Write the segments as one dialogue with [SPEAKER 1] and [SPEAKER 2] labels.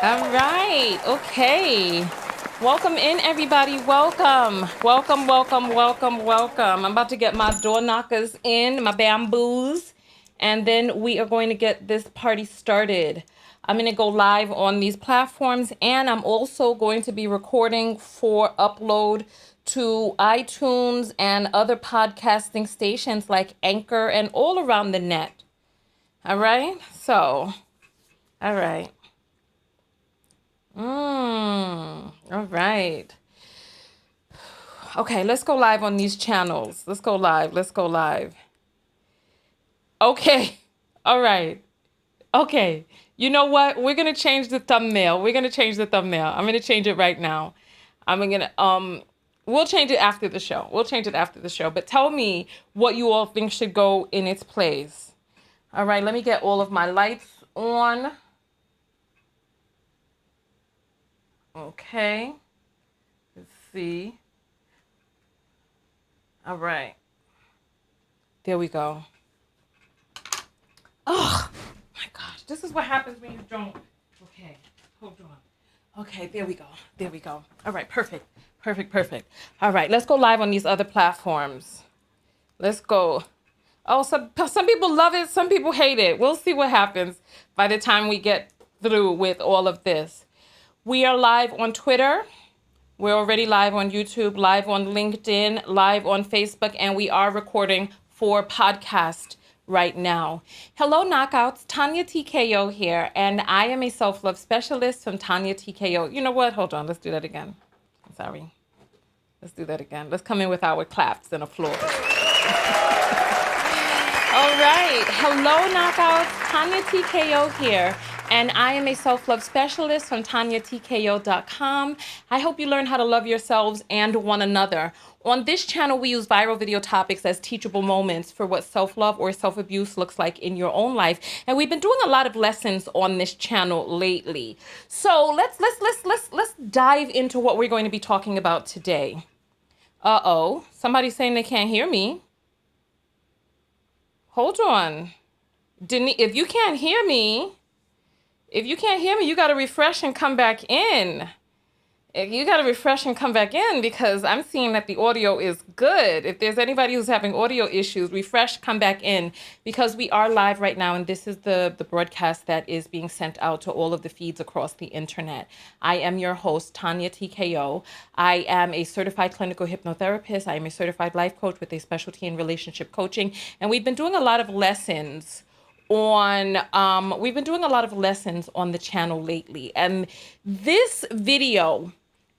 [SPEAKER 1] All right. Okay. Welcome in, everybody. Welcome. Welcome, welcome, welcome, welcome. I'm about to get my door knockers in, my bamboos, and then we are going to get this party started. I'm going to go live on these platforms, and I'm also going to be recording for upload to iTunes and other podcasting stations like Anchor and all around the net. All right? So, all right. All right. Okay, let's go live on these channels. Let's go live. Let's go live. Okay. All right. Okay. You know what? We're gonna change the thumbnail. We're gonna change the thumbnail. I'm gonna change it right now. I'm gonna we'll change it after the show. We'll change it after the show. But tell me what you all think should go in its place. All right, let me get all of my lights on. Okay. Let's see. All right. There we go. Oh my gosh, this is what happens when you don't. Okay, hold on. Okay, there we go. There we go. All right, perfect. Perfect, perfect. All right, let's go live on these other platforms. Let's go. Oh, some people love it, some people hate it. We'll see what happens by the time we get through with all of this. We are live on Twitter. We're already live on YouTube, live on LinkedIn, live on Facebook, and we are recording for podcast right now. Hello, Knockouts. Tanya TKO here, and I am a self-love specialist from Tanya TKO. You know what? Hold on. Let's do that again. I'm sorry. Let's do that again. Let's come in with our claps and applause. All right. Hello, Knockouts. Tanya TKO here. And I am a self-love specialist from TanyaTKO.com. I hope you learn how to love yourselves and one another. On this channel, we use viral video topics as teachable moments for what self-love or self-abuse looks like in your own life. And we've been doing a lot of lessons on this channel lately. So let's dive into what we're going to be talking about today. Uh-oh, somebody's saying they can't hear me. Hold on. If you can't hear me, you got to refresh and come back in. You got to refresh and come back in because I'm seeing that the audio is good. If there's anybody who's having audio issues, refresh, come back in because we are live right now. And this is the broadcast that is being sent out to all of the feeds across the internet. I am your host, Tanya TKO. I am a certified clinical hypnotherapist. I am a certified life coach with a specialty in relationship coaching. And we've been doing a lot of lessons on the channel lately, and this video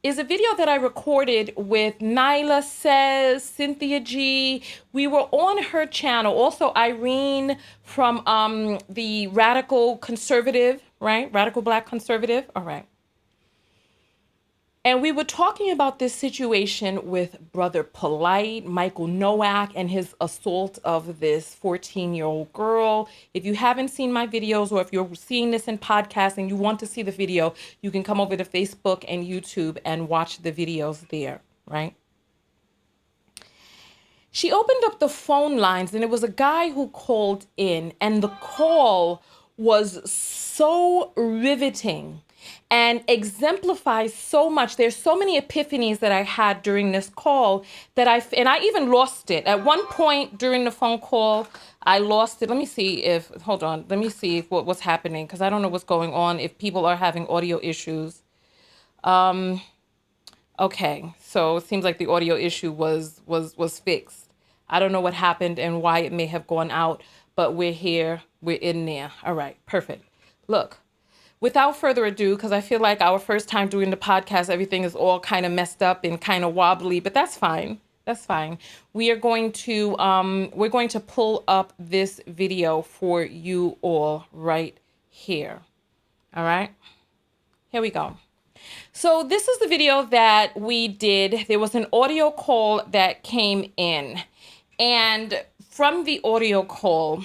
[SPEAKER 1] is a video that I recorded with Nylah Says, Cynthia G. We were on her channel. Also Irene from the Radical Conservative, right? Radical Black Conservative. All right. And we were talking about this situation with Brother Polight, Michael Nowak, and his assault of this 14-year-old girl. If you haven't seen my videos, or if you're seeing this in podcast and you want to see the video, you can come over to Facebook and YouTube and watch the videos there, right? She opened up the phone lines, and it was a guy who called in, and the call was so riveting and exemplifies so much. There's so many epiphanies that I had during this call that I even lost it. At one point during the phone call, I lost it. Let me see what's happening, because I don't know what's going on, if people are having audio issues. Okay, so it seems like the audio issue was fixed. I don't know what happened and why it may have gone out, but we're here, we're in there. All right, perfect. Look. Without further ado, because I feel like our first time doing the podcast, everything is all kind of messed up and kind of wobbly, but that's fine. That's fine. We're going to pull up this video for you all right here. All right. Here we go. So this is the video that we did. There was an audio call that came in, and from the audio call,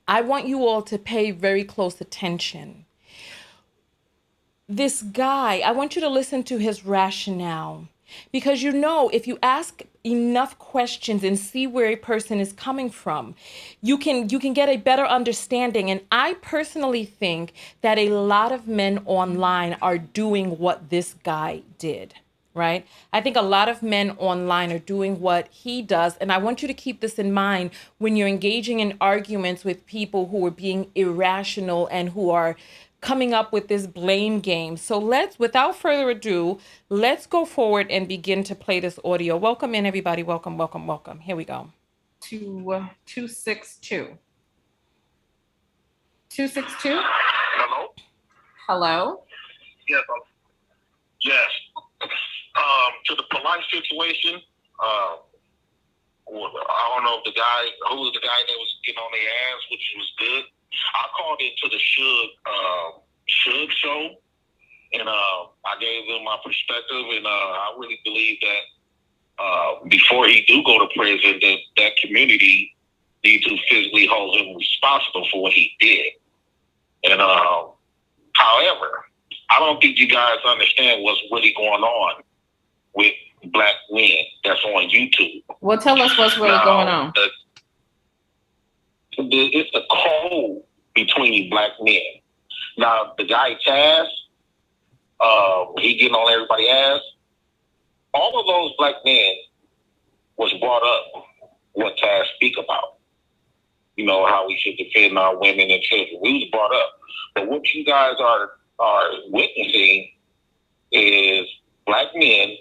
[SPEAKER 1] I want you all to pay very close attention. This guy, I want you to listen to his rationale. Because if you ask enough questions and see where a person is coming from, you can get a better understanding. And I personally think that a lot of men online are doing what this guy did. Right? I think a lot of men online are doing what he does. And I want you to keep this in mind when you're engaging in arguments with people who are being irrational and who are coming up with this blame game. So without further ado, let's go forward and begin to play this audio. Welcome in, everybody. Welcome, welcome, welcome. Here we go. 262. 262?
[SPEAKER 2] Hello?
[SPEAKER 1] Hello?
[SPEAKER 2] Yes. Yes. To the Polight situation, I don't know if who was the guy that was getting on their ass, which was good. I called into the Suge show, and I gave them my perspective, and I really believe that before he do go to prison, that community needs to physically hold him responsible for what he did. And however, I don't think you guys understand what's really going on with black men that's on YouTube.
[SPEAKER 1] Well, tell us what's really going on.
[SPEAKER 2] It's the code between black men. Now, the guy Taz, he getting on everybody's ass. All of those black men was brought up what Taz speak about. You know, how we should defend our women and children. We was brought up. But what you guys are witnessing is black men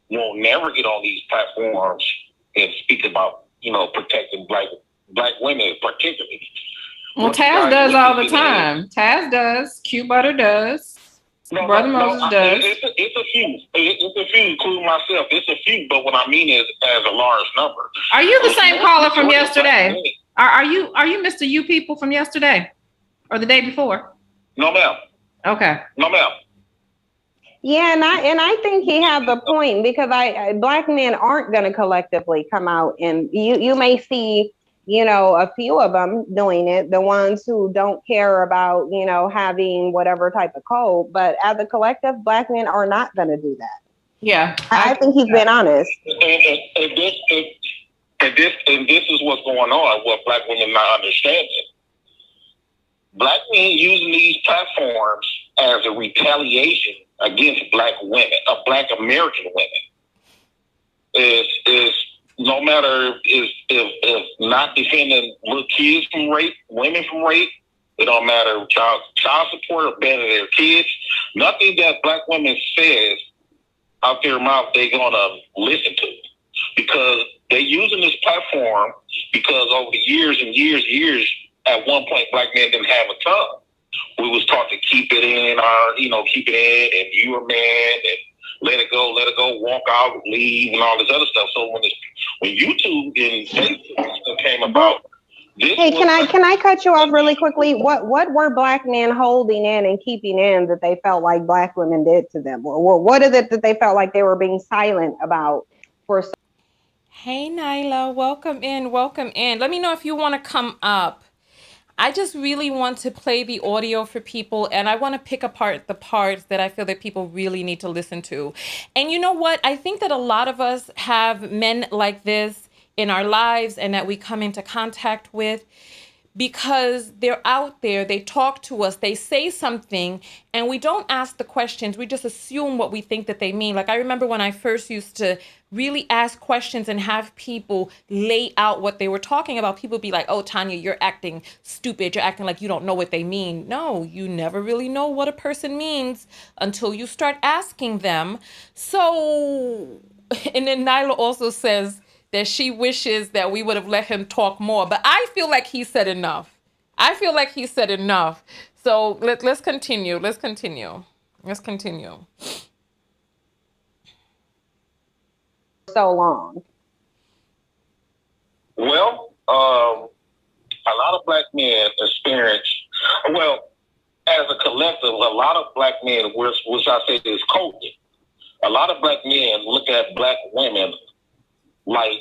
[SPEAKER 2] will never get on these platforms and speak about, protecting black women particularly.
[SPEAKER 1] Well, Taz does all the time. Taz does. Q Butter does. Brother Moses does.
[SPEAKER 2] It's a few. It's a few, including myself. It's a few, but what I mean is as a large number.
[SPEAKER 1] Are you the same caller from yesterday? Are you Mr. You people from yesterday or the day before?
[SPEAKER 2] No, ma'am.
[SPEAKER 1] Okay.
[SPEAKER 2] No, ma'am.
[SPEAKER 3] Yeah, and I think he had the point, because black men aren't going to collectively come out, and you may see, a few of them doing it, the ones who don't care about, having whatever type of code, but as a collective, black men are not going to do that.
[SPEAKER 1] Yeah.
[SPEAKER 3] I think he's been honest.
[SPEAKER 2] And this is what's going on, what black women not understanding. Black men using these platforms as a retaliation against black women, black American women, is no matter if not defending little kids from rape, women from rape. It don't matter child support or banning their kids. Nothing that black women says out their mouth they're gonna listen to, because they're using this platform because over the years and years, at one point black men didn't have a tongue. We was taught to keep it in, keep it in, and you a man, and let it go, walk out, leave, and all this other stuff. So when YouTube and Facebook came about,
[SPEAKER 3] can I cut you off really quickly? What were black men holding in and keeping in that they felt like black women did to them? Or what is it that they felt like they were being silent about for?
[SPEAKER 1] Hey, Nylah, welcome in. Let me know if you want to come up. I just really want to play the audio for people, and I want to pick apart the parts that I feel that people really need to listen to. And you know what? I think that a lot of us have men like this in our lives and that we come into contact with because they're out there, they talk to us, they say something, and we don't ask the questions. We just assume what we think that they mean. Like, I remember when I first used to really ask questions and have people lay out what they were talking about. People be like, oh, Tanya, you're acting stupid. You're acting like you don't know what they mean. No, you never really know what a person means until you start asking them. So, and then Nylah also says that she wishes that we would have let him talk more. But I feel like he said enough. So let's continue.
[SPEAKER 3] So long.
[SPEAKER 2] Well, a lot of black men experience, as a collective, a lot of black men, which I say is coded, a lot of black men look at black women like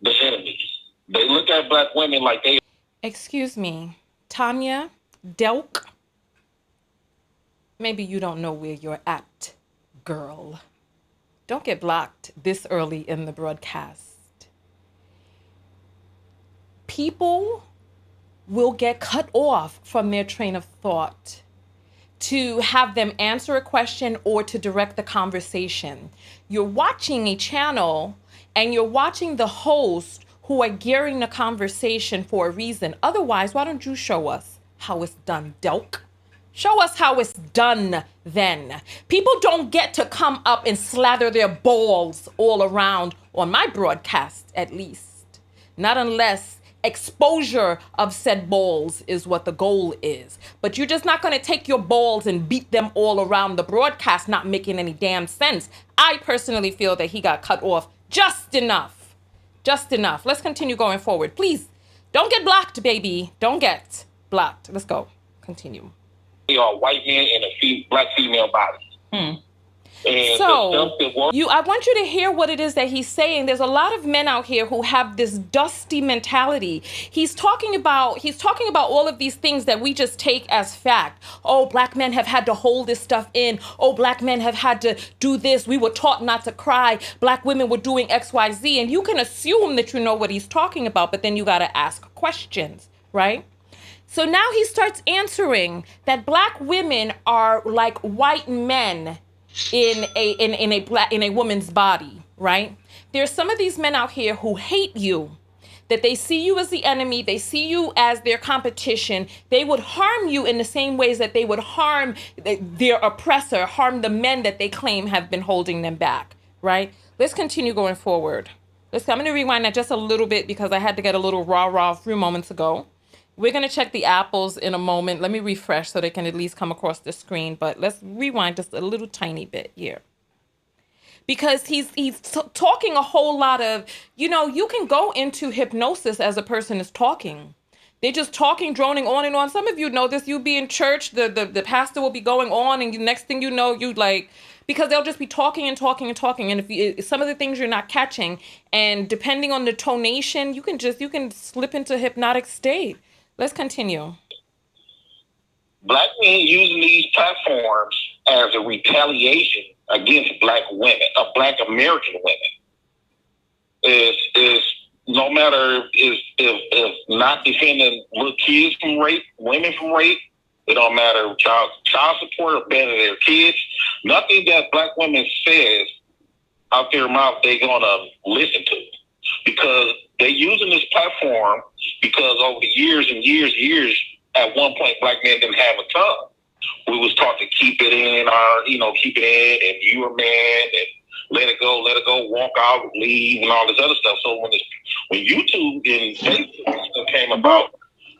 [SPEAKER 2] the enemies. They look at black women like they...
[SPEAKER 1] Excuse me, Tanya, Delk. Maybe you don't know where you're at, girl. Don't get blocked this early in the broadcast. People will get cut off from their train of thought to have them answer a question or to direct the conversation. You're watching a channel and you're watching the host who are gearing the conversation for a reason. Otherwise, why don't you show us how it's done, Doke? Show us how it's done then. People don't get to come up and slather their balls all around on my broadcast, at least. Not unless exposure of said balls is what the goal is. But you're just not going to take your balls and beat them all around the broadcast, not making any damn sense. I personally feel that he got cut off just enough. Just enough. Let's continue going forward. Please, don't get blocked, baby. Don't get blocked. Let's go. Continue.
[SPEAKER 2] They are white men in a black female body. And
[SPEAKER 1] so I want you to hear what it is that he's saying. There's a lot of men out here who have this dusty mentality. He's talking about all of these things that we just take as fact. Oh, black men have had to hold this stuff in. Oh, black men have had to do this. We were taught not to cry. Black women were doing X, Y, Z. And you can assume that you know what he's talking about, but then you got to ask questions, right? So now he starts answering that black women are like white men in a woman's body, right? There's some of these men out here who hate you, that they see you as the enemy, they see you as their competition. They would harm you in the same ways that they would harm their oppressor, harm the men that they claim have been holding them back, right? Let's continue going forward. I'm going to rewind that just a little bit because I had to get a little rah-rah a few moments ago. We're going to check the apples in a moment. Let me refresh so they can at least come across the screen. But let's rewind just a little tiny bit here. Because he's talking a whole lot of, you can go into hypnosis as a person is talking. They're just talking, droning on and on. Some of you know this. You be in church, the pastor will be going on, and the next thing you know, you like, because they'll just be talking and talking and talking. And if some of the things you're not catching, and depending on the tonation, you can slip into hypnotic state. Let's continue.
[SPEAKER 2] Black men using these platforms as a retaliation against black women, black American women, is no matter if not defending little kids from rape, women from rape. It don't matter child support or banning their kids. Nothing that black women says out their mouth they're gonna listen to, because they're using this platform. Because over the years and years, at one point, black men didn't have a tongue. We was taught to keep it in, and you a man, and let it go, walk out, leave, and all this other stuff. So when YouTube and Facebook came about,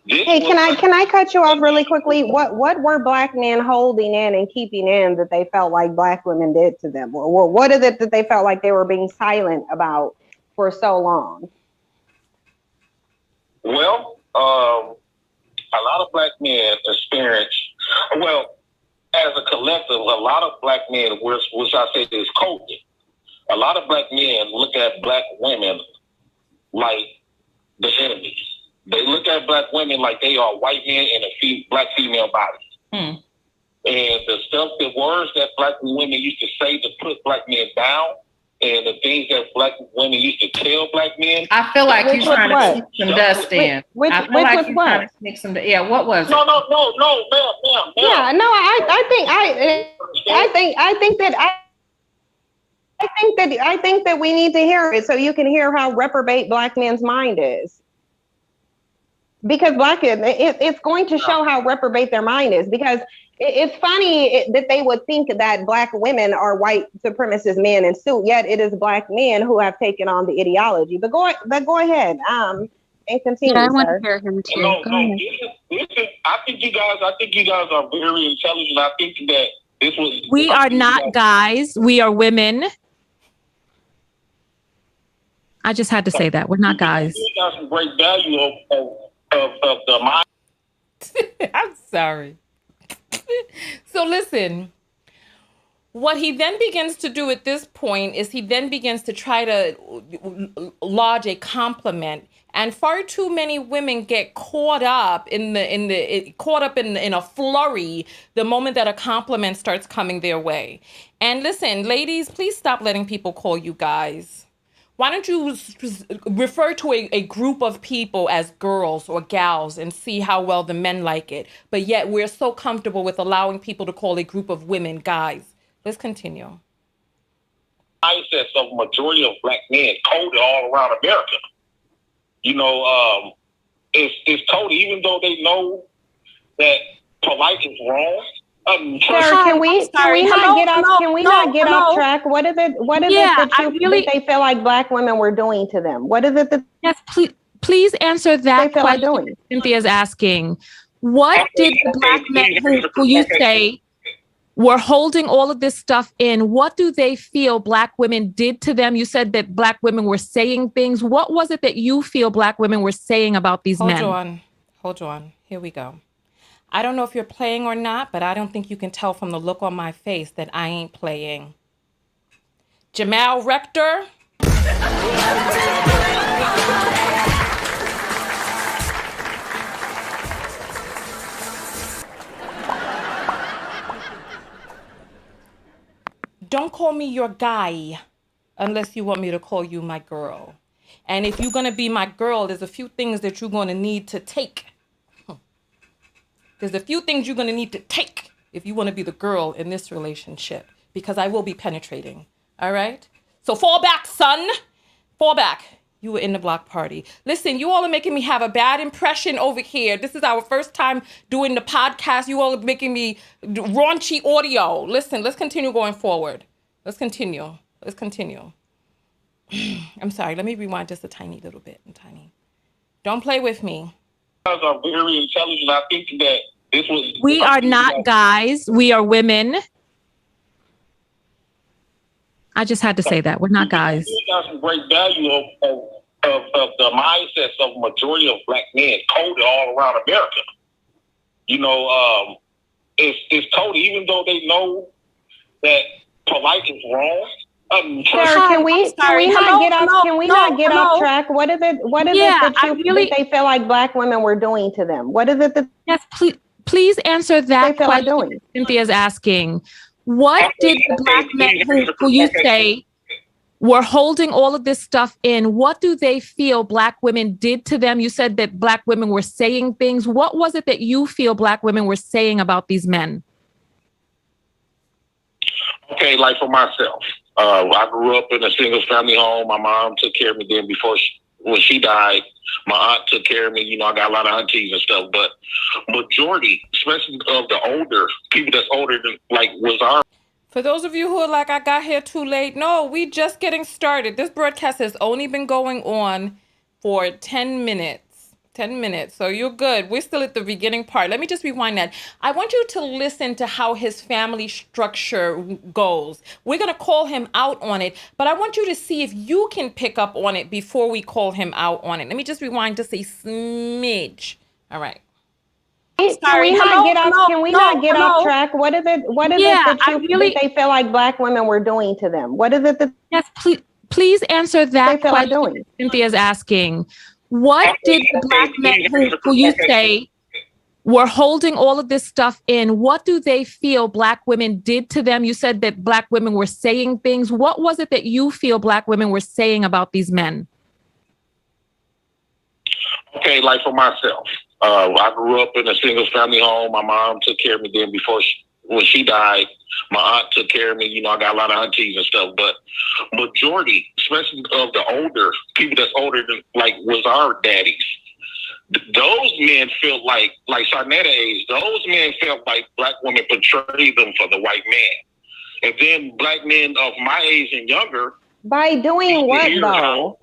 [SPEAKER 3] can I cut you off really quickly? What were black men holding in and keeping in that they felt like black women did to them? Well, what is it that they felt like they were being silent about for so long?
[SPEAKER 2] Well, a lot of black men experience, as a collective, a lot of black men, which I say is coded, a lot of black men look at black women like the enemies. They look at black women like they are white men in a black female body. And the words that black women used to say to put black men down, and the things that black women used to tell black men.
[SPEAKER 4] I feel like you're trying to sneak some dust in. I feel like you're trying to sneak some. Yeah, what was it?
[SPEAKER 2] No, ma'am.
[SPEAKER 3] Yeah, no, I think that we need to hear it so you can hear how reprobate black men's mind is. Because it's going to show how reprobate their mind is. Because it's funny that they would think that black women are white supremacist men in suit, yet it is black men who have taken on the ideology. But go ahead, and continue.
[SPEAKER 5] Yeah, I want to hear him too.
[SPEAKER 2] No, I think you guys are very intelligent. I think that this was.
[SPEAKER 5] We are not guys. We are women. I just had to say that we're not guys.
[SPEAKER 2] You got some great value of the mind.
[SPEAKER 1] I'm sorry. So listen, what he then begins to do at this point is he then begins to try to lodge a compliment And far too many women get caught up in a flurry the moment that a compliment starts coming their way. And listen, ladies, please stop letting people call you guys. Why don't you refer to a group of people as girls or gals and see how well the men like it? But yet we're so comfortable with allowing people to call a group of women guys. Let's continue.
[SPEAKER 2] Mindsets of majority of black men coded all around America. You know, it's coded, even though they know that Polight is wrong.
[SPEAKER 3] Sir, can we not get off track? What is it that they feel like black women were doing to them? What is it that
[SPEAKER 5] yes, please answer that question Cynthia's asking. What did the black men who you say were holding all of this stuff in, what do they feel black women did to them? You said that black women were saying things. What was it that you feel black women were saying about these men?
[SPEAKER 1] Hold on. Here we go. I don't know if you're playing or not, but I don't think you can tell from the look on my face that I ain't playing. Jamal Rector. Don't call me your guy unless you want me to call you my girl. And if you're going to be my girl, there's a few things that you're going to need to take. There's a few things you're going to need to take if you want to be the girl in this relationship, because I will be penetrating. All right? So fall back, son. Fall back. You were in the block party. Listen, you all are making me have a bad impression over here. This is our first time doing the podcast. You all are making me raunchy audio. Listen, let's continue going forward. Let's continue. I'm sorry. Let me rewind just a tiny little bit. Don't play with me.
[SPEAKER 2] Are very intelligent. I think that this was.
[SPEAKER 5] We are not guys. We are women. I just had to say that we're not guys.
[SPEAKER 2] We got some great value of the mindsets of majority of black men coded all around America. You know, it's coded, even though they know that Polight is wrong.
[SPEAKER 3] Sir, can we not get off track? What is it that they feel like black women were doing to them? What is it that
[SPEAKER 5] yes, please answer that question Cynthia's asking. What did the black men who you say were holding all of this stuff in, what do they feel black women did to them? You said that black women were saying things. What was it that you feel black women were saying about these men?
[SPEAKER 2] Okay, like for myself, I grew up in a single family home. My mom took care of me then when she died. My aunt took care of me. You know, I got a lot of aunties and stuff, but majority, especially of the older people that's older than was our.
[SPEAKER 1] For those of you who are like, I got here too late. No, we just getting started. This broadcast has only been going on for 10 minutes. 10 minutes. So you're good. We're still at the beginning part. Let me just rewind that. I want you to listen to how his family structure goes. We're going to call him out on it, but I want you to see if you can pick up on it before we call him out on it. Let me just rewind just a smidge. All right.
[SPEAKER 3] Can we not get off track? What is it that they feel like black women were doing to them? What is it that
[SPEAKER 5] yes, please answer that question Cynthia's asking. What did the black men who you say were holding all of this stuff in, what do they feel black women did to them? You said that black women were saying things. What was it that you feel black women were saying about these men?
[SPEAKER 2] Okay, like for myself, I grew up in a single family home. My mom took care of me then when she died. My aunt took care of me. You know, I got a lot of aunties and stuff, but majority, especially of the older people that's older than was our daddies, those men felt like Sarnetta age, those men felt like black women portrayed them for the white man. And then black men of my age and younger.
[SPEAKER 3] By doing what though?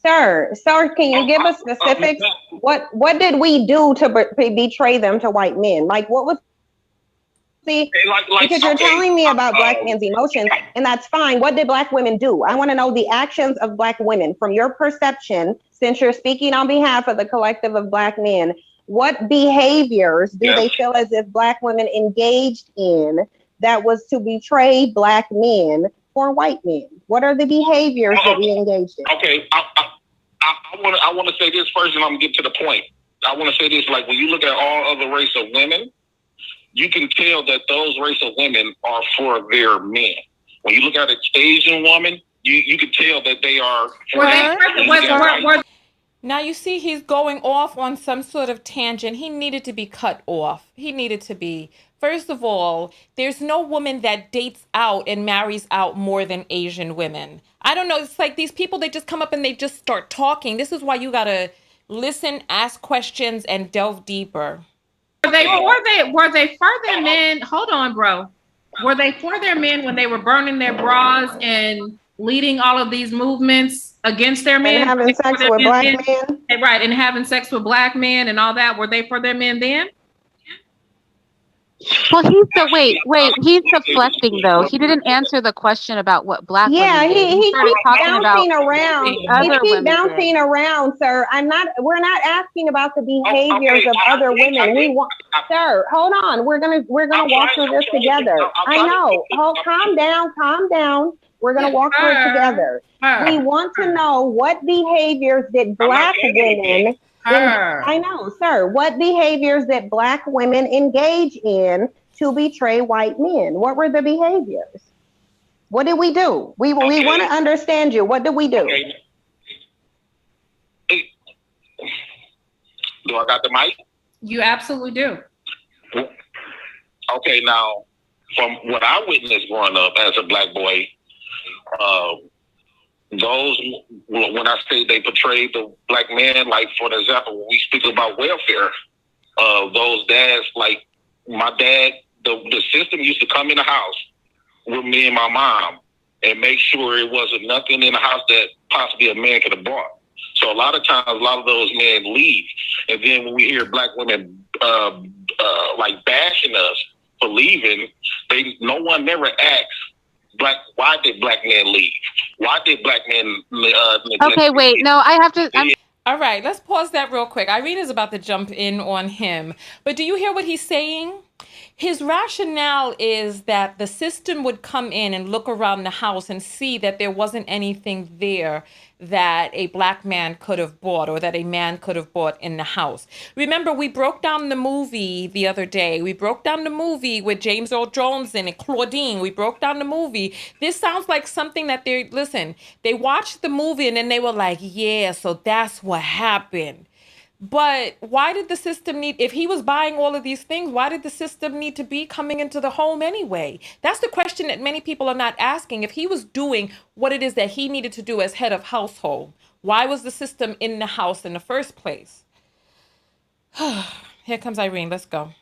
[SPEAKER 3] Sir, can you give us specifics? What did we do to betray them to white men? What was because you're telling me about black men's emotions, and that's fine. What did black women do? I want to know the actions of black women from your perception, since you're speaking on behalf of the collective of black men. What behaviors do they feel as if black women engaged in that was to betray black men for white men? What are the behaviors that we engaged in?
[SPEAKER 2] Okay, I want to say this first, and I'm gonna get to the point. I want to say this: like when you look at all other race of women, you can tell that those race of women are for their men. When you look at an Asian woman, you can tell that they are.
[SPEAKER 1] Now you see he's going off on some sort of tangent. He needed to be cut off. He needed to be. First of all, there's no woman that dates out and marries out more than Asian women. I don't know. It's like these people, they just come up and they just start talking. This is why you got to listen, ask questions, and delve deeper.
[SPEAKER 4] Were they for their men? Hold on, bro. Were they for their men when they were burning their bras and leading all of these movements against their men?
[SPEAKER 3] And having sex with black men?
[SPEAKER 4] Right, and having sex with black men and all that. Were they for their men then?
[SPEAKER 6] Well, he's deflecting though. He didn't answer the question about what black women did.
[SPEAKER 3] He
[SPEAKER 6] started
[SPEAKER 3] keeps
[SPEAKER 6] talking
[SPEAKER 3] bouncing
[SPEAKER 6] about
[SPEAKER 3] around. He keeps bouncing around, sir. We're not asking about the behaviors of other women. We want, sir, hold on. We're gonna walk through this together. I know. Calm down. We're gonna walk through it together. We want to know what behaviors did black women I know, sir. What behaviors that black women engage in to betray white men? What were the behaviors? What did we do? We want to understand you. What did we do?
[SPEAKER 2] Okay. Do I got the mic?
[SPEAKER 4] You absolutely do.
[SPEAKER 2] Okay, now, from what I witnessed growing up as a black boy, those, when I say they portrayed the black man, like for example, when we speak about welfare, those dads, like my dad, the system used to come in the house with me and my mom and make sure it wasn't nothing in the house that possibly a man could have bought. So a lot of times, a lot of those men leave, and then when we hear black women like bashing us for leaving, no one never asks. Why did black men leave? Why did black men
[SPEAKER 6] okay, wait. No, I have to.
[SPEAKER 1] All right, let's pause that real quick. Irene is about to jump in on him. But do you hear what he's saying? His rationale is that the system would come in and look around the house and see that there wasn't anything there that a black man could have bought or that a man could have bought in the house. Remember, we broke down the movie the other day. We broke down the movie with James Earl Jones and Claudine. We broke down the movie. This sounds like something that they watched the movie and then they were like, yeah, so that's what happened. But why did the system need, if he was buying all of these things, why did the system need to be coming into the home anyway? That's the question that many people are not asking. If he was doing what it is that he needed to do as head of household, why was the system in the house in the first place? Here comes Irene. Let's go.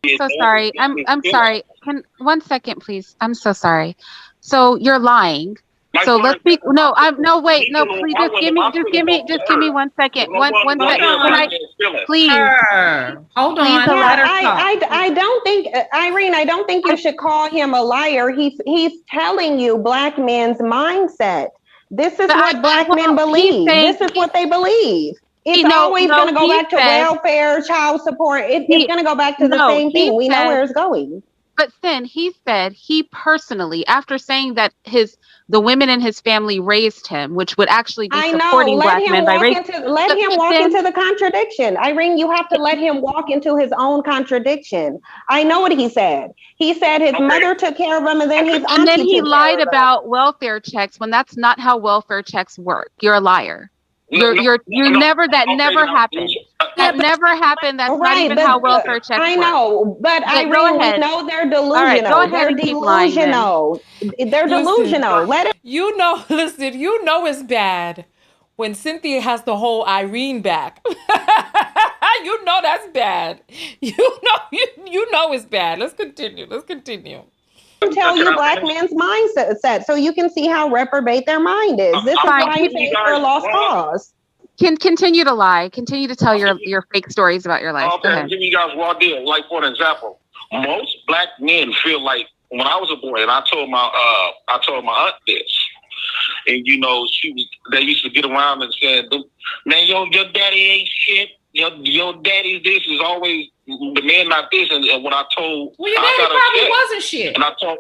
[SPEAKER 6] I'm so sorry. I'm sorry. Can 1 second, please? I'm so sorry. So you're lying. So let's be please, just give me 1 second. One second. Can I please?
[SPEAKER 4] Hold on.
[SPEAKER 3] I don't think, Irene, I don't think you should call him a liar. He's telling you black men's mindset. This is what black men believe. This is what they believe. It's always going to go back to welfare, child support. It's going to go back to the same thing. We know where it's going.
[SPEAKER 6] But then he said he personally, after saying that the women in his family raised him, which would actually be supporting black men by raising.
[SPEAKER 3] Let him walk into the contradiction. Irene, you have to let him walk into his own contradiction. I know what he said. He said his mother took care of him, and then his auntie.
[SPEAKER 6] And then he lied about welfare checks when that's not how welfare checks work. You're a liar. Never happened. That never happened. That's not even how welfare checks work.
[SPEAKER 3] I know, but Irene, we know they're delusional.
[SPEAKER 6] All right, go ahead and keep lying.
[SPEAKER 3] They're delusional. Let it.
[SPEAKER 1] You know it's bad when Cynthia has the whole Irene back. You know that's bad. You know it's bad. Let's continue.
[SPEAKER 3] Tell you black men's mindset so you can see how reprobate their mind is. This is why you think they're a lost cause.
[SPEAKER 6] Continue to lie. Continue to tell your fake stories about your life.
[SPEAKER 2] Okay, I'll give you guys raw deal. Like for an example, most black men feel like when I was a boy, and I told my aunt this, and they used to get around and say, "Man, your daddy ain't shit. Your daddy's this is always the man not this." And when I told,
[SPEAKER 4] well, your daddy probably wasn't shit.
[SPEAKER 2] And I told.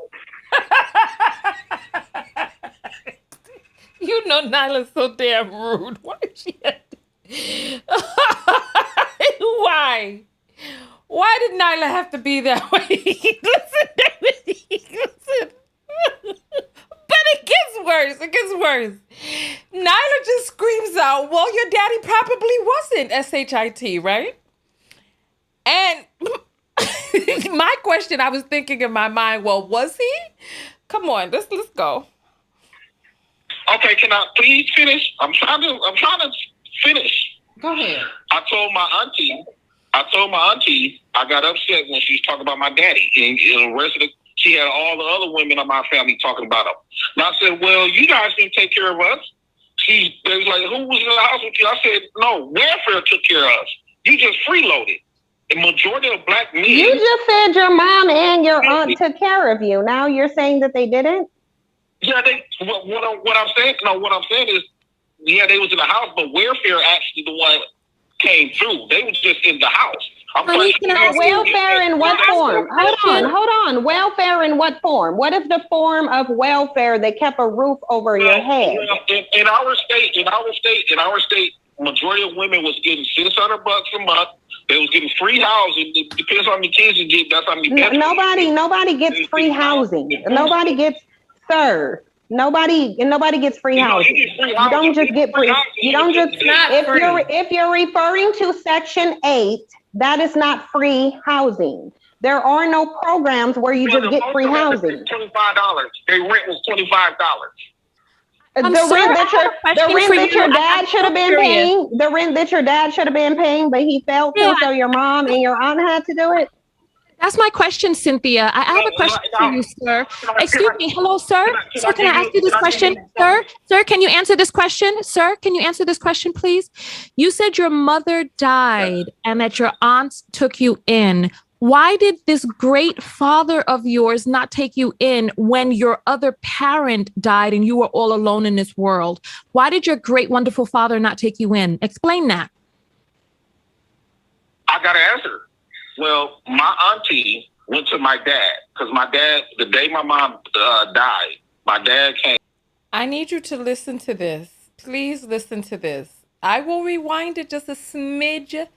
[SPEAKER 1] Nyla's so damn rude. Why is Why? Why did Nylah have to be that way? Listen. But it gets worse. It gets worse. Nylah just screams out, well, your daddy probably wasn't S-H-I-T, right? And my question, I was thinking in my mind, well, was he? Come on, let's go.
[SPEAKER 2] Okay, can I please finish? I'm trying to finish.
[SPEAKER 4] Go ahead.
[SPEAKER 2] I told my auntie I got upset when she was talking about my daddy, and the rest of she had all the other women of my family talking about him. And I said, well, you guys didn't take care of us. They was like, who was in the house with you? I said, no, welfare took care of us. You just freeloaded. The majority of black men.
[SPEAKER 3] You just said your mom and your aunt took care of you. Now you're saying that they didn't?
[SPEAKER 2] Yeah, what I'm saying is, yeah, they was in the house, but welfare actually the one came through. They was just in the house.
[SPEAKER 3] Welfare in what form? Hold on. Welfare in what form? What is the form of welfare that kept a roof over your head?
[SPEAKER 2] In our state, majority of women was getting $600 a month. They was getting free housing. It depends on how many kids you get. That's how many.
[SPEAKER 3] Nobody gets free housing. Nobody gets free housing. You don't just get free. You don't just. If you're referring to Section 8, that is not free housing. There are no programs where you just get free housing.
[SPEAKER 2] $25. Their rent was $25.
[SPEAKER 3] The rent that your dad should have been paying. The rent that your dad should have been paying, but he failed to. So your mom and your aunt had to do it.
[SPEAKER 5] That's my question, Cynthia. I have a question for you, sir. Excuse me. Hello, sir. Sir, can I ask you this question? Sir, can you answer this question? Sir, can you answer this question, please? You said your mother died and that your aunts took you in. Why did this great father of yours not take you in when your other parent died and you were all alone in this world? Why did your great, wonderful father not take you in? Explain that.
[SPEAKER 2] I got to answer. Well, my auntie went to my dad because my dad, the day my mom died, my dad came.
[SPEAKER 1] I need you to listen to this. Please listen to this. I will rewind it just a smidge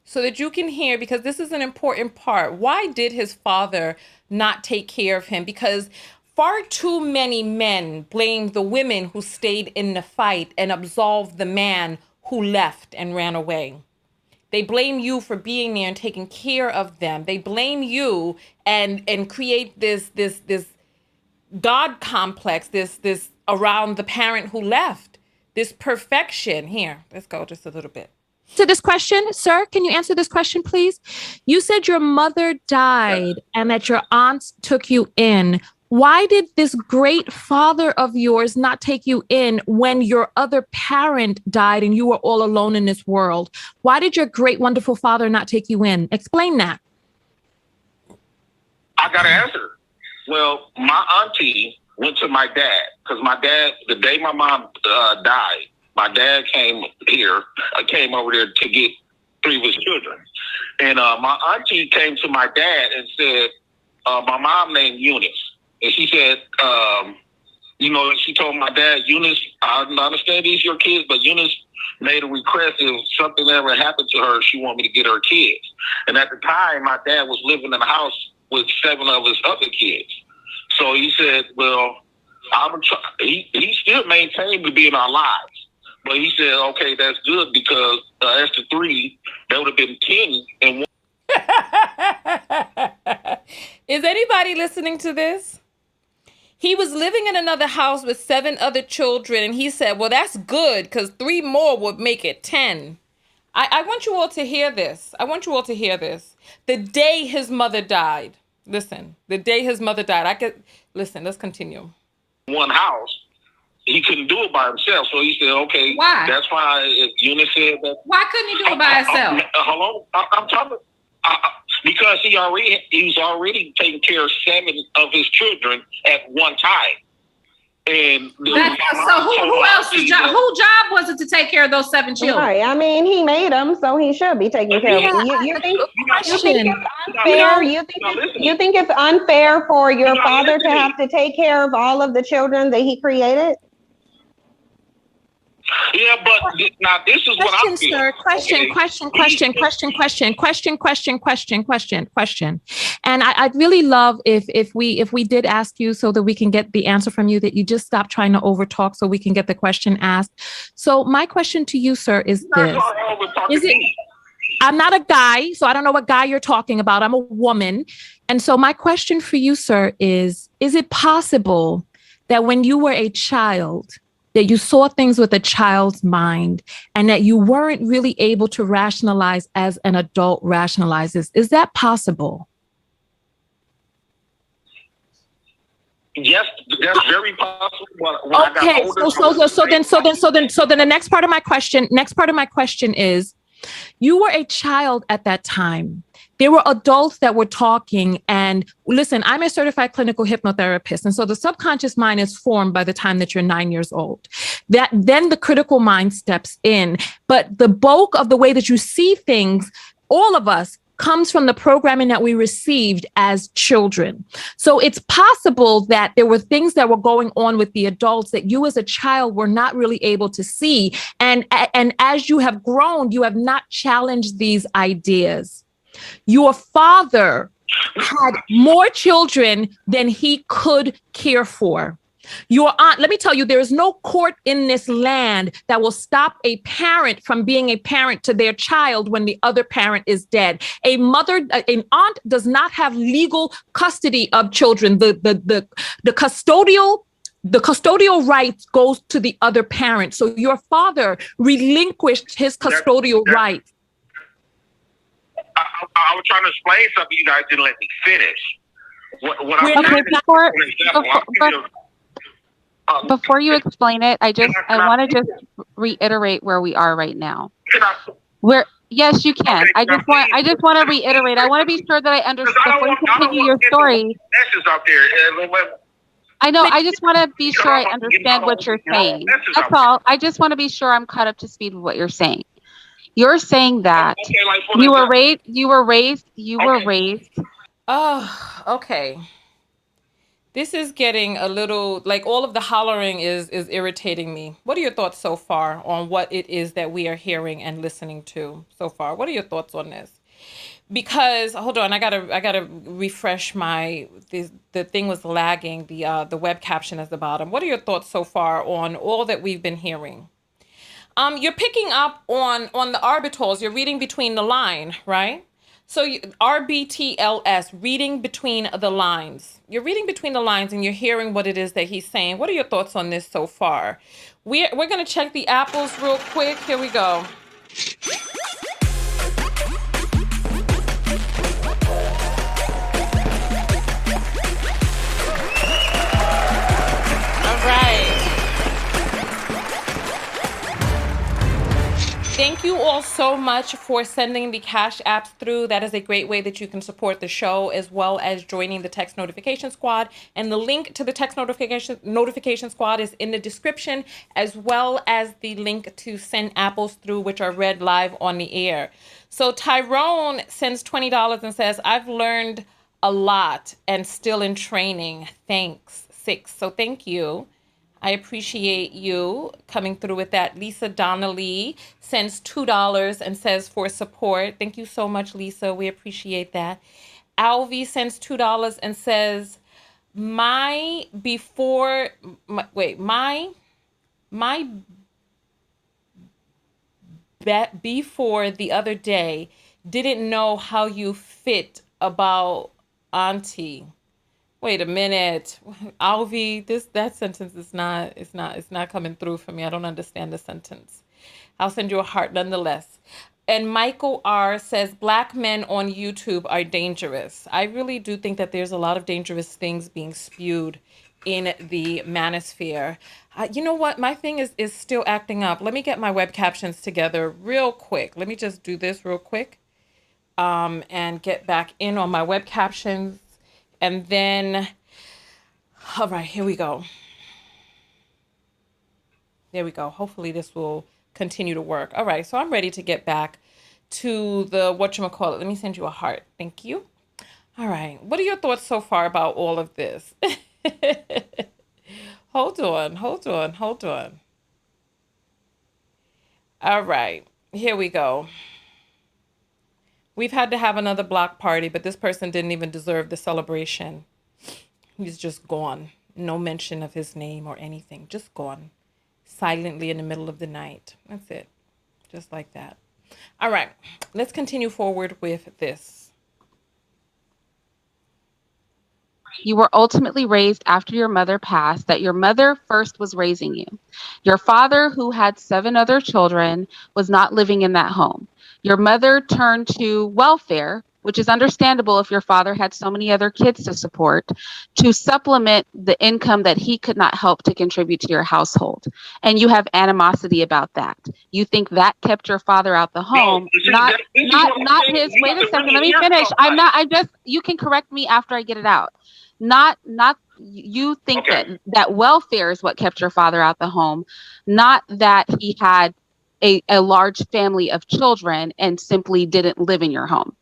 [SPEAKER 1] so that you can hear, because this is an important part. Why did his father not take care of him? Because far too many men blame the women who stayed in the fight and absolved the man who left and ran away. They blame you for being there and taking care of them. They blame you and create this God complex, this around the parent who left, this perfection. Here, let's go just a little bit.
[SPEAKER 5] To this question, sir, can you answer this question, please? You said your mother died and that your aunts took you in. Why did this great father of yours not take you in when your other parent died and you were all alone in this world? Why did your great, wonderful father not take you in? Explain that.
[SPEAKER 2] I got to answer. Well, my auntie went to my dad because my dad, the day my mom died, my dad came over there to get 3 of his children. And my auntie came to my dad and said, my mom named Eunice. And she said, she told my dad, Eunice, I understand these your kids, but Eunice made a request if something ever happened to her, she wanted me to get her kids. And at the time, my dad was living in the house with 7 of his other kids. So he said, well, he still maintained to be in our lives. But he said, okay, that's good because as to 3, that would have been 10 and 1.
[SPEAKER 1] Is anybody listening to this? He was living in another house with 7 other children, and he said, well, that's good because 3 more would make it 10. I want you all to hear this. The day his mother died. Listen, the day his mother died. Let's continue.
[SPEAKER 2] One house. He couldn't do it by himself. So he said, okay,
[SPEAKER 4] why?
[SPEAKER 2] That's why Eunice said that.
[SPEAKER 4] Why couldn't he do it by himself?
[SPEAKER 2] Hello? I'm talking. Because he was already taking care of 7 of his children at one time. And who
[SPEAKER 4] else's job? Whose job was it to take care of those 7 children?
[SPEAKER 3] Right. I mean, he made them, so he should be taking care of them. You think it's unfair? You think it's unfair for your father to have to take care of all of the children that he created?
[SPEAKER 2] Yeah, but now this is what I feel.
[SPEAKER 5] Sir, question. And I'd really love if we did ask you so that we can get the answer from you, that you just stop trying to overtalk so we can get the question asked. So my question to you, sir, is this. I'm not a guy, so I don't know what guy you're talking about. I'm a woman. And so my question for you, sir, is it possible that when you were a child, that you saw things with a child's mind and that you weren't really able to rationalize as an adult rationalizes? Is that possible?
[SPEAKER 2] Yes, that's very possible.
[SPEAKER 5] Okay, so then the next part of my question is, you were a child at that time. There were adults that were talking, and listen, I'm a certified clinical hypnotherapist. And so the subconscious mind is formed by the time that you're 9 years old. Then the critical mind steps in. But the bulk of the way that you see things, all of us, comes from the programming that we received as children. So it's possible that there were things that were going on with the adults that you as a child were not really able to see. And as you have grown, you have not challenged these ideas. Your father had more children than he could care for. Your aunt, let me tell you, there is no court in this land that will stop a parent from being a parent to their child when the other parent is dead. An aunt does not have legal custody of children. The custodial rights goes to the other parent. So your father relinquished his custodial rights.
[SPEAKER 2] I was trying to explain something. You guys didn't let me finish.
[SPEAKER 6] Before you explain it, I want to just reiterate where we are right now. Yes, you can. I just want to reiterate. I want to be sure that I understand before you continue your story. I know. I just want to be sure I understand what you're saying. That's all. I just want to be sure I'm caught up to speed with what you're saying. You're saying that you were raised.
[SPEAKER 1] Oh, okay. This is getting a little, like, all of the hollering is irritating me. What are your thoughts so far on what it is that we are hearing and listening to so far? What are your thoughts on this? Because, hold on, I gotta refresh the thing was lagging, the web caption at the bottom. What are your thoughts so far on all that we've been hearing? You're picking up on the arbitals. You're reading between the line, right? So RBTLS, reading between the lines. You're reading between the lines and you're hearing what it is that he's saying. What are your thoughts on this so far? We're going to check the apples real quick. Here we go. All right. Thank you all so much for sending the Cash Apps through. That is a great way that you can support the show, as well as joining the Text Notification Squad. And the link to the Text Notification Squad is in the description, as well as the link to send apples through, which are read live on the air. So Tyrone sends $20 and says, I've learned a lot and still in training. Thanks. 6. So thank you. I appreciate you coming through with that. Lisa Donnelly sends $2 and says for support. Thank you so much, Lisa. We appreciate that. Alvi sends $2 and says, before the other day, didn't know how you fit about auntie. Wait a minute, Alvi, that sentence is not coming through for me. I don't understand the sentence. I'll send you a heart nonetheless. And Michael R says, Black men on YouTube are dangerous. I really do think that there's a lot of dangerous things being spewed in the manosphere. You know what? My thing is still acting up. Let me get my web captions together real quick. Let me just do this real quick and get back in on my web captions. And then, all right, here we go. There we go. Hopefully this will continue to work. All right, so I'm ready to get back to the whatchamacallit. Let me send you a heart. Thank you. All right, what are your thoughts so far about all of this? Hold on. All right, here we go. We've had to have another block party, but this person didn't even deserve the celebration. He's just gone. No mention of his name or anything. Just gone. Silently in the middle of the night. That's it. Just like that. All right, let's continue forward with this.
[SPEAKER 6] You were ultimately raised after your mother passed, that your mother first was raising you. Your father, who had 7 other children, was not living in that home. Your mother turned to welfare, which is understandable if your father had so many other kids to support, to supplement the income that he could not help to contribute to your household. And you have animosity about that. You think that kept your father out the home, not his. Wait a second, let me finish. You can correct me after I get it out. You think that welfare is what kept your father out the home, not that he had a large family of children and simply didn't live in your home.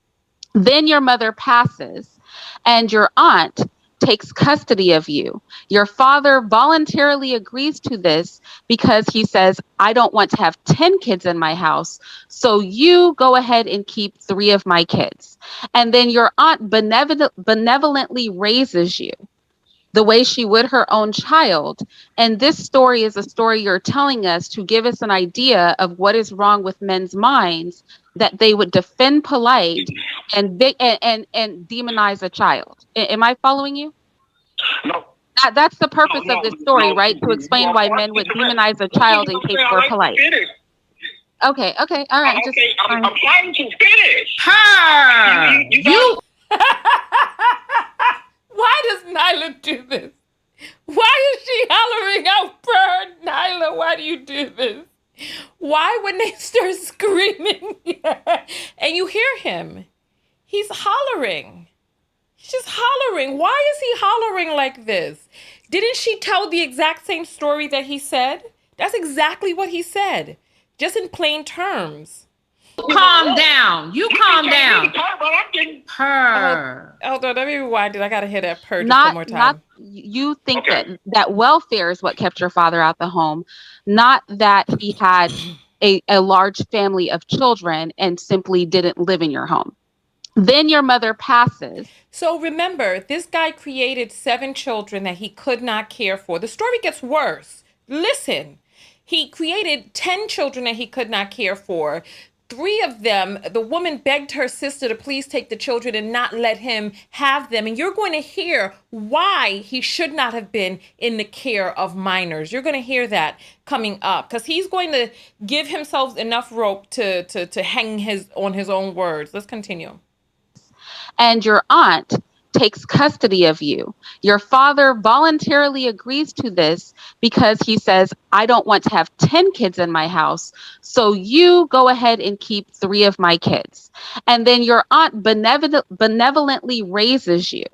[SPEAKER 6] Then your mother passes and your aunt takes custody of you. Your father voluntarily agrees to this because he says, I don't want to have 10 kids in my house, so you go ahead and keep 3 of my kids. And then your aunt benevolently raises you the way she would her own child. And this story is a story you're telling us to give us an idea of what is wrong with men's minds, that they would defend Polight and demonize a child. Am I following you?
[SPEAKER 2] No.
[SPEAKER 6] That's the purpose of this story, right? To explain why men would demonize a child in case we're Polight. Okay, all right.
[SPEAKER 2] I'm trying to finish.
[SPEAKER 1] You Why does Nylah do this? Why is she hollering out for her? Nylah, why do you do this? Why when they start screaming and you hear him, he's hollering. He's just hollering. Why is he hollering like this? Didn't she tell the exact same story that he said? That's exactly what he said, just in plain terms.
[SPEAKER 4] Calm down. You calm down.
[SPEAKER 1] Purr. Hold on, let me rewind it. I gotta hear that purr just one more time.
[SPEAKER 6] You think that welfare is what kept your father out the home, not that he had a large family of children and simply didn't live in your home. Then your mother passes.
[SPEAKER 1] So remember, this guy created 7 children that he could not care for. The story gets worse. Listen, he created 10 children that he could not care for. 3 of them, the woman begged her sister to please take the children and not let him have them. And you're going to hear why he should not have been in the care of minors. You're going to hear that coming up because he's going to give himself enough rope to hang on his own words. Let's continue.
[SPEAKER 6] And your aunt takes custody of you. Your father voluntarily agrees to this because he says, I don't want to have 10 kids in my house, so you go ahead and keep 3 of my kids. And then your aunt benevolently raises you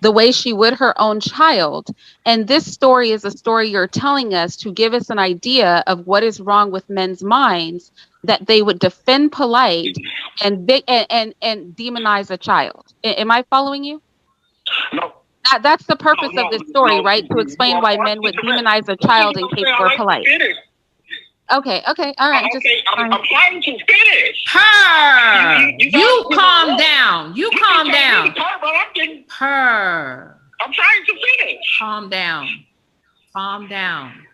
[SPEAKER 6] the way she would her own child. And this story is a story you're telling us to give us an idea of what is wrong with men's minds, that they would defend Polight and demonize a child. Am I following you?
[SPEAKER 2] No.
[SPEAKER 6] That's the purpose of this story, right? To explain why men would demonize a child in case we're Polight. Okay, all right.
[SPEAKER 2] I'm trying to finish.
[SPEAKER 4] You calm down. You calm down.
[SPEAKER 2] I'm trying to finish.
[SPEAKER 4] Calm down.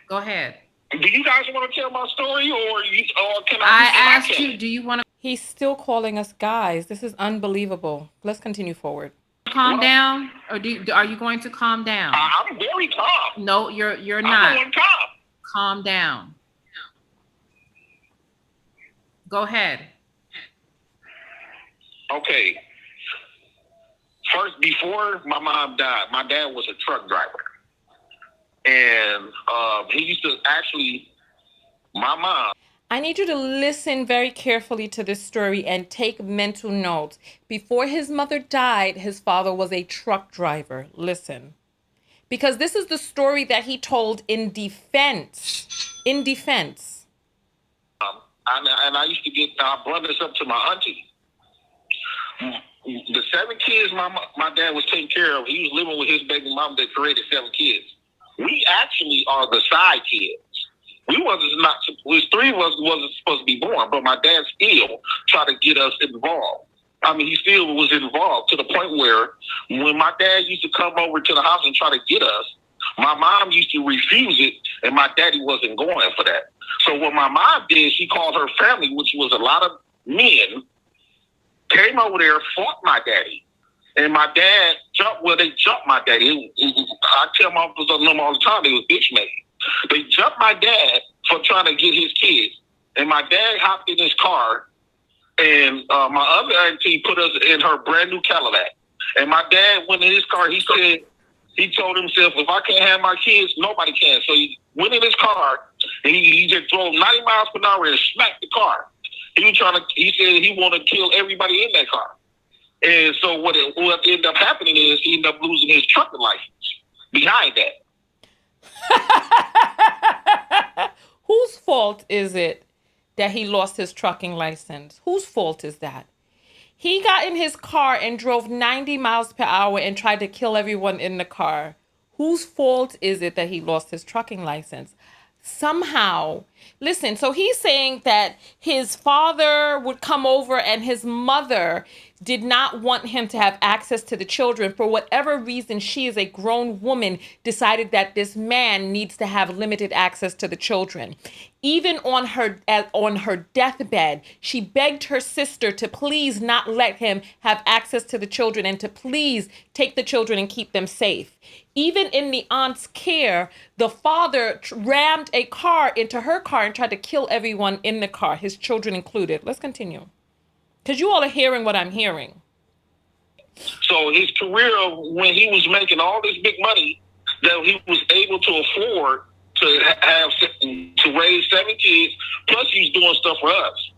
[SPEAKER 4] Go ahead.
[SPEAKER 2] Do you guys want to tell my story, or can
[SPEAKER 4] I asked you? Do you want to?
[SPEAKER 1] He's still calling us guys. This is unbelievable. Let's continue forward.
[SPEAKER 4] Calm down, or are you going to calm down?
[SPEAKER 2] I'm very calm.
[SPEAKER 4] No, you're not.
[SPEAKER 2] I'm calm.
[SPEAKER 4] Calm down. Go ahead.
[SPEAKER 2] Okay. First, before my mom died, my dad was a truck driver. And he used to actually, my mom.
[SPEAKER 1] I need you to listen very carefully to this story and take mental notes. Before his mother died, his father was a truck driver. Listen. Because this is the story that he told in defense. And
[SPEAKER 2] I used to I brought this up to my auntie. The 7 kids my dad was taking care of, he was living with his baby mom that created 7 kids. We actually are the side kids. We three of us wasn't supposed to be born, but my dad still tried to get us involved. I mean, he still was involved to the point where when my dad used to come over to the house and try to get us, my mom used to refuse it, and my daddy wasn't going for that. So what my mom did, she called her family, which was a lot of men, came over there, fought my daddy. And my dad they jumped my daddy. I tell my uncles on them all the time, they was bitch made. They jumped my dad for trying to get his kids. And my dad hopped in his car, and my other auntie put us in her brand new Cadillac. And my dad went in his car, he told himself, if I can't have my kids, nobody can. So he went in his car, and he just drove 90 miles per hour and smacked the car. He said he wanted to kill everybody in that car. And so what ended up happening is he ended up losing his trucking license behind
[SPEAKER 1] that. Whose fault is it that he lost his trucking license? Whose fault is that? He got in his car and drove 90 miles per hour and tried to kill everyone in the car. Whose fault is it that he lost his trucking license? Somehow, listen, so he's saying that his father would come over and his mother did not want him to have access to the children. For whatever reason, she is a grown woman, decided that this man needs to have limited access to the children. Even on her deathbed, she begged her sister to please not let him have access to the children and to please take the children and keep them safe. Even in the aunt's care, the father rammed a car into her car and tried to kill everyone in the car, his children included. Let's continue. Because you all are hearing what I'm hearing.
[SPEAKER 2] So his career, when he was making all this big money that he was able to afford to raise 7 kids, plus he's doing stuff for us.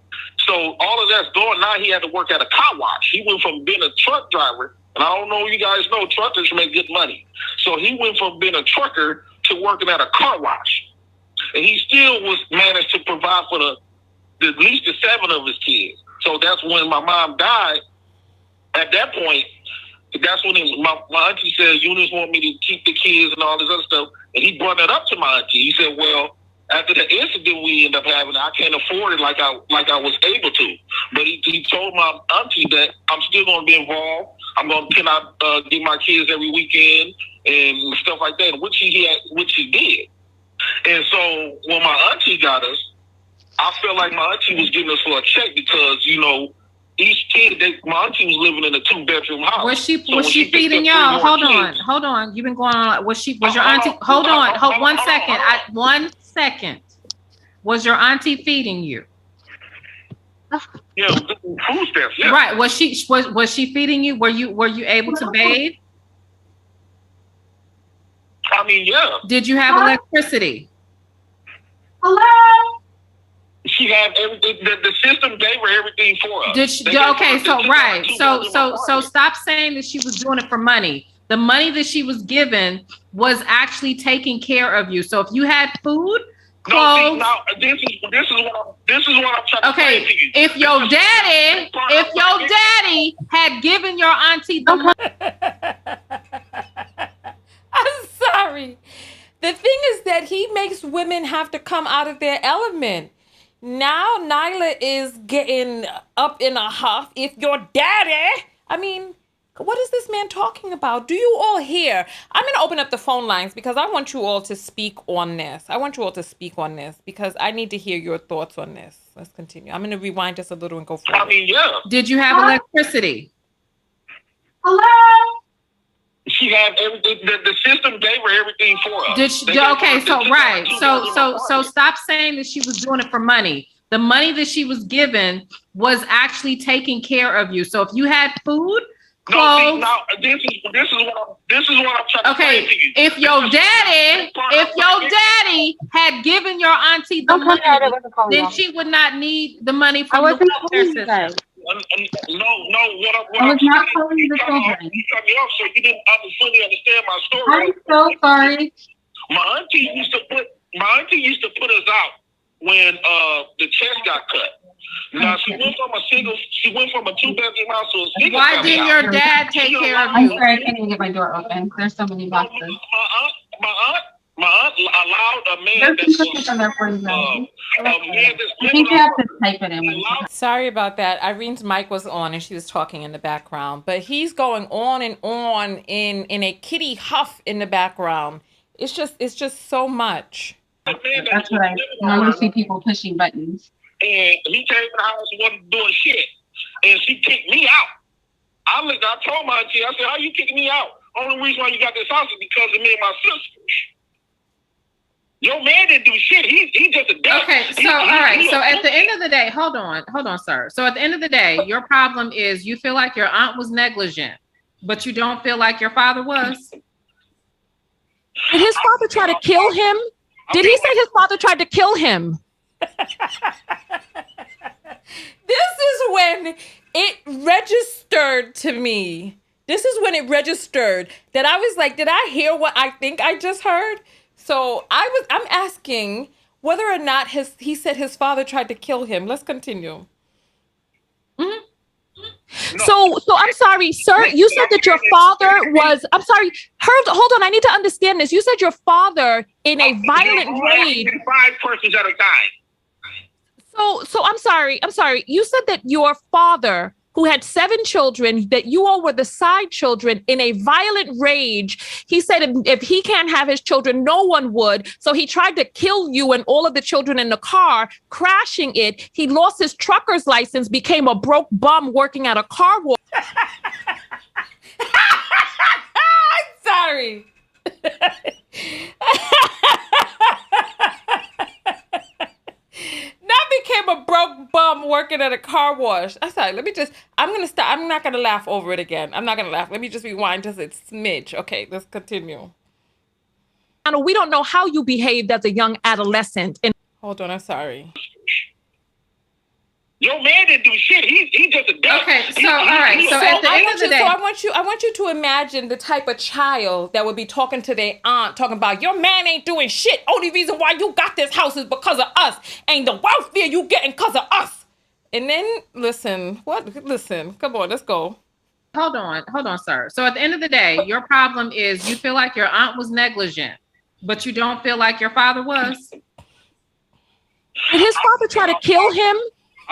[SPEAKER 2] So all of that's going. Now he had to work at a car wash. He went from being a truck driver, and I don't know if you guys know, truckers make good money. So he went from being a trucker to working at a car wash. And he still was managed to provide for at least the 7 of his kids. So that's when my mom died. At that point, that's when my auntie said, Eunice want me to keep the kids and all this other stuff. And he brought that up to my auntie. He said, well, after the incident we ended up having, I can't afford it like I was able to. But he told my auntie that I'm still going to be involved. Can I get my kids every weekend and stuff like that, which he did. And so when my auntie got us, I felt like my auntie was giving us for a check because, each kid, my auntie was living in a 2-bedroom house.
[SPEAKER 4] Was she feeding y'all? Hold on. You've been going on. Was your auntie? Hold on. 1 second. 1 second. Was your auntie feeding you?
[SPEAKER 2] Yeah, food stamps. Yeah.
[SPEAKER 4] Right. Was she feeding you? Were you able to bathe?
[SPEAKER 2] I mean, yeah.
[SPEAKER 4] Did you have electricity?
[SPEAKER 3] Hello?
[SPEAKER 2] She had everything. The system gave her everything for us.
[SPEAKER 4] So stop saying that she was doing it for money. The money that she was given was actually taking care of you. So if you had food, clothes.
[SPEAKER 2] This is what I'm trying to say to you.
[SPEAKER 4] If your daddy had given your auntie the money.
[SPEAKER 1] I'm sorry. The thing is that he makes women have to come out of their element. Now Nylah is getting up in a huff. If your daddy, I mean, what is this man talking about? Do you all hear? I'm going to open up the phone lines because I want you all to speak on this. Because I need to hear your thoughts on this. Let's continue. I'm going to rewind just a little and go forward.
[SPEAKER 2] I mean, yeah.
[SPEAKER 4] Did you have electricity?
[SPEAKER 3] Hello?
[SPEAKER 2] She had everything. The system gave her everything for us.
[SPEAKER 4] So stop saying that she was doing it for money. The money that she was given was actually taking care of you. So if you had food, clothes.
[SPEAKER 2] This is what I'm trying to say to you.
[SPEAKER 4] If your daddy had given your auntie the money, then she would not need the money from the welfare system.
[SPEAKER 2] No, I was not calling the children. You cut me off, so you didn't fully understand my story.
[SPEAKER 6] I'm so sorry.
[SPEAKER 2] My auntie used to put us out when the chest got cut. Now she went from a 2-bedroom house to a single.
[SPEAKER 4] Why didn't your dad take care of you?
[SPEAKER 6] I'm sorry, I can't even get my door open. There's so many boxes.
[SPEAKER 2] My aunt My aunt allowed a man that's
[SPEAKER 6] I think you have to type it in.
[SPEAKER 1] Sorry about that. Irene's mic was on and she was talking in the background, but he's going on and on in a kitty huff in the background. It's just so much.
[SPEAKER 6] That's what I normally see people pushing buttons.
[SPEAKER 2] And he came to the house and wasn't doing shit. And she kicked me out. I told my auntie, I said, how you kicking me out? Only reason why you got this house is because of me and my sisters. Your man didn't do shit. He just a dumb.
[SPEAKER 4] Okay, so all right. So at the end of the day, hold on, sir. So at the end of the day, your problem is you feel like your aunt was negligent, but you don't feel like your father was.
[SPEAKER 5] Did his father try to kill him? Did he say his father tried to kill him?
[SPEAKER 1] This is when it registered to me. This is when it registered that I was like, did I hear what I think I just heard? So I'm asking whether or not he said his father tried to kill him. Let's continue.
[SPEAKER 5] Mm-hmm. No. So I'm sorry, sir. You said that your father was. I'm sorry. Hold on. I need to understand this. You said your father in a violent rage.
[SPEAKER 2] 5 persons at a time.
[SPEAKER 5] So I'm sorry. You said that your father, who had 7 children, that you all were the side children, in a violent rage. He said if he can't have his children, no one would. So he tried to kill you and all of the children in the car, crashing it. He lost his trucker's license, became a broke bum working at a car wash.
[SPEAKER 1] I'm sorry. Now became a broke bum working at a car wash. I'm sorry. I'm going to stop. I'm not going to laugh over it again. I'm not going to laugh. Let me just rewind just a smidge. Okay, let's continue.
[SPEAKER 5] We don't know how you behaved as a young adolescent.
[SPEAKER 1] Hold on. I'm sorry.
[SPEAKER 2] Your man didn't do shit. He just a dumb.
[SPEAKER 4] Okay, so all right. So at the end of the day,
[SPEAKER 1] I want you to imagine the type of child that would be talking to their aunt, talking about your man ain't doing shit. Only reason why you got this house is because of us, and the welfare you getting because of us. And then listen, come on, let's go.
[SPEAKER 4] Hold on, sir. So at the end of the day, your problem is you feel like your aunt was negligent, but you don't feel like your father was.
[SPEAKER 5] Did his father try to kill him?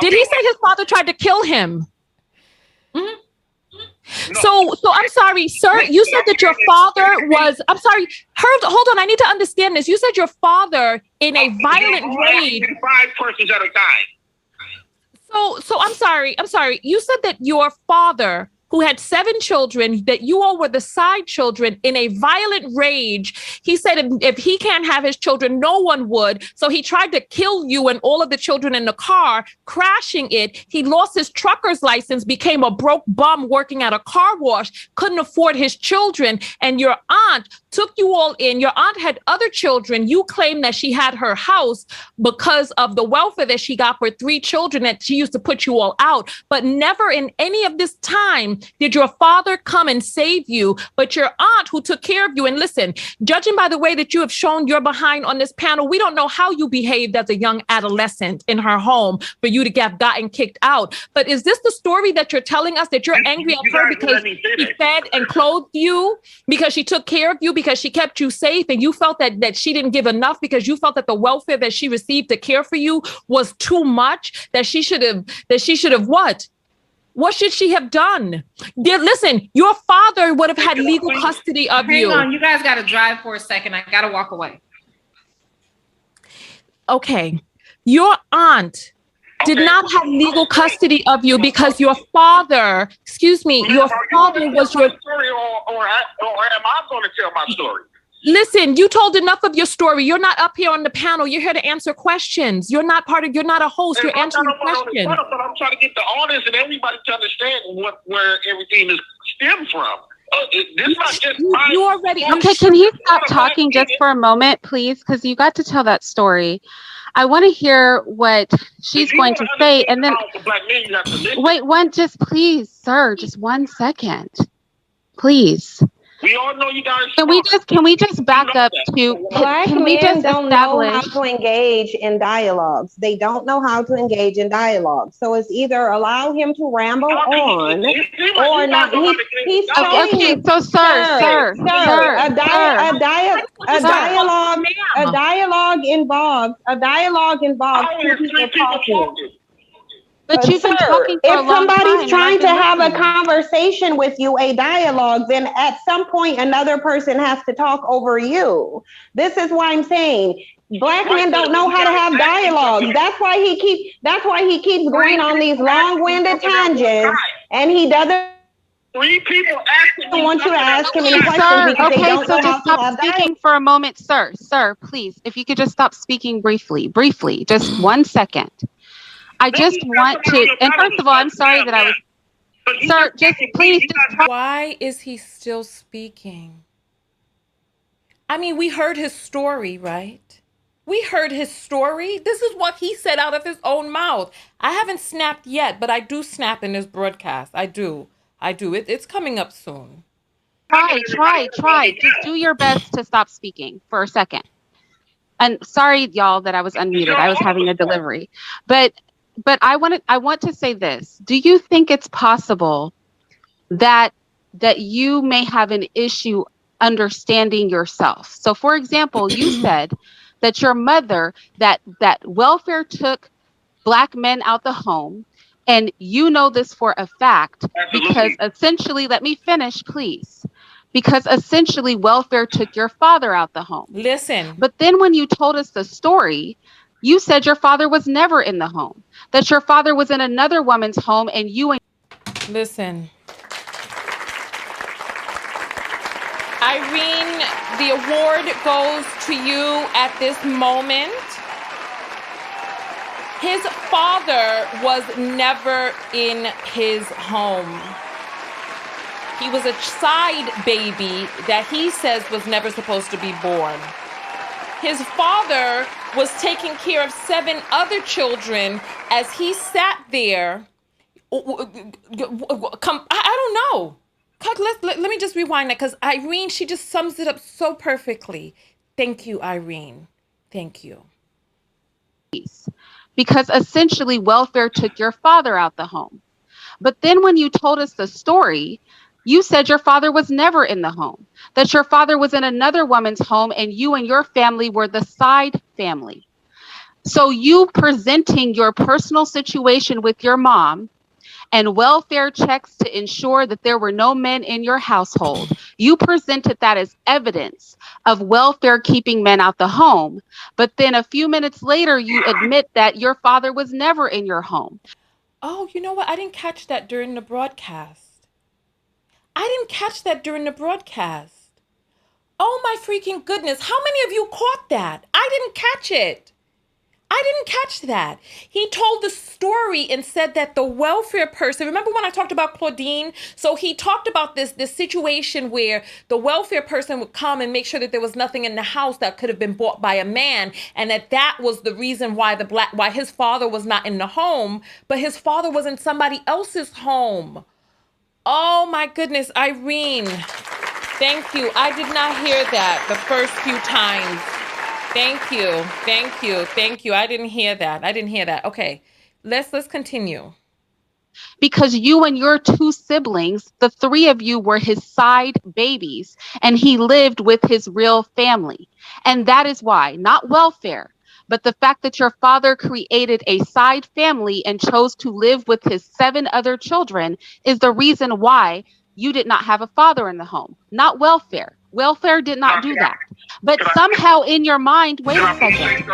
[SPEAKER 5] Did he say his father tried to kill him? Mm-hmm. No. So I'm sorry, sir. You said that your father was. I'm sorry. Hold on. I need to understand this. You said your father in a violent rage.
[SPEAKER 2] 5 persons at a time.
[SPEAKER 5] So I'm sorry. You said that your father, who had 7 children, that you all were the side children, in a violent rage. He said if he can't have his children, no one would. So he tried to kill you and all of the children in the car, crashing it. He lost his trucker's license, became a broke bum working at a car wash, couldn't afford his children. And your aunt took you all in. Your aunt had other children. You claim that she had her house because of the welfare that she got for 3 children, that she used to put you all out. But never in any of this time did your father come and save you, but your aunt, who took care of you. And listen, judging by the way that you have shown your behind on this panel, we don't know how you behaved as a young adolescent in her home for you to have gotten kicked out. But is this the story that you're telling us, that you're angry at her because she fed and clothed you, because she took care of you, because she kept you safe, and you felt that she didn't give enough, because you felt that the welfare that she received to care for you was too much, that she should have what? What should she have done? Listen, your father would have had legal custody of you.
[SPEAKER 4] Hang on, you guys got to drive for a second. I got to walk away.
[SPEAKER 5] Okay. Your aunt did not have legal custody of you because your father, was your...
[SPEAKER 2] Story, or am I going to tell my story?
[SPEAKER 5] Listen, you told enough of your story. You're not up here on the panel. You're here to answer questions. You're not a host. You're answering questions.
[SPEAKER 2] But I'm trying to get the audience and everybody to understand where everything is stemmed from. This is not just
[SPEAKER 5] you already.
[SPEAKER 6] Okay, can he stop talking just for a moment, please? Because you got to tell that story. I want to hear what she's going to say, and then wait, please, sir, just 1 second, please.
[SPEAKER 2] We all know you guys.
[SPEAKER 6] Can we just back up to?
[SPEAKER 3] Black men don't know how to engage in dialogues. They don't know how to engage in dialogue. So it's either allow him to ramble on or not. He's telling you.
[SPEAKER 6] So, sir,
[SPEAKER 3] a dialogue involves two people talking.
[SPEAKER 6] But you've been talking for a long time.
[SPEAKER 3] If somebody's trying to have a conversation with you, a dialogue, then at some point another person has to talk over you. This is why I'm saying Black men don't know how to have dialogues. That's why he keeps going on these long-winded tangents, and he doesn't want you to ask him any questions because they don't know how to have
[SPEAKER 6] speaking for a moment, sir. Sir, please, if you could just stop speaking briefly, just 1 second. I just want to, and first of all, I'm sorry that I was, sir, just please.
[SPEAKER 1] Why is he still speaking? I mean, we heard his story, right? We heard his story. This is what he said out of his own mouth. I haven't snapped yet, but I do snap in this broadcast. I do. It's coming up soon.
[SPEAKER 6] Try. Just do your best to stop speaking for a second. And sorry, y'all, that I was unmuted. I was having a delivery. But I want to say this. Do you think it's possible that you may have an issue understanding yourself? So, for example, you said that your mother, that welfare took Black men out the home, and you know this for a fact because essentially, let me finish, please. Because essentially, welfare took your father out the home.
[SPEAKER 1] Listen.
[SPEAKER 6] But then when you told us the story, you said your father was never in the home, that your father was in another woman's home, and you and...
[SPEAKER 1] Listen. Irene, the award goes to you at this moment. His father was never in his home. He was a side baby that he says was never supposed to be born. His father was taking care of 7 other children as he sat there. I don't know. Let me just rewind that because Irene, she just sums it up so perfectly. Thank you, Irene. Thank you.
[SPEAKER 6] Because essentially welfare took your father out the home. But then when you told us the story, you said your father was never in the home, that your father was in another woman's home, and you and your family were the side family. So you presenting your personal situation with your mom and welfare checks to ensure that there were no men in your household, you presented that as evidence of welfare keeping men out the home. But then a few minutes later, you admit that your father was never in your home.
[SPEAKER 1] Oh, you know what? I didn't catch that during the broadcast. Oh my freaking goodness. How many of you caught that? I didn't catch it. I didn't catch that. He told the story and said that the welfare person, remember when I talked about Claudine? So he talked about this situation where the welfare person would come and make sure that there was nothing in the house that could have been bought by a man. And that was the reason why why his father was not in the home, but his father was in somebody else's home. Oh my goodness, Irene. Thank you. I did not hear that the first few times. Thank you. I didn't hear that. Okay, let's continue.
[SPEAKER 6] Because you and your 2 siblings, the 3 of you were his side babies, and he lived with his real family. And that is why, not welfare, but the fact that your father created a side family and chose to live with his 7 other children is the reason why you did not have a father in the home, not welfare. Welfare did not do that. But somehow in your mind, wait a second,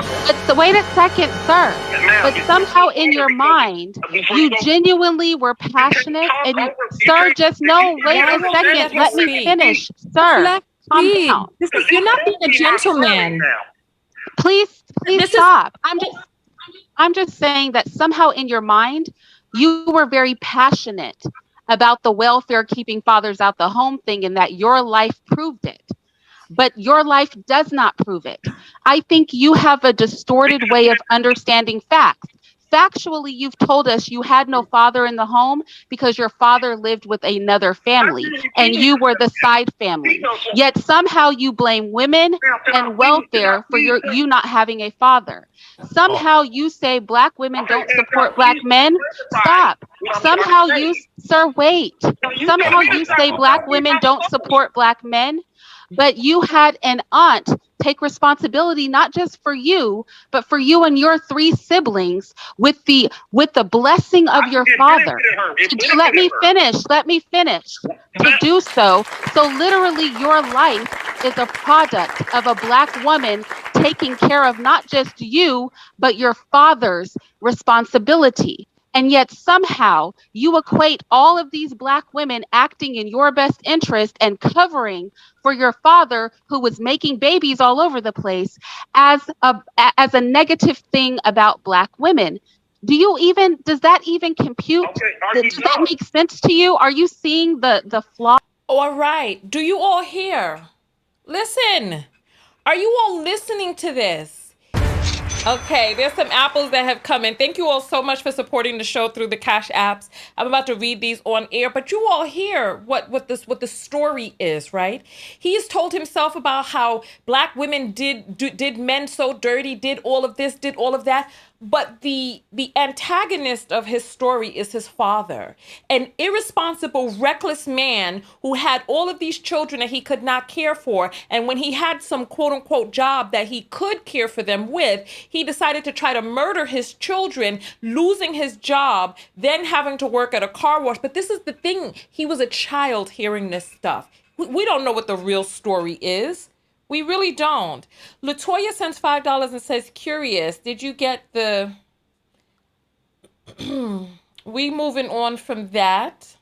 [SPEAKER 6] sir. But somehow in your mind, you genuinely were passionate. And you, sir, just no, wait a second. Let me finish, sir. Calm down.
[SPEAKER 5] You're not being a gentleman.
[SPEAKER 6] Please stop. I'm just saying that somehow in your mind, you were very passionate about the welfare keeping fathers out the home thing, and that your life proved it. But your life does not prove it. I think you have a distorted way of understanding facts. factually, you've told us you had no father in the home because your father lived with another family and you were the side family. Yet somehow you blame women and welfare for you not having a father. Somehow you say Black women don't support Black men. Stop. Somehow you, sir, wait. Somehow you say Black women don't support Black men, but you had an aunt take responsibility not just for you, but for you and your 3 siblings with the blessing of your father. Let me finish. To do so. So literally your life is a product of a Black woman taking care of not just you, but your father's responsibility. And yet somehow you equate all of these Black women acting in your best interest and covering for your father, who was making babies all over the place, as a negative thing about Black women. Does that even compute? Does that make sense to you? Are you seeing the flaw?
[SPEAKER 1] All right. Do you all hear? Listen. Are you all listening to this? Okay, there's some apples that have come in. Thank you all so much for supporting the show through the Cash apps. I'm about to read these on air, but you all hear what the story is, right? He's told himself about how Black women did men so dirty, did all of this, did all of that. But the antagonist of his story is his father, an irresponsible, reckless man who had all of these children that he could not care for. And when he had some quote unquote job that he could care for them with, he decided to try to murder his children, losing his job, then having to work at a car wash. But this is the thing. He was a child hearing this stuff. We don't know what the real story is. We really don't. Latoya sends $5 and says, curious, did you get the... We moving on from that.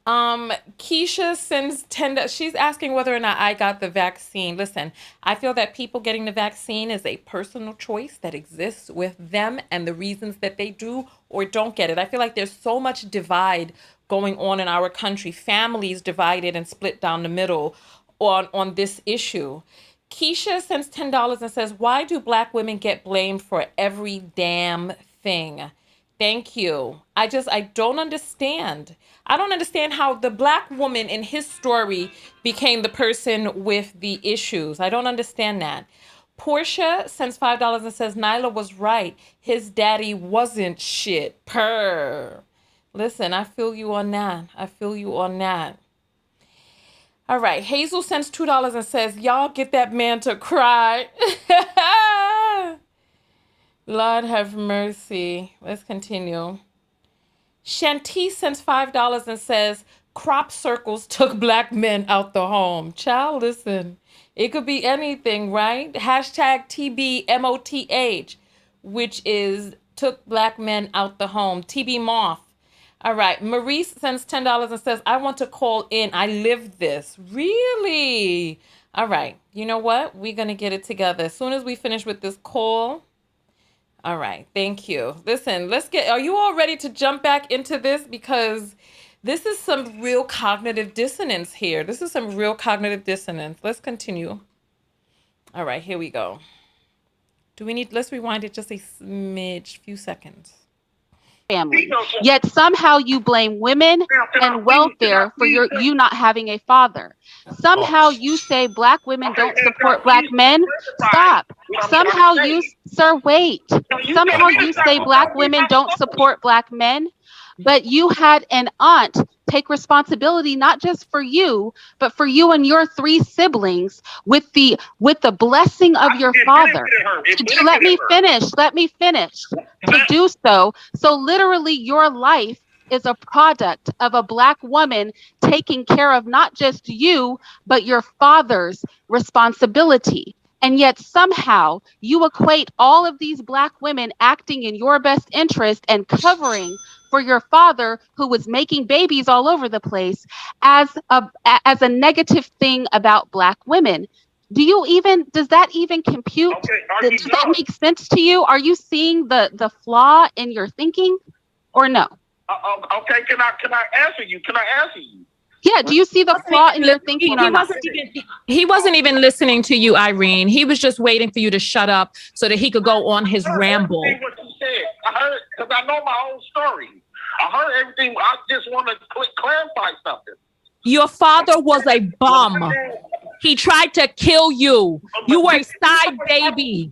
[SPEAKER 1] Keisha sends $10. She's asking whether or not I got the vaccine. Listen, I feel that people getting the vaccine is a personal choice that exists with them and the reasons that they do or don't get it. I feel like there's so much divide going on in our country. Families divided and split down the middle on this issue. Keisha sends $10 and says, why do Black women get blamed for every damn thing? Thank you. I don't understand. I don't understand how the Black woman in his story became the person with the issues. I don't understand that. Portia sends $5 and says, Nylah was right. His daddy wasn't shit. Purr. Listen, I feel you on that. All right. Hazel sends $2 and says, y'all get that man to cry. Lord have mercy. Let's continue. Shantice sends $5 and says, crop circles took Black men out the home. Child, listen. It could be anything, right? Hashtag TBMOTH, which is took Black men out the home. TB Moth. All right. Maurice sends $10 and says, I want to call in. I lived this. Really? All right. You know what? We're going to get it together. As soon as we finish with this call. All right. Thank you. Listen, are you all ready to jump back into this? Because this is some real cognitive dissonance here. Let's continue. All right. Here we go. Let's rewind it just a few seconds.
[SPEAKER 6] Family. Yet somehow you blame women and welfare for you not having a father. Somehow you say Black women don't support Black men. Stop. Somehow you, sir, wait. Somehow you say Black women don't support Black men, but you had an aunt take responsibility not just for you, but for you and your 3 siblings with the blessing of your father. Let me finish. To do so. So literally your life is a product of a Black woman taking care of not just you, but your father's responsibility. And yet somehow you equate all of these Black women acting in your best interest and covering for your father, who was making babies all over the place, as a negative thing about Black women. Does that even compute? Does that make sense to you? Are you seeing the flaw in your thinking or no?
[SPEAKER 2] Okay, can I answer you?
[SPEAKER 6] Yeah, do you see the flaw in your thinking or not?
[SPEAKER 5] He wasn't even listening to you, Irene. He was just waiting for you to shut up so that he could go on his ramble.
[SPEAKER 2] because I know my own story. I heard everything. I just want to clarify something.
[SPEAKER 5] Your father was a bum. He tried to kill you. You were a side baby.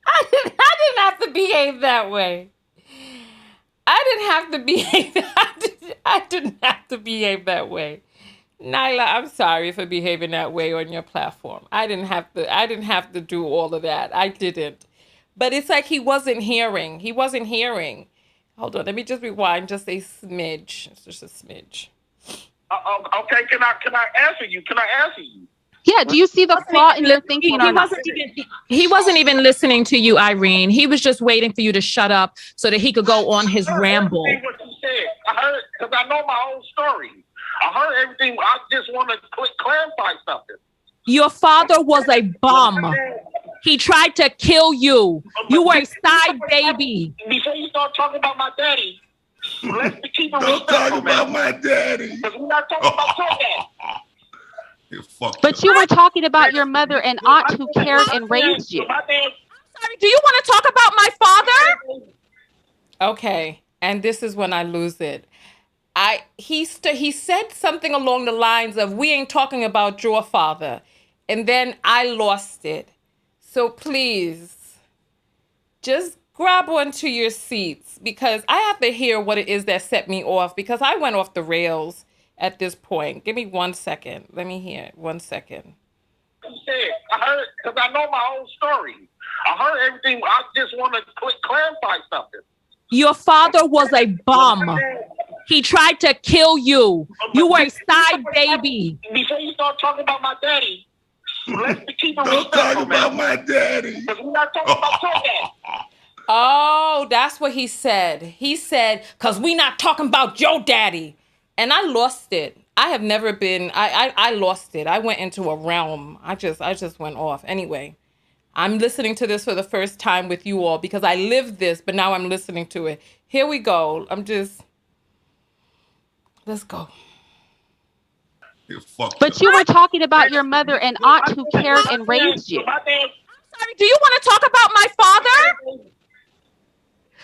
[SPEAKER 1] I didn't have to behave that way. I didn't have to behave that way. Nylah, I'm sorry for behaving that way on your platform. I didn't have to do all of that. I didn't. But it's like he wasn't hearing. Hold on, let me just rewind just a smidge. It's just a smidge.
[SPEAKER 2] Okay, can I answer you?
[SPEAKER 6] Yeah, do you see the flaw in your thinking or not?
[SPEAKER 5] He wasn't even listening to you, Irene. He was just waiting for you to shut up so that he could go on his ramble.
[SPEAKER 2] What you said. I heard, because I know my own story. I heard everything. I just want to clarify something.
[SPEAKER 5] Your father was a bum. He tried to kill you. You were a side baby.
[SPEAKER 2] Before you start talking about my daddy, let's keep it respectful.
[SPEAKER 7] Don't talk about my daddy.
[SPEAKER 2] Because we're not talking about your dad.
[SPEAKER 6] But you were talking about your mother and aunt who cared and raised you.
[SPEAKER 5] Sorry, do you want to talk about my father?
[SPEAKER 1] Okay, and this is when I lose it. He said something along the lines of, we ain't talking about your father. And then I lost it. So please, just grab onto your seats because I have to hear what it is that set me off because I went off the rails at this point. Give me 1 second. Let me hear it. 1 second.
[SPEAKER 2] I heard, because I know my own story. I heard everything. I just want to clarify something.
[SPEAKER 5] Your father was a bum. He tried to kill you. You were a side baby.
[SPEAKER 2] Before you start talking about my daddy, let's keep it
[SPEAKER 7] Don't talk about my daddy.
[SPEAKER 2] Because we're not talking about your dad.
[SPEAKER 1] Oh, that's what he said. He said, because we not talking about your daddy. And I lost it. I have never been, I lost it. I went into a realm. I just went off. Anyway, I'm listening to this for the first time with you all because I lived this, but now I'm listening to it. Here we go. Let's go.
[SPEAKER 6] But you were talking about your mother and aunt who cared and raised you.
[SPEAKER 5] Sorry, do you want to talk about my father?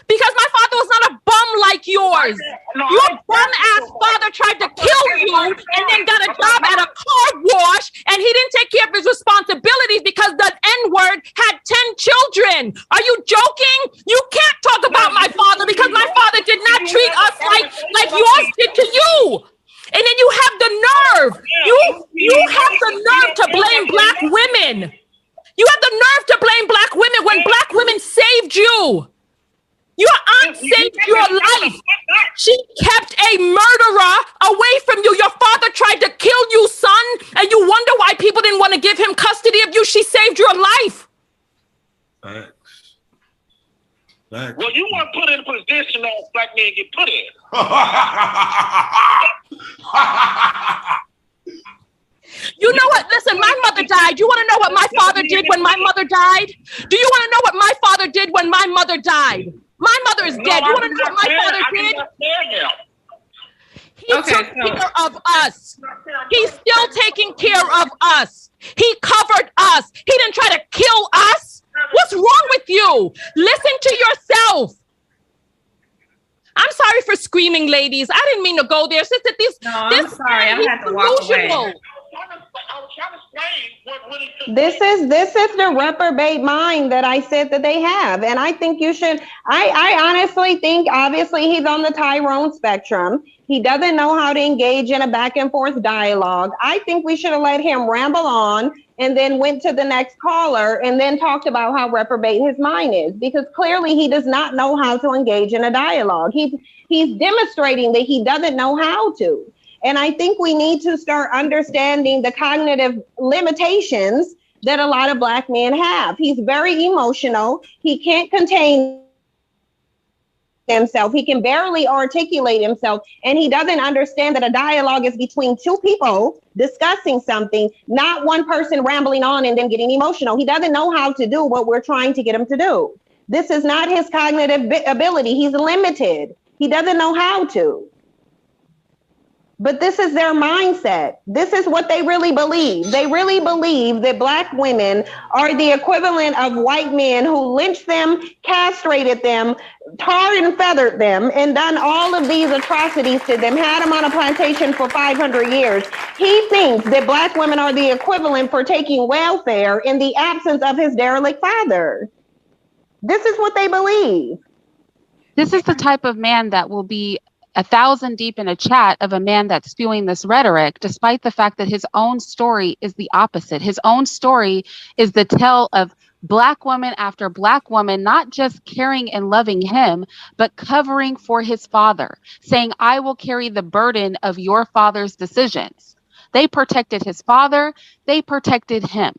[SPEAKER 5] Because my father was not a bum like yours. Your bum-ass father tried to kill you and then got a job at a car wash and he didn't take care of his responsibilities because the N-word had 10 children. Are you joking? You can't talk about my father because my father did not treat us like yours did to you. And then you have the nerve. You have the nerve to blame black women. You have the nerve to blame black women when black women saved you. Your aunt saved your life. She kept a murderer away from you. Your father tried to kill you, son, and you wonder why people didn't want to give him custody of you. She saved your life.
[SPEAKER 7] Facts.
[SPEAKER 2] Well, you weren't put in a position that black men get put in.
[SPEAKER 5] You know what? Listen, my mother died. You want to know what my father did when my mother died? Do you want to know what my father did when my mother died? My mother is dead. You want to know what my father did? He took care of us. He's still taking care of us. He covered us. He didn't try to kill us. What's wrong with you? Listen to yourself. I'm sorry for screaming, ladies. I didn't mean to go there. Sister,
[SPEAKER 4] I'm sorry. I'm going to have to walk away.
[SPEAKER 3] This is the reprobate mind that I said that they have. And I think you should, I honestly think, obviously he's on the Tyrone spectrum. He doesn't know how to engage in a back and forth dialogue. I think we should have let him ramble on and then went to the next caller and then talked about how reprobate his mind is, because clearly he does not know how to engage in a dialogue. He's demonstrating that he doesn't know how to. And I think we need to start understanding the cognitive limitations that a lot of Black men have. He's very emotional. He can't contain himself. He can barely articulate himself. And he doesn't understand that a dialogue is between two people discussing something, not one person rambling on and then getting emotional. He doesn't know how to do what we're trying to get him to do. This is not his cognitive ability. He's limited. He doesn't know how to. But this is their mindset. This is what they really believe. They really believe that black women are the equivalent of white men who lynched them, castrated them, tarred and feathered them, and done all of these atrocities to them, had them on a plantation for 500 years. He thinks that black women are the equivalent for taking welfare in the absence of his derelict father. This is what they believe.
[SPEAKER 6] This is the type of man that will be 1,000 deep in a chat of a man that's spewing this rhetoric, despite the fact that his own story is the opposite. His own story is the tale of black woman after black woman, not just caring and loving him, but covering for his father, saying, I will carry the burden of your father's decisions. They protected his father. They protected him.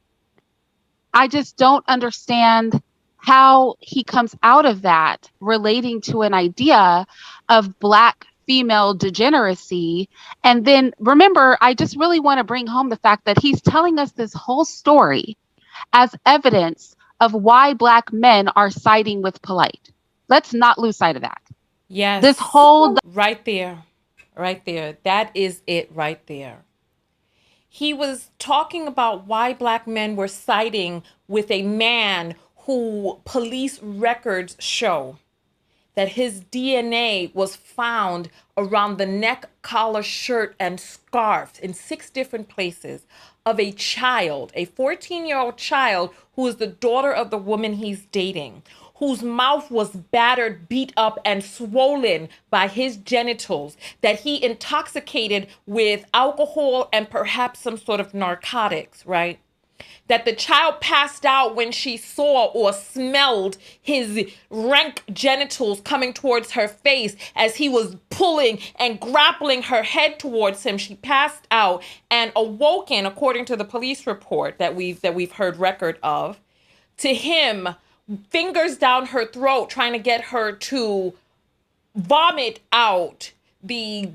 [SPEAKER 6] I just don't understand how he comes out of that relating to an idea of black female degeneracy. And then remember, I just really want to bring home the fact that he's telling us this whole story as evidence of why black men are siding with Polight. Let's not lose sight of that.
[SPEAKER 1] Yes.
[SPEAKER 6] This whole
[SPEAKER 1] right there. That is it right there. He was talking about why black men were siding with a man who police records show that his DNA was found around the neck, collar, shirt, and scarf in 6 different places of a child, a 14-year-old child who is the daughter of the woman he's dating, whose mouth was battered, beat up, and swollen by his genitals, that he intoxicated with alcohol and perhaps some sort of narcotics, right? That the child passed out when she saw or smelled his rank genitals coming towards her face as he was pulling and grappling her head towards him. She passed out and awoken, according to the police report that we've heard record of, to him, fingers down her throat, trying to get her to vomit out the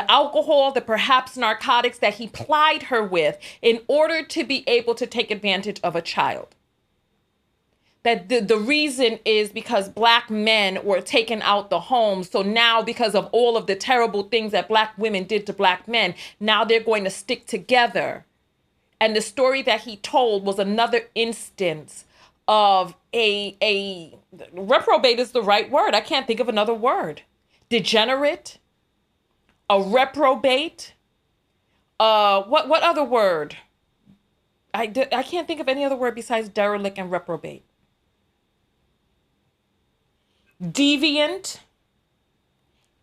[SPEAKER 1] alcohol, the perhaps narcotics that he plied her with in order to be able to take advantage of a child. That the reason is because black men were taken out the home. So now, because of all of the terrible things that black women did to black men, now they're going to stick together. And the story that he told was another instance of a reprobate is the right word. I can't think of another word. Degenerate, a reprobate. What other word? I can't think of any other word besides derelict and reprobate. Deviant.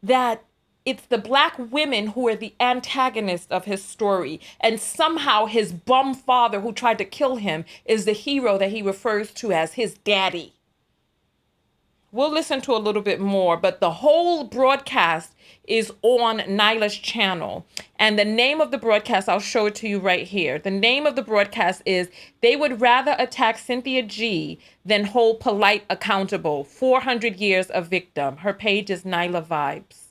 [SPEAKER 1] That it's the black women who are the antagonists of his story. And somehow his bum father who tried to kill him is the hero that he refers to as his daddy. We'll listen to a little bit more, but the whole broadcast is on Nyla's channel. And the name of the broadcast, I'll show it to you right here. The name of the broadcast is They Would Rather Attack Cynthia G Than Hold Polight Accountable, 400 Years of Victim. Her page is Nylah Vibes.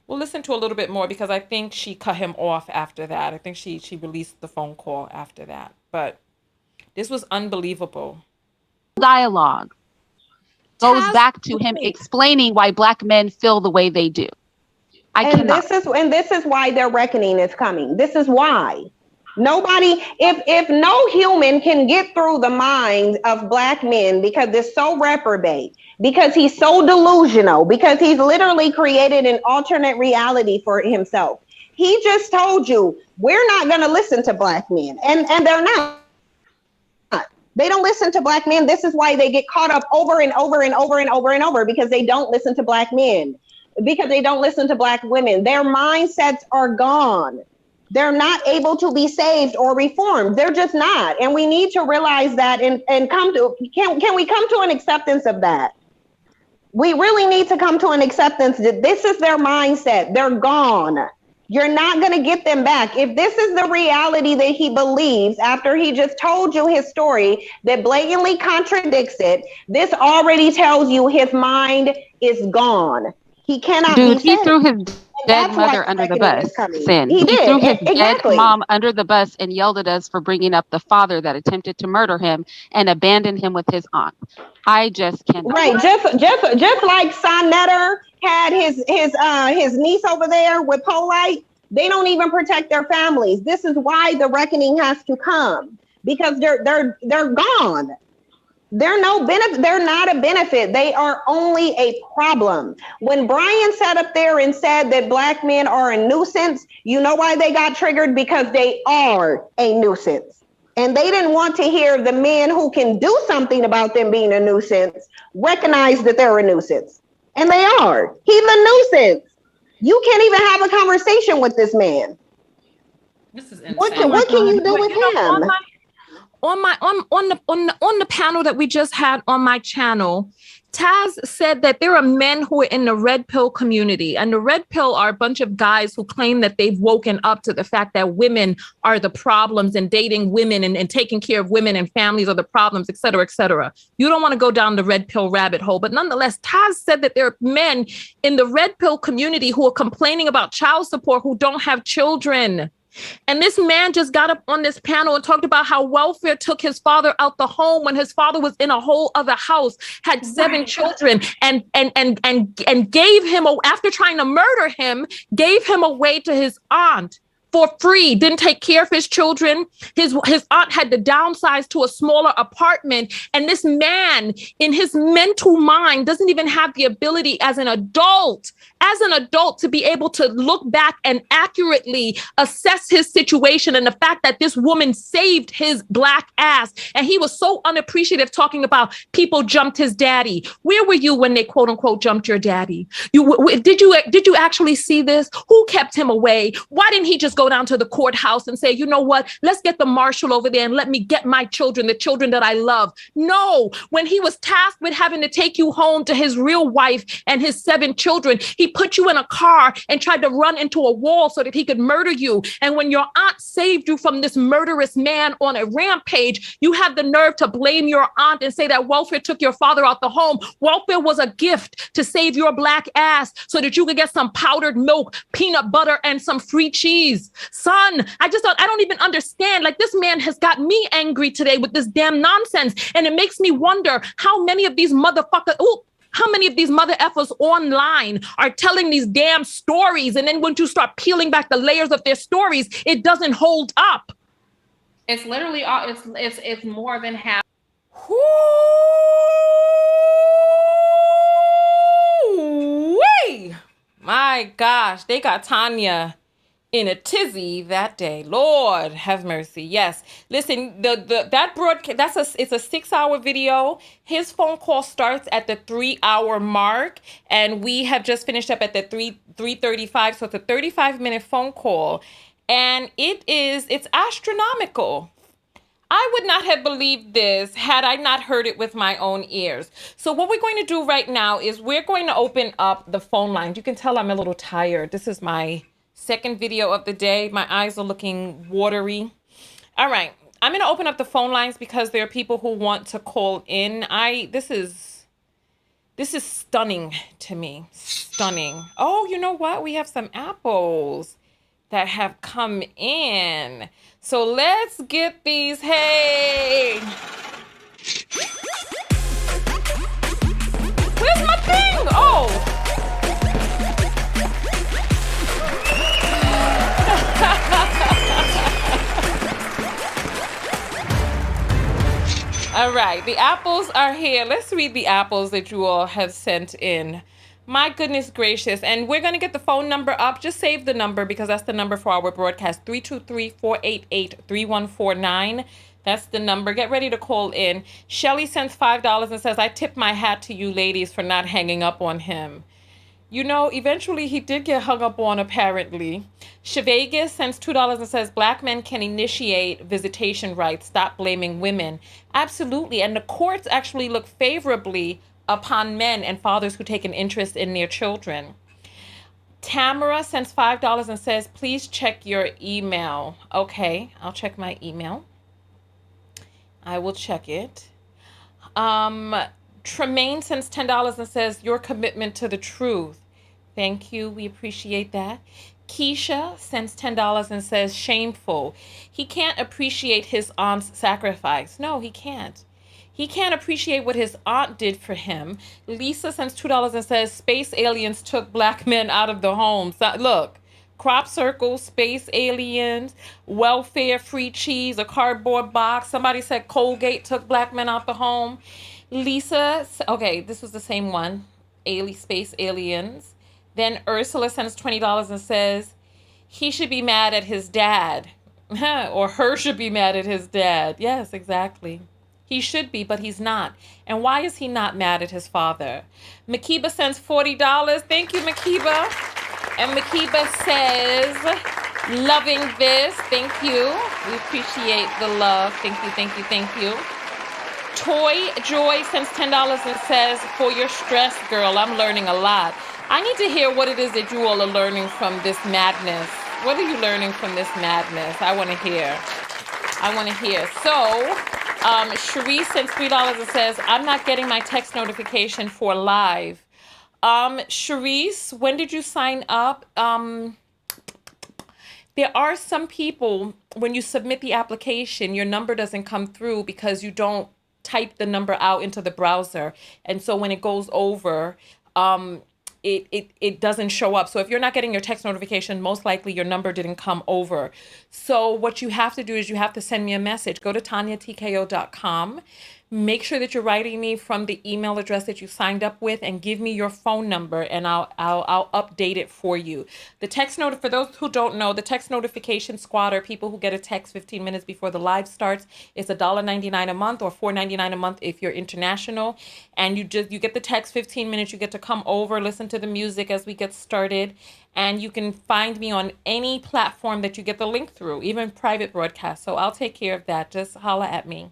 [SPEAKER 1] We'll listen to a little bit more because I think she cut him off after that. I think she released the phone call after that. But this was unbelievable.
[SPEAKER 6] Dialogue goes back to him explaining why black men feel the way they do.
[SPEAKER 3] This is why their reckoning is coming. This is why. Nobody, if no human can get through the minds of black men because they're so reprobate, because he's so delusional, because he's literally created an alternate reality for himself. He just told you, we're not going to listen to black men. And they're not. They don't listen to black men. This is why they get caught up over and over and over and over and over, because they don't listen to black men, because they don't listen to black women. Their mindsets are gone. They're not able to be saved or reformed. They're just not. And we need to realize that and come to, can we come to an acceptance of that? We really need to come to an acceptance that this is their mindset. They're gone. You're not going to get them back. If this is the reality that he believes after he just told you his story that blatantly contradicts it, this already tells you his mind is gone. He cannot be saved.
[SPEAKER 6] dead mother under the bus, Sin.
[SPEAKER 3] He did.
[SPEAKER 6] Threw his
[SPEAKER 3] Exactly.
[SPEAKER 6] dead mom under the bus and yelled at us for bringing up the father that attempted to murder him and abandoned him with his aunt. I just cannot.
[SPEAKER 3] Right, just like Sonetter had his niece over there with Polight. They don't even protect their families. This is why the reckoning has to come, because they're gone. They're no benefit. They're not a benefit. They are only a problem. When Brian sat up there and said that Black men are a nuisance, you know why they got triggered? Because they are a nuisance. And they didn't want to hear the men who can do something about them being a nuisance recognize that they're a nuisance. And they are. He's a nuisance. You can't even have a conversation with this man.
[SPEAKER 1] This is insane.
[SPEAKER 3] What can you do with him?
[SPEAKER 5] On the panel that we just had on my channel, Taz said that there are men who are in the red pill community, and the red pill are a bunch of guys who claim that they've woken up to the fact that women are the problems, and dating women and taking care of women and families are the problems, et cetera, et cetera. You don't want to go down the red pill rabbit hole, but nonetheless, Taz said that there are men in the red pill community who are complaining about child support who don't have children. And this man just got up on this panel and talked about how welfare took his father out the home when his father was in a whole other house, had 7 children, and gave him, after trying to murder him, gave him away to his aunt for free, didn't take care of his children. His aunt had to downsize to a smaller apartment. And this man, in his mental mind, doesn't even have the ability as an adult to be able to look back and accurately assess his situation and the fact that this woman saved his Black ass. And he was so unappreciative, talking about people jumped his daddy. Where were you when they quote unquote jumped your daddy? Did you actually see this? Who kept him away? Why didn't he just go down to the courthouse and say, you know what, let's get the marshal over there and let me get my children, the children that I love? No, when he was tasked with having to take you home to his real wife and his 7 children, he put you in a car and tried to run into a wall so that he could murder you. And when your aunt saved you from this murderous man on a rampage, you have the nerve to blame your aunt and say that welfare took your father out the home. Welfare was a gift to save your Black ass so that you could get some powdered milk, peanut butter, and some free cheese. Son, I don't even understand. Like, this man has got me angry today with this damn nonsense. And it makes me wonder how many of these mother effers online are telling these damn stories. And then when you start peeling back the layers of their stories, it doesn't hold up.
[SPEAKER 4] It's literally all, it's more than half.
[SPEAKER 1] Woo-wee! My gosh, they got Tanya in a tizzy that day. Lord have mercy. Yes. Listen, that broadcast, it's a 6-hour video. His phone call starts at the 3-hour mark, and we have just finished up at the 3:35. So it's a 35-minute phone call, and it's astronomical. I would not have believed this had I not heard it with my own ears. So what we're going to do right now is we're going to open up the phone lines. You can tell I'm a little tired. This is my second video of the day. My eyes are looking watery. All right. I'm going to open up the phone lines because there are people who want to call in. This is stunning to me. Stunning. Oh, you know what? We have some apples that have come in. So let's get these. Hey. Where's my thing? Oh. All right, the apples are here. Let's read the apples that you all have sent in. My goodness gracious. And we're going to get the phone number up. Just save the number because that's the number for our broadcast. 323-488-3149. That's the number. Get ready to call in. Shelly sends $5 and says, I tip my hat to you ladies for not hanging up on him. You know, eventually he did get hung up on, apparently. Shevegas sends $2 and says, Black men can initiate visitation rights. Stop blaming women. Absolutely. And the courts actually look favorably upon men and fathers who take an interest in their children. Tamara sends $5 and says, please check your email. Okay, I'll check my email. I will check it. Tremaine sends $10 and says, your commitment to the truth. Thank you. We appreciate that. Keisha sends $10 and says, shameful. He can't appreciate his aunt's sacrifice. No, he can't. He can't appreciate what his aunt did for him. Lisa sends $2 and says, space aliens took black men out of the home. So, look, crop circles, space aliens, welfare, free cheese, a cardboard box. Somebody said Colgate took black men out the home. Lisa, okay, this was the same one. Space aliens. Then Ursula sends $20 and says, he should be mad at his dad. Or her should be mad at his dad. Yes, exactly. He should be, but he's not. And why is he not mad at his father? Makiba sends $40. Thank you, Makiba. And Makiba says, loving this. Thank you. We appreciate the love. Thank you, thank you, thank you. Toy Joy sends $10 and says, for your stress, girl, I'm learning a lot. I need to hear what it is that you all are learning from this madness. What are you learning from this madness? I want to hear. So, Cherie sends $3 and says, I'm not getting my text notification for live. Cherise, when did you sign up? There are some people, when you submit the application, your number doesn't come through because you don't type the number out into the browser. And so when it goes over, it doesn't show up. So if you're not getting your text notification, most likely your number didn't come over. So what you have to do is you have to send me a message. Go to TanyaTKO.com. Make sure that you're writing me from the email address that you signed up with and give me your phone number and I'll update it for you. The text note, for those who don't know, the text notification squad are people who get a text 15 minutes before the live starts. It's $1.99 a month or $4.99 a month if you're international. And you get the text 15 minutes. You get to come over, listen to the music as we get started. And you can find me on any platform that you get the link through, even private broadcast. So I'll take care of that. Just holla at me.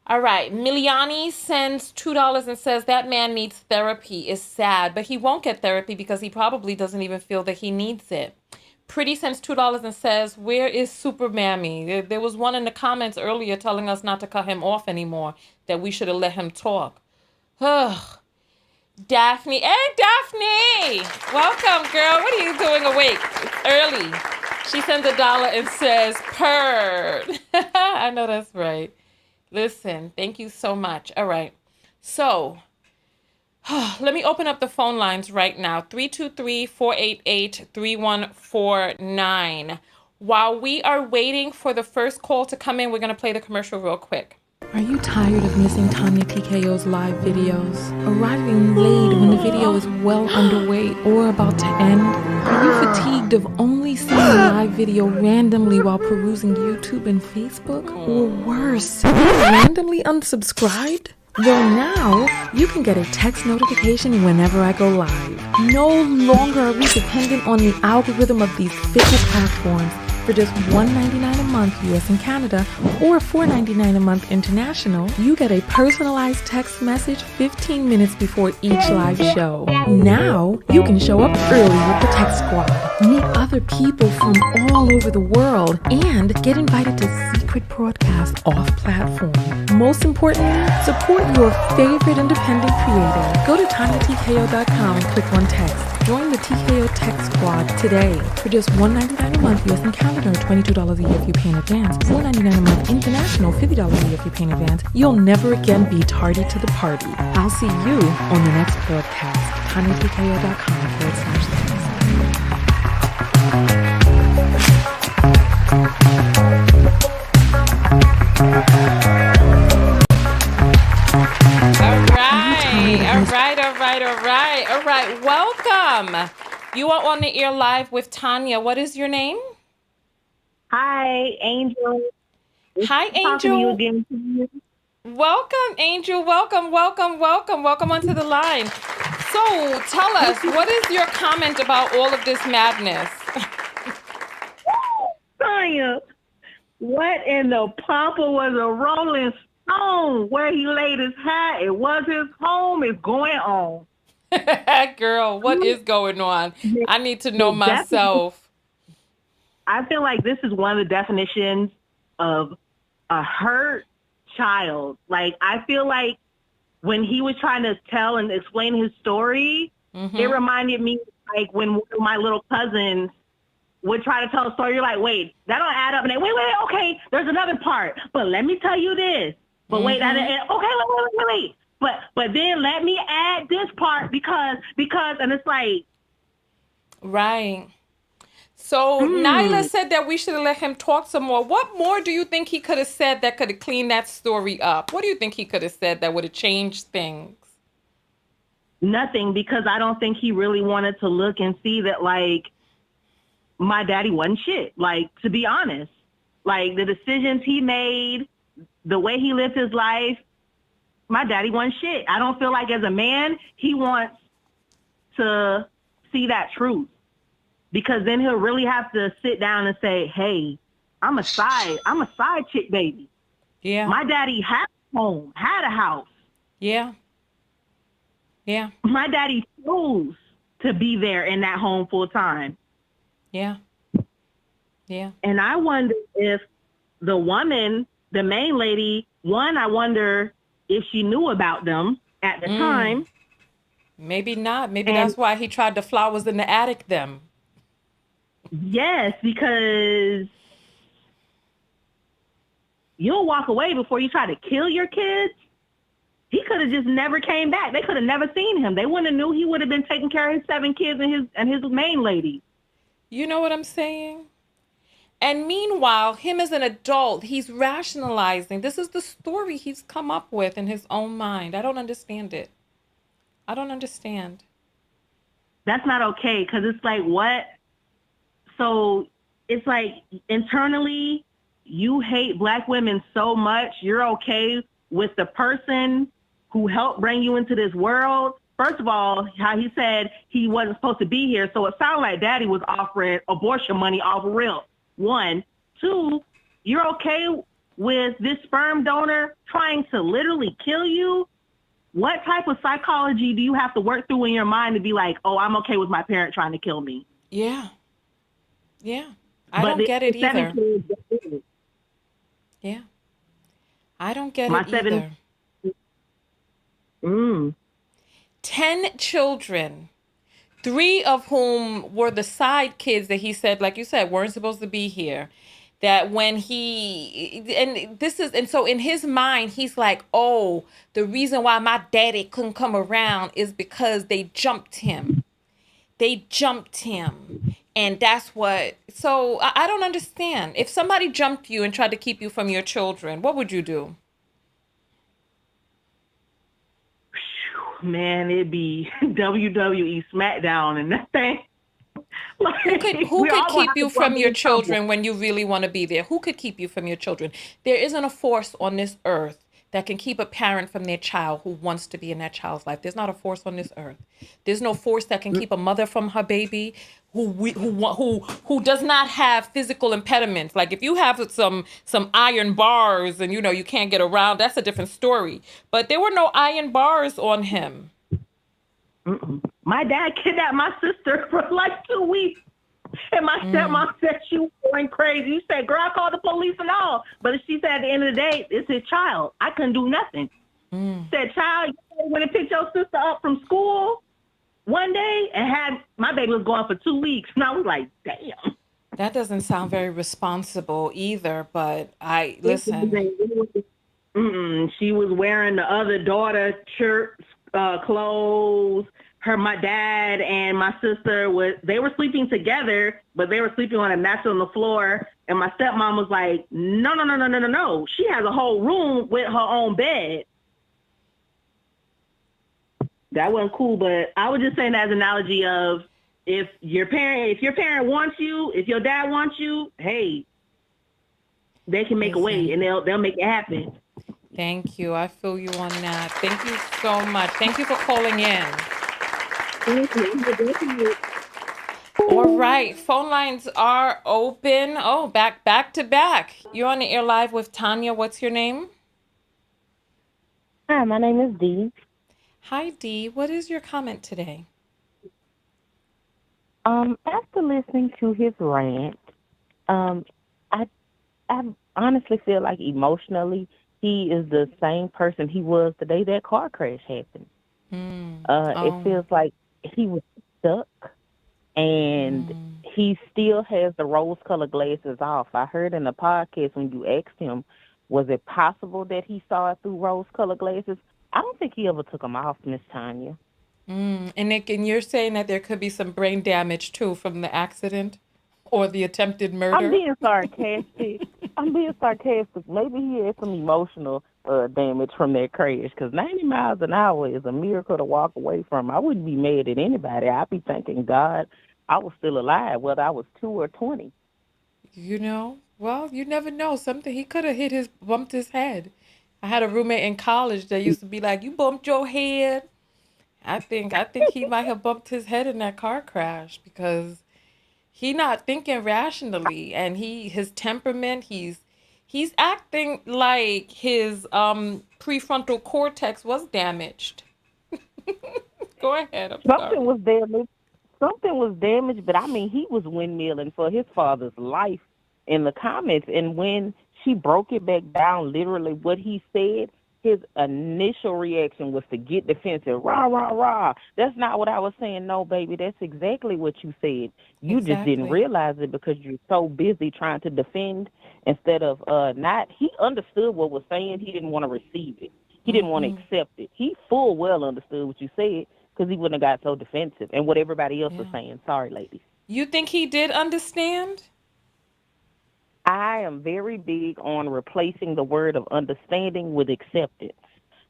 [SPEAKER 1] All right, Miliani sends $2 and says that man needs therapy. It's sad, but he won't get therapy because he probably doesn't even feel that he needs it. Pretty sends $2 and says, where is Super Mammy? There was one in the comments earlier telling us not to cut him off anymore, that we should have let him talk. Ugh. Daphne, hey Daphne, welcome girl. What are you doing awake? It's early. She sends $1 and says, purr. I know that's right. Listen, thank you so much. All right. So let me open up the phone lines right now. 323-488-3149. While we are waiting for the first call to come in, we're going to play the commercial real quick.
[SPEAKER 5] Are you tired of missing Tanya TKO's live videos? Arriving late when the video is well underway or about to end? Are you fatigued of only seeing a live video randomly while perusing YouTube and Facebook? Or worse, randomly unsubscribed? Well, now you can get a text notification whenever I go live. No longer are we dependent on the algorithm of these fickle platforms. For just $1.99 a month US and Canada or $4.99 a month international, you get a personalized text message 15 minutes before each live show. Now you can show up early with the Text Squad, meet other people from all over the world, and get invited to secret broadcasts off platform. Most importantly, support your favorite independent creator. Go to TanyaTKO.com and click on text. Join the TKO Text Squad today for just $1.99 a month US and Canada or $22 a year if you pay in advance. $4.99 a month international, $50 a year if you pay in advance. You'll never again be tardy to the party. I'll see you on the next broadcast. TanyaTKO.com/text.
[SPEAKER 1] All right. Welcome. You are on the air live with Tanya. What is your name?
[SPEAKER 8] Hi, Angel.
[SPEAKER 1] Hi, Angel.
[SPEAKER 8] You again.
[SPEAKER 1] Welcome, Angel. Welcome onto the line. So tell us, what is your comment about all of this madness?
[SPEAKER 8] Tanya, what in the pampa was a Rolling Stone? Where he laid his hat, it was his home. It's going on.
[SPEAKER 1] Girl, what is going on? I need to know myself.
[SPEAKER 8] I feel like this is one of the definitions of a hurt child. Like, I feel like when he was trying to tell and explain his story, it reminded me like when one of my little cousins would try to tell a story, you're like, wait, that don't add up. And then, wait, okay, there's another part. But let me tell you this. But wait, wait. But then let me add this part because, and it's like.
[SPEAKER 1] Right. So Nylah said that we should let him talk some more. What more do you think he could have said that could have cleaned that story up? What do you think he could have said that would have changed things?
[SPEAKER 8] Nothing, because I don't think he really wanted to look and see that, like, my daddy wasn't shit. Like, to be honest, like the decisions he made, the way he lived his life, my daddy wasn't shit. I don't feel like as a man, he wants to see that truth, because then he'll really have to sit down and say, hey, I'm a side chick baby.
[SPEAKER 1] Yeah.
[SPEAKER 8] My daddy had a home, had a house.
[SPEAKER 1] Yeah. Yeah.
[SPEAKER 8] My daddy chose to be there in that home full time.
[SPEAKER 1] Yeah. Yeah.
[SPEAKER 8] And I wonder if the woman, the main lady, I wonder if she knew about them at the time.
[SPEAKER 1] Maybe not. Maybe that's why he tried the flowers in the attic them.
[SPEAKER 8] Yes, because you'll walk away before you try to kill your kids. He could have just never came back. They could have never seen him. They wouldn't have knew. He would have been taking care of his 7 kids and his main lady.
[SPEAKER 1] You know what I'm saying? And meanwhile, him as an adult, he's rationalizing. This is the story he's come up with in his own mind. I don't understand it. I don't understand.
[SPEAKER 8] That's not okay, because it's like, what? So it's like internally, you hate Black women so much, you're okay with the person who helped bring you into this world. First of all, how he said he wasn't supposed to be here. So it sounded like daddy was offering abortion money off real. 1. 2, you're okay with this sperm donor trying to literally kill you? What type of psychology do you have to work through in your mind to be like, oh, I'm okay with my parent trying to kill me?
[SPEAKER 1] Yeah. Yeah. I don't get it either. Yeah. I don't get it either. 10 children, 3 of whom were the side kids that he said, like you said, weren't supposed to be here. That when so in his mind, he's like, oh, the reason why my daddy couldn't come around is because they jumped him. And that's what, so I don't understand. If somebody jumped you and tried to keep you from your children, what would you do?
[SPEAKER 8] Man, it'd be WWE SmackDown and that thing. Like,
[SPEAKER 1] who could keep you from your children when you really want to be there? Who could keep you from your children? There isn't a force on this earth that can keep a parent from their child who wants to be in that child's life. There's not a force on this earth. There's no force that can keep a mother from her baby who does not have physical impediments. Like if you have some iron bars and you can't get around, that's a different story. But there were no iron bars on him.
[SPEAKER 8] My dad kidnapped my sister for like 2 weeks. And my stepmom said she was going crazy. You said, girl, I called the police and all. But she said at the end of the day, it's his child. I couldn't do nothing. Said, child, you went and picked your sister up from school one day and had my baby was gone for 2 weeks. And I was like, damn.
[SPEAKER 1] That doesn't sound very responsible either, but listen.
[SPEAKER 8] She was wearing the other daughter church clothes. My dad and my sister they were sleeping together, but they were sleeping on a mattress on the floor. And my stepmom was like, no. She has a whole room with her own bed. That wasn't cool, but I was just saying that as an analogy of if your parent wants you, if your dad wants you, hey, they can make a way and they'll make it happen.
[SPEAKER 1] Thank you. I feel you on that. Thank you so much. Thank you for calling in. All right. Phone lines are open. Oh, back to back. You're on the air live with Tanya. What's your name?
[SPEAKER 9] Hi, my name is Dee.
[SPEAKER 1] Hi, Dee. What is your comment today?
[SPEAKER 9] After listening to his rant, I honestly feel like emotionally he is the same person he was the day that car crash happened. It feels like he was stuck and he still has the rose-colored glasses off. I heard in the podcast when you asked him, was it possible that he saw it through rose-colored glasses? I don't think he ever took them off, Miss Tanya.
[SPEAKER 1] And Nick, and you're saying that there could be some brain damage too from the accident or the attempted murder?
[SPEAKER 9] I'm being sarcastic. Maybe he had some emotional damage from that crash, because 90 miles an hour is a miracle to walk away from. I wouldn't be mad at anybody. I'd be thanking God I was still alive, whether I was 2 or 20.
[SPEAKER 1] You know, well, you never know. Something he could have bumped his head. I had a roommate in college that used to be like, "You bumped your head." I think he might have bumped his head in that car crash because he not thinking rationally, and his temperament, he's acting like his prefrontal cortex was damaged. Go ahead. I'm sorry.
[SPEAKER 9] Something was damaged, but I mean, he was windmilling for his father's life in the comments. And when she broke it back down, literally what he said, his initial reaction was to get defensive. Rah, rah, rah. That's not what I was saying. No, baby, that's exactly what you said. You just didn't realize it because you're so busy trying to defend instead of not. He understood what was saying. He didn't want to receive it. He didn't want to accept it. He full well understood what you said, because he wouldn't have got so defensive and what everybody else was saying. Sorry, ladies.
[SPEAKER 1] You think he did understand?
[SPEAKER 9] I am very big on replacing the word of understanding with acceptance.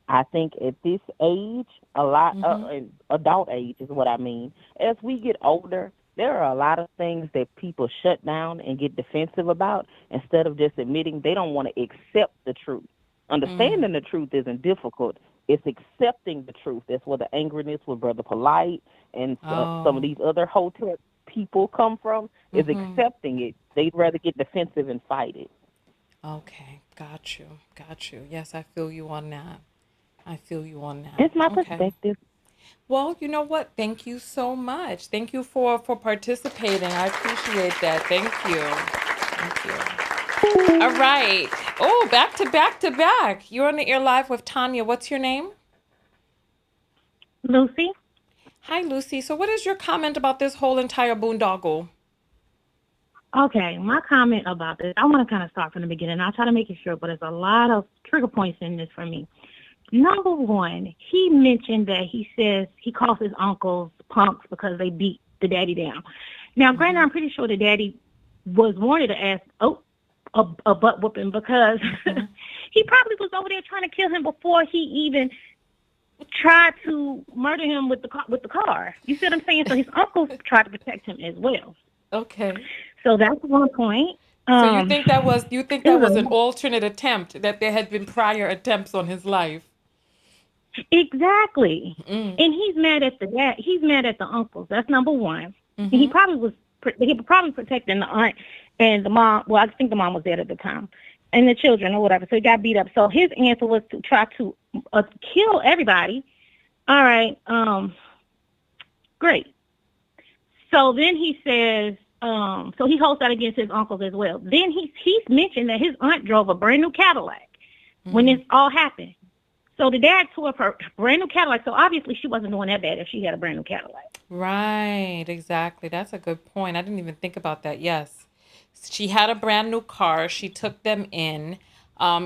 [SPEAKER 9] I think at this age, a lot, adult age is what I mean, as we get older, there are a lot of things that people shut down and get defensive about instead of just admitting they don't want to accept the truth. Understanding the truth isn't difficult. It's accepting the truth. That's where the angriness with Brother Polight and some of these other hotel people come from, is accepting it. They'd rather get defensive and fight it.
[SPEAKER 1] Okay, got you. Yes, I feel you on that.
[SPEAKER 9] It's my perspective.
[SPEAKER 1] Well, you know what? Thank you so much. Thank you for participating. I appreciate that. Thank you. All right. Oh, back to back. You're on the air live with Tanya. What's your name?
[SPEAKER 8] Lucy.
[SPEAKER 1] Hi, Lucy. So what is your comment about this whole entire boondoggle?
[SPEAKER 8] Okay, my comment about this, I want to kind of start from the beginning. I'll try to make it short, but there's a lot of trigger points in this for me. Number one, he mentioned that he says he calls his uncles punks because they beat the daddy down. Now, granted, I'm pretty sure the daddy was wanted to ask, a butt whooping, because he probably was over there trying to kill him before he even tried to murder him with the car. You see what I'm saying? So his uncles tried to protect him as well.
[SPEAKER 1] Okay.
[SPEAKER 8] So that's one point.
[SPEAKER 1] So you think that was an alternate attempt, that there had been prior attempts on his life?
[SPEAKER 8] Exactly. And he's mad at the dad. He's mad at the uncles. That's number one. And he probably was protecting the aunt and the mom. Well, I think the mom was dead at the time, and the children or whatever. So he got beat up. So his answer was to try to kill everybody. All right. Great. So then he says, so he holds that against his uncles as well. Then he's mentioned that his aunt drove a brand new Cadillac when this all happened. So the dad tore up her brand new Cadillac. So obviously she wasn't doing that bad if she had a brand new Cadillac.
[SPEAKER 1] Right, exactly. That's a good point. I didn't even think about that. Yes. She had a brand new car. She took them in.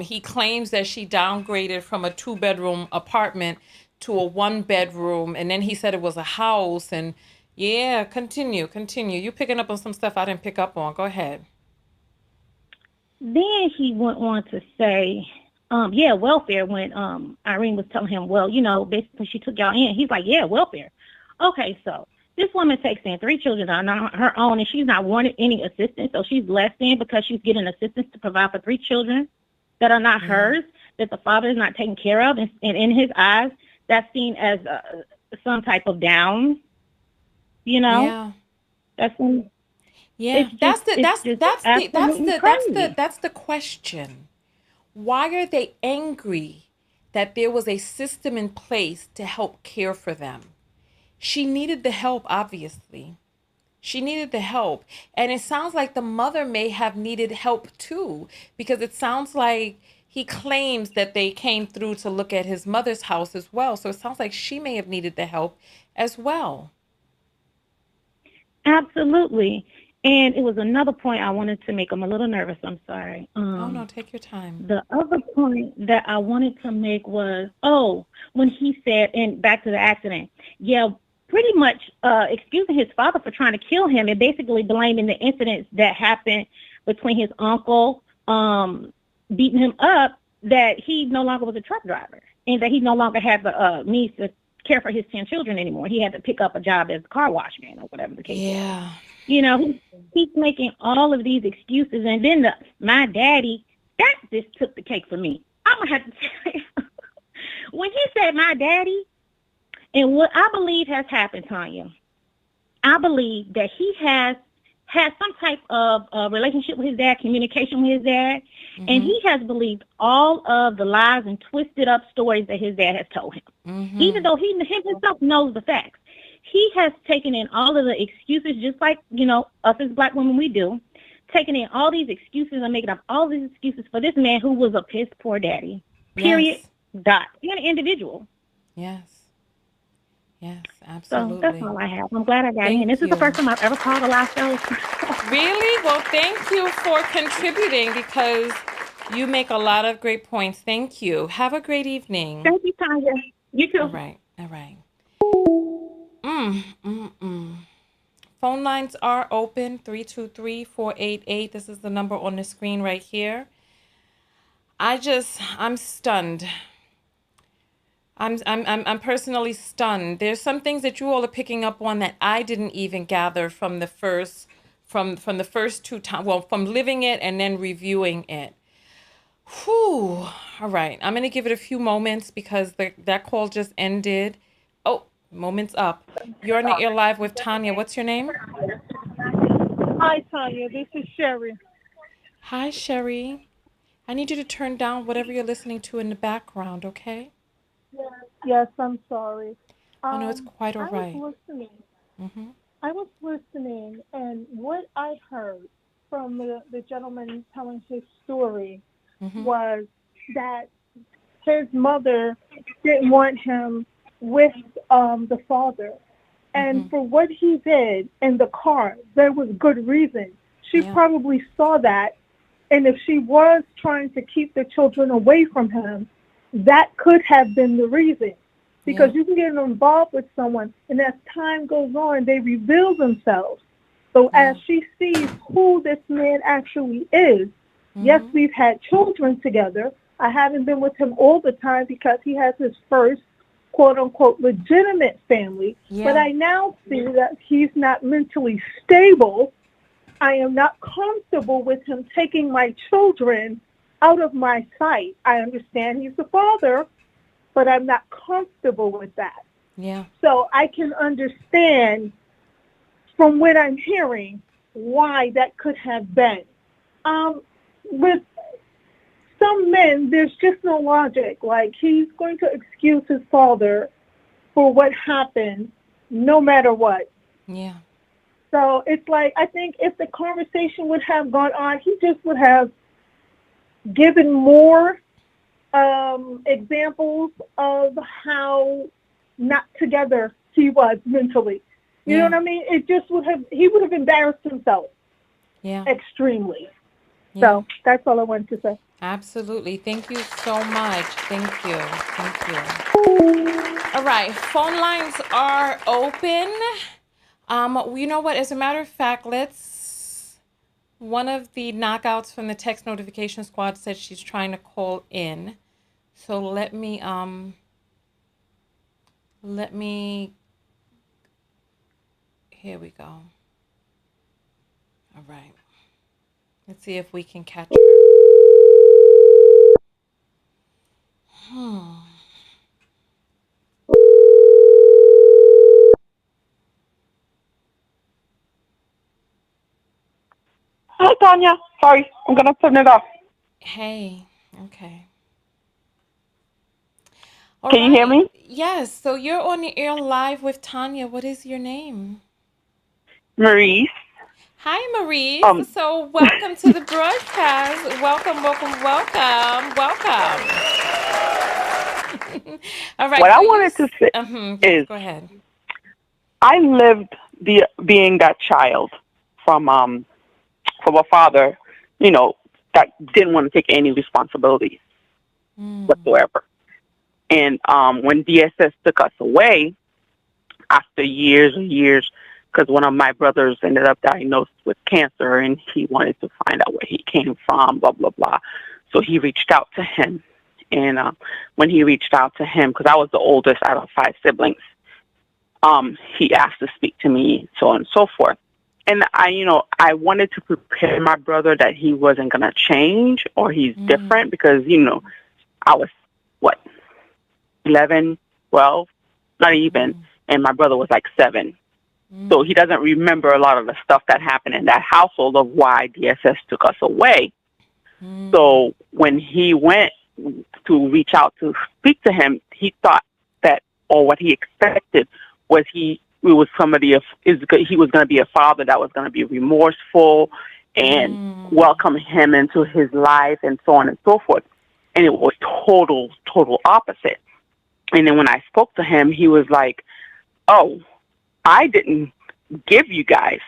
[SPEAKER 1] He claims that she downgraded from a 2-bedroom apartment to a 1-bedroom. And then he said it was a house. And yeah, continue. You picking up on some stuff I didn't pick up on. Go ahead.
[SPEAKER 8] Then he went on to say, welfare, when Irene was telling him, well, basically she took y'all in. He's like, yeah, welfare. Okay, so this woman takes in 3 children on her own, and she's not wanted any assistance, so she's less than because she's getting assistance to provide for 3 children that are not hers, that the father is not taking care of, and in his eyes, that's seen as some type of down,
[SPEAKER 1] Yeah.
[SPEAKER 8] That's
[SPEAKER 1] the question. Why are they angry that there was a system in place to help care for them? She needed the help, obviously. She needed the help. And it sounds like the mother may have needed help too, because it sounds like he claims that they came through to look at his mother's house as well. So it sounds like she may have needed the help as well.
[SPEAKER 10] Absolutely. And it was another point I wanted to make. I'm a little nervous. I'm sorry.
[SPEAKER 1] Oh, no, take your time.
[SPEAKER 10] The other point that I wanted to make was, when he said, and back to the accident, yeah, pretty much excusing his father for trying to kill him and basically blaming the incidents that happened between his uncle beating him up, that he no longer was a truck driver and that he no longer had the means to care for his 10 children anymore. He had to pick up a job as a car wash man or whatever the case is. You know, he's making all of these excuses. And then my daddy, that just took the cake for me. I'm going to have to tell you. When he said my daddy, and what I believe has happened, Tanya, I believe that he has had some type of relationship with his dad, communication with his dad, and he has believed all of the lies and twisted up stories that his dad has told him. Even though he himself knows the facts. He has taken in all of the excuses, just like, you know, us as black women, we do, taking in all these excuses and making up all these excuses for this man who was a piss poor daddy. Period.
[SPEAKER 1] Yes.
[SPEAKER 10] Dot. An individual.
[SPEAKER 1] Yes. Yes, absolutely.
[SPEAKER 10] So that's all I have. I'm glad I got in. This is the first time I've ever called a live show.
[SPEAKER 1] Really? Well, thank you for contributing, because you make a lot of great points. Thank you. Have a great evening.
[SPEAKER 10] Thank you, Tanya. You too.
[SPEAKER 1] All right. All right. Phone lines are open, 323-488. This is the number on the screen right here. I'm stunned. I'm personally stunned. There's some things that you all are picking up on that I didn't even gather from the first two times. Well, from living it and then reviewing it. Whew. All right. I'm going to give it a few moments because that call just ended. Oh, moments up. You're on the air live with Tanya. What's your name?
[SPEAKER 11] Hi, Tanya. This is Sherry.
[SPEAKER 1] Hi, Sherry. I need you to turn down whatever you're listening to in the background, okay?
[SPEAKER 11] Yes, I'm sorry.
[SPEAKER 1] Oh, no, it's quite all right.
[SPEAKER 11] I was listening, and what I heard from the gentleman telling his story was that his mother didn't want him with the father. And for what he did in the car, there was good reason. She probably saw that. And if she was trying to keep the children away from him, that could have been the reason. Because you can get involved with someone, and as time goes on, they reveal themselves. So as she sees who this man actually is, yes, we've had children together. I haven't been with him all the time because he has his first, quote-unquote, legitimate family. But I now see that he's not mentally stable. I am not comfortable with him taking my children out of my sight. I understand he's the father, but I'm not comfortable with that.
[SPEAKER 1] Yeah.
[SPEAKER 11] So I can understand from what I'm hearing why that could have been. With some men, there's just no logic. Like, he's going to excuse his father for what happened no matter what.
[SPEAKER 1] Yeah.
[SPEAKER 11] So it's like, I think if the conversation would have gone on, he just would have given more examples of how not together he was mentally. You know what I mean? It just he would have embarrassed himself extremely. Yeah. So that's all I wanted to say.
[SPEAKER 1] Absolutely. Thank you so much. Thank you. Thank you. All right. Phone lines are open. You know what? As a matter of fact, one of the knockouts from the text notification squad said she's trying to call in. So let me, here we go. All right. Let's see if we can catch her.
[SPEAKER 12] Hi, Tanya. Sorry, I'm going to turn it off.
[SPEAKER 1] Hey, okay.
[SPEAKER 12] Can you hear me?
[SPEAKER 1] Yes. So you're on the air live with Tanya. What is your name?
[SPEAKER 12] Maurice.
[SPEAKER 1] Hi, Maurice. So welcome to the broadcast. Welcome. All right.
[SPEAKER 12] What I wanted to say is,
[SPEAKER 1] go ahead.
[SPEAKER 12] I lived being that child from a father, you know, that didn't want to take any responsibility whatsoever. And when DSS took us away, after years and years, because one of my brothers ended up diagnosed with cancer, and he wanted to find out where he came from, blah, blah, blah. So he reached out to him. And when he reached out to him, because I was the oldest out of 5 siblings, he asked to speak to me, so on and so forth. And I wanted to prepare my brother that he wasn't going to change or he's different, because, I was, 11, 12, not even, and my brother was like 7. So he doesn't remember a lot of the stuff that happened in that household of why DSS took us away. So when he went to reach out to speak to him, he thought that, or what he expected was he was going to be a father that was going to be remorseful and welcome him into his life and so on and so forth. And it was total opposite. And then when I spoke to him, he was like, oh, I didn't give you guys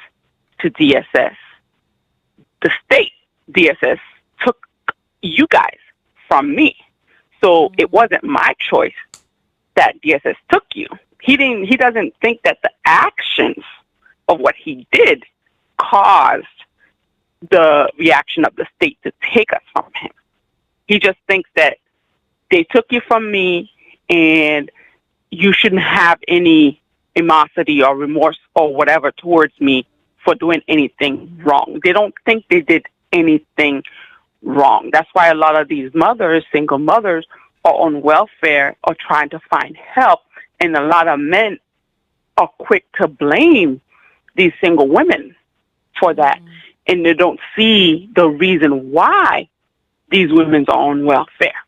[SPEAKER 12] to DSS. The state DSS took you guys from me. So it wasn't my choice that DSS took you. He doesn't think that the actions of what he did caused the reaction of the state to take us from him. He just thinks that they took you from me and you shouldn't have any animosity or remorse or whatever towards me for doing anything wrong. They don't think they did anything wrong. That's why a lot of these mothers, single mothers, are on welfare or trying to find help. And a lot of men are quick to blame these single women for that. And they don't see the reason why these women are on welfare.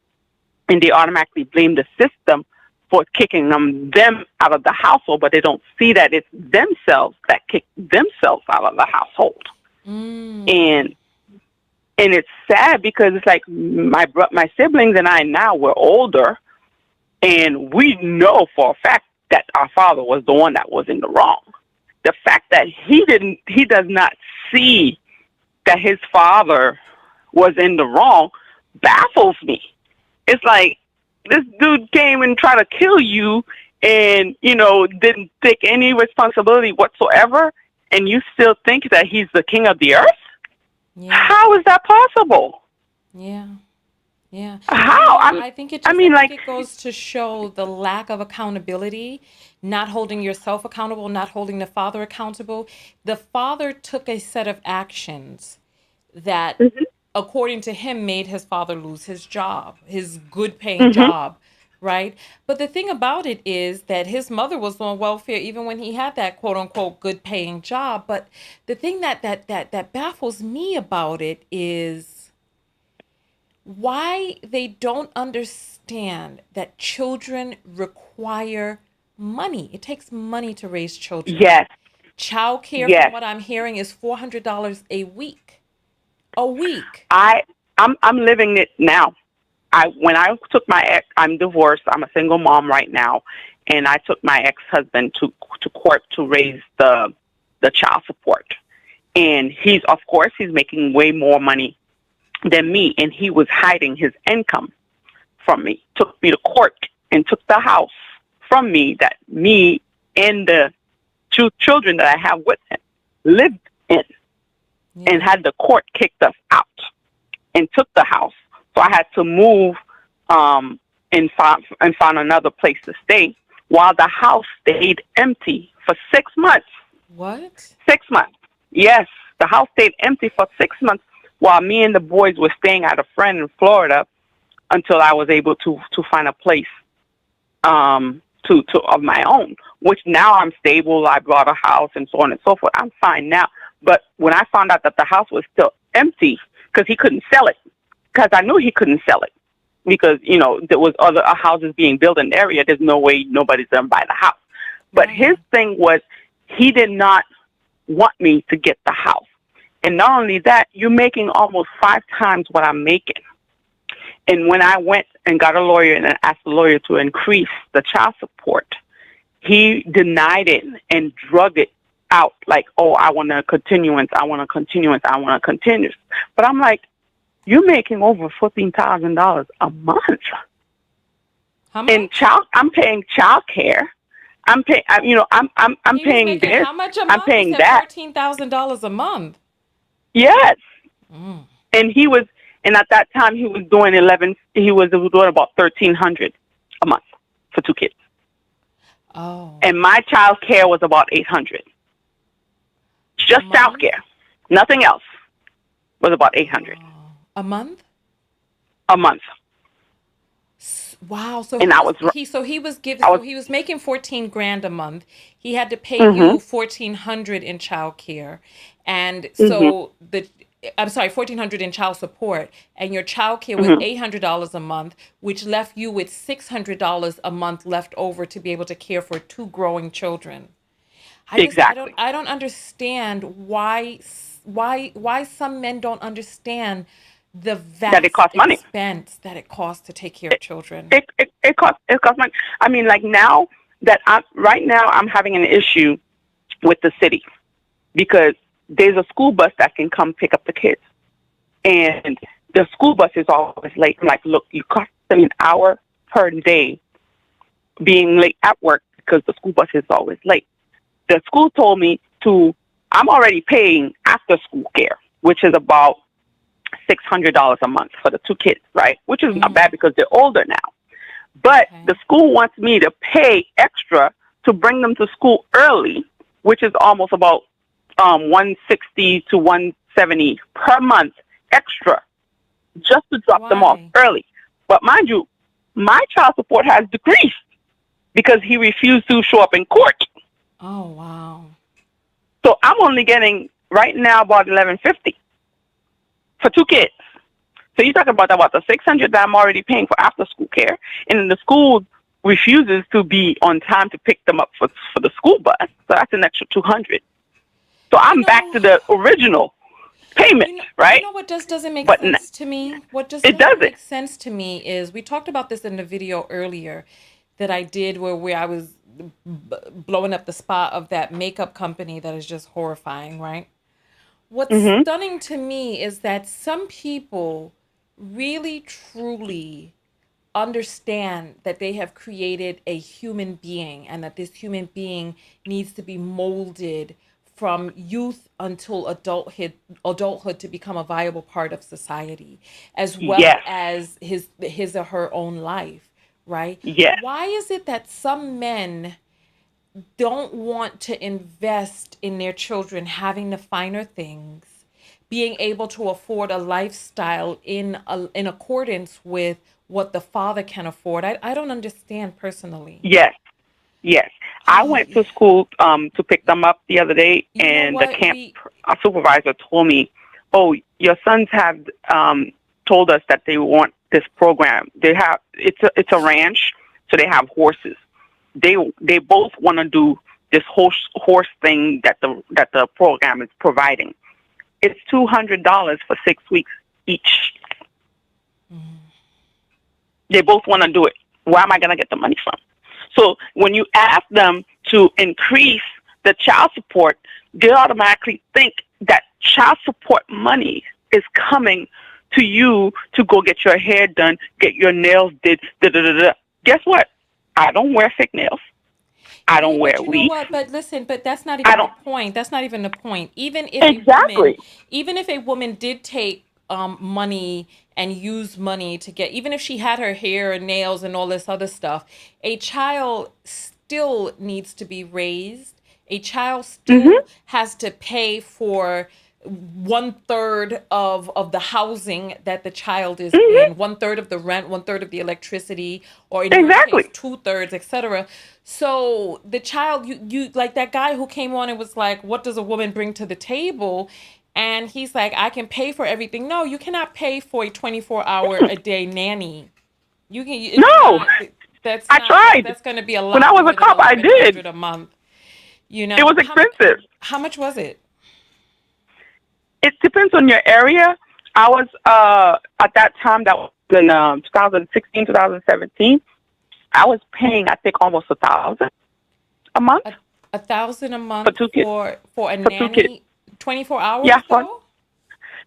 [SPEAKER 12] And they automatically blame the system for kicking them out of the household, but they don't see that it's themselves that kick themselves out of the household. And it's sad because it's like my siblings and I now, we're older, and we know for a fact that our father was the one that was in the wrong. The fact that he does not see that his father was in the wrong baffles me. It's like, this dude came and tried to kill you and, didn't take any responsibility whatsoever, and you still think that he's the king of the earth? Yeah. How is that possible?
[SPEAKER 1] Yeah.
[SPEAKER 12] How?
[SPEAKER 1] I think it goes to show the lack of accountability, not holding yourself accountable, not holding the father accountable. The father took a set of actions that, according to him, made his father lose his job, his good paying job, right? But the thing about it is that his mother was on welfare even when he had that quote unquote good paying job. But the thing that baffles me about it is why they don't understand that children require money. It takes money to raise children.
[SPEAKER 12] Yes.
[SPEAKER 1] Child care, from what I'm hearing, is $400 a week.
[SPEAKER 12] I'm living it now. When I took my ex, I'm divorced. I'm a single mom right now, and I took my ex-husband to court to raise the child support. And he's making way more money than me, and he was hiding his income from me. Took me to court and took the house from me that me and the 2 children that I have with him lived in, and had the court kicked us out and took the house. So I had to move and find another place to stay while the house stayed empty for 6 months.
[SPEAKER 1] What?
[SPEAKER 12] 6 months. Yes, the house stayed empty for 6 months while me and the boys were staying at a friend in Florida until I was able to find a place of my own, which now I'm stable. I bought a house and so on and so forth. I'm fine now. But when I found out that the house was still empty because he couldn't sell it, because I knew he couldn't sell it because, there was other houses being built in the area. There's no way nobody's going to buy the house. But his thing was he did not want me to get the house. And not only that, you're making almost 5 times what I'm making. And when I went and got a lawyer and asked the lawyer to increase the child support, he denied it and drug it out like, oh, I want a continuance, I want a continuance, I want a continuance. But I'm like, you're making over $14,000 a month.
[SPEAKER 1] How much?
[SPEAKER 12] And I'm paying child care. I'm paying, I'm paying this.
[SPEAKER 1] How much a month?
[SPEAKER 12] I'm paying
[SPEAKER 1] He said
[SPEAKER 12] that.
[SPEAKER 1] $14,000 a month.
[SPEAKER 12] Yes. And at that time he was doing about $1,300 a month for 2 kids.
[SPEAKER 1] Oh.
[SPEAKER 12] And my child care was about $800. Just child care. Nothing else was about $800.
[SPEAKER 1] A month?
[SPEAKER 12] A month.
[SPEAKER 1] Wow. So
[SPEAKER 12] and
[SPEAKER 1] he was making 14 grand a month. He had to pay you 1,400 in child care. And so $1,400 in child support, and your child care was $800 a month, which left you with $600 a month left over to be able to care for 2 growing children. I don't understand why some men don't understand the vast expense that it costs to take care of children.
[SPEAKER 12] It costs money. I mean, like right now I'm having an issue with the city because there's a school bus that can come pick up the kids, and the school bus is always late. I'm like, look, you cost them an hour per day being late at work because the school bus is always late. The school told me I'm already paying after school care, which is about $600 a month for the 2 kids, right? Which is not bad because they're older now. But the school wants me to pay extra to bring them to school early, which is almost about $160 to $170 per month extra, just to drop them off early. But mind you, my child support has decreased because he refused to show up in court.
[SPEAKER 1] Oh wow!
[SPEAKER 12] So I'm only getting right now about $1,150 for 2 kids. So you're talking about the $600 that I'm already paying for after school care, and the school refuses to be on time to pick them up for the school bus. So that's an extra $200. So I'm back to the original payment, right?
[SPEAKER 1] You know what just doesn't make sense to me? What just doesn't make sense to me is we talked about this in the video earlier that I did where I was blowing up the spot of that makeup company that is just horrifying, right? What's stunning to me is that some people really, truly understand that they have created a human being and that this human being needs to be molded from youth until adulthood to become a viable part of society, as well as his or her own life, right?
[SPEAKER 12] Yes.
[SPEAKER 1] Why is it that some men don't want to invest in their children having the finer things, being able to afford a lifestyle in accordance with what the father can afford? I don't understand personally.
[SPEAKER 12] Yes. I went to school to pick them up the other day, and the camp supervisor told me, "Oh, your sons have told us that they want this program. It's a ranch, so they have horses. They both want to do this horse thing that the program is providing. It's $200 for 6 weeks each. They both want to do it. Where am I going to get the money from?" So when you ask them to increase the child support, they automatically think that child support money is coming to you to go get your hair done, get your nails did. Guess what? I don't wear fake nails. I don't wear weave.
[SPEAKER 1] You know what? But listen, that's not even the point. That's not even the point. Even if a woman did take money and use money to get, even if she had her hair and nails and all this other stuff, a child still needs to be raised. A child still has to pay for 1/3 of the housing that the child is in, 1/3 of the rent, 1/3 of the electricity, or in your case, 2/3, etc. So the child, you like that guy who came on and was like, "What does a woman bring to the table?" And he's like, "I can pay for everything." No, you cannot pay for a 24-hour-a-day nanny. You can. I
[SPEAKER 12] tried.
[SPEAKER 1] That's going to be a lot.
[SPEAKER 12] When I was a cop, I did.
[SPEAKER 1] A month. You know,
[SPEAKER 12] it was expensive.
[SPEAKER 1] How much was it?
[SPEAKER 12] It depends on your area. I was at that time, that was in 2016, 2017. I was paying, I think, almost $1,000 a month.
[SPEAKER 1] $1,000 a month
[SPEAKER 12] for 2 kids.
[SPEAKER 1] for a
[SPEAKER 12] For 2 kids.
[SPEAKER 1] nanny, 24 hours
[SPEAKER 12] Yeah,
[SPEAKER 1] though?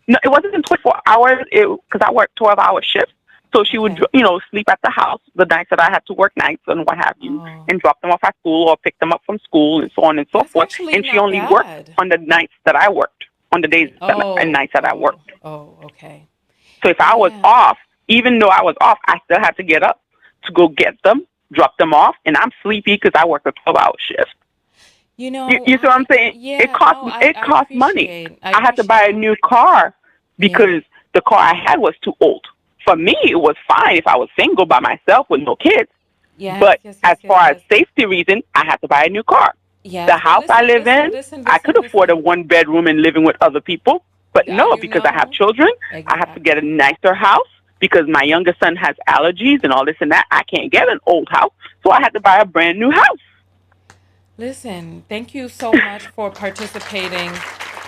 [SPEAKER 12] no, it wasn't 24 hours. Because I worked 12-hour shifts. So she would, sleep at the house the nights that I had to work nights and what have you, and drop them off at school or pick them up from school and so on and so forth. And she only worked on the nights that I worked, on the days and nights that I worked.
[SPEAKER 1] Oh, okay.
[SPEAKER 12] So if I was off, even though I was off, I still had to get up to go get them, drop them off, and I'm sleepy because I work a 12-hour shift. You see what I'm saying?
[SPEAKER 1] Yeah,
[SPEAKER 12] it cost money. I had to buy a new car because the car I had was too old. For me, it was fine if I was single by myself with no kids. But as far as safety reasons, I had to buy a new car. The house I live in, I could afford a 1-bedroom and living with other people. But no, because I have children, I have to get a nicer house because my younger son has allergies and all this and that. I can't get an old house, so I had to buy a brand new house.
[SPEAKER 1] Listen, thank you so much for participating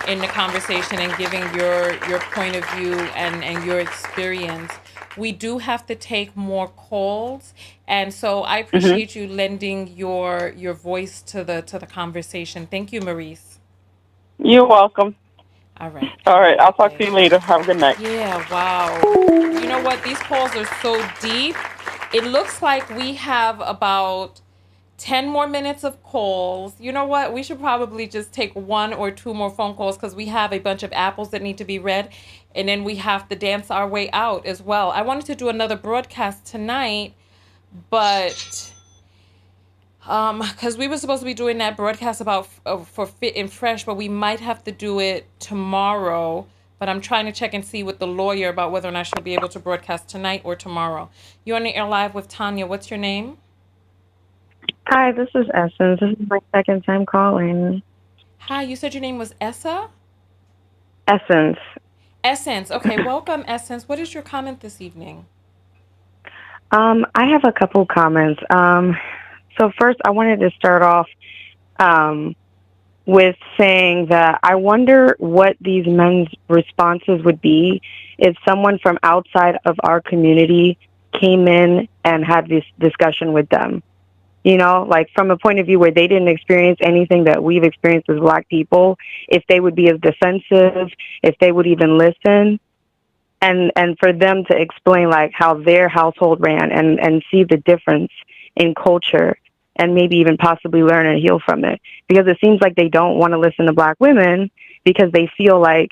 [SPEAKER 1] in the conversation and giving your point of view and your experience. We do have to take more calls, and so I appreciate you lending your voice to the conversation. Thank you, Maurice.
[SPEAKER 12] You're welcome.
[SPEAKER 1] All right.
[SPEAKER 12] All right. I'll talk to you later. Have a good night.
[SPEAKER 1] Yeah. Wow. You know what? These calls are so deep. It looks like we have about 10 more minutes of calls. You know what? We should probably just take 1 or 2 more phone calls because we have a bunch of apples that need to be read, and then we have to dance our way out as well. I wanted to do another broadcast tonight, but because we were supposed to be doing that broadcast about for Fit and Fresh, but we might have to do it tomorrow. But I'm trying to check and see with the lawyer about whether or not she'll be able to broadcast tonight or tomorrow. You're on the air live with Tanya. What's your name?
[SPEAKER 13] Hi, this is Essence. This is my second time calling.
[SPEAKER 1] Hi, you said your name was Essa?
[SPEAKER 13] Essence.
[SPEAKER 1] Essence. Okay, welcome, Essence. What is your comment this evening?
[SPEAKER 13] I have a couple comments. So first, I wanted to start off with saying that I wonder what these men's responses would be if someone from outside of our community came in and had this discussion with them. You know, like from a point of view where they didn't experience anything that we've experienced as Black people, if they would be as defensive, if they would even listen, and for them to explain like how their household ran and see the difference in culture and maybe even possibly learn and heal from it. Because it seems like they don't want to listen to Black women because they feel like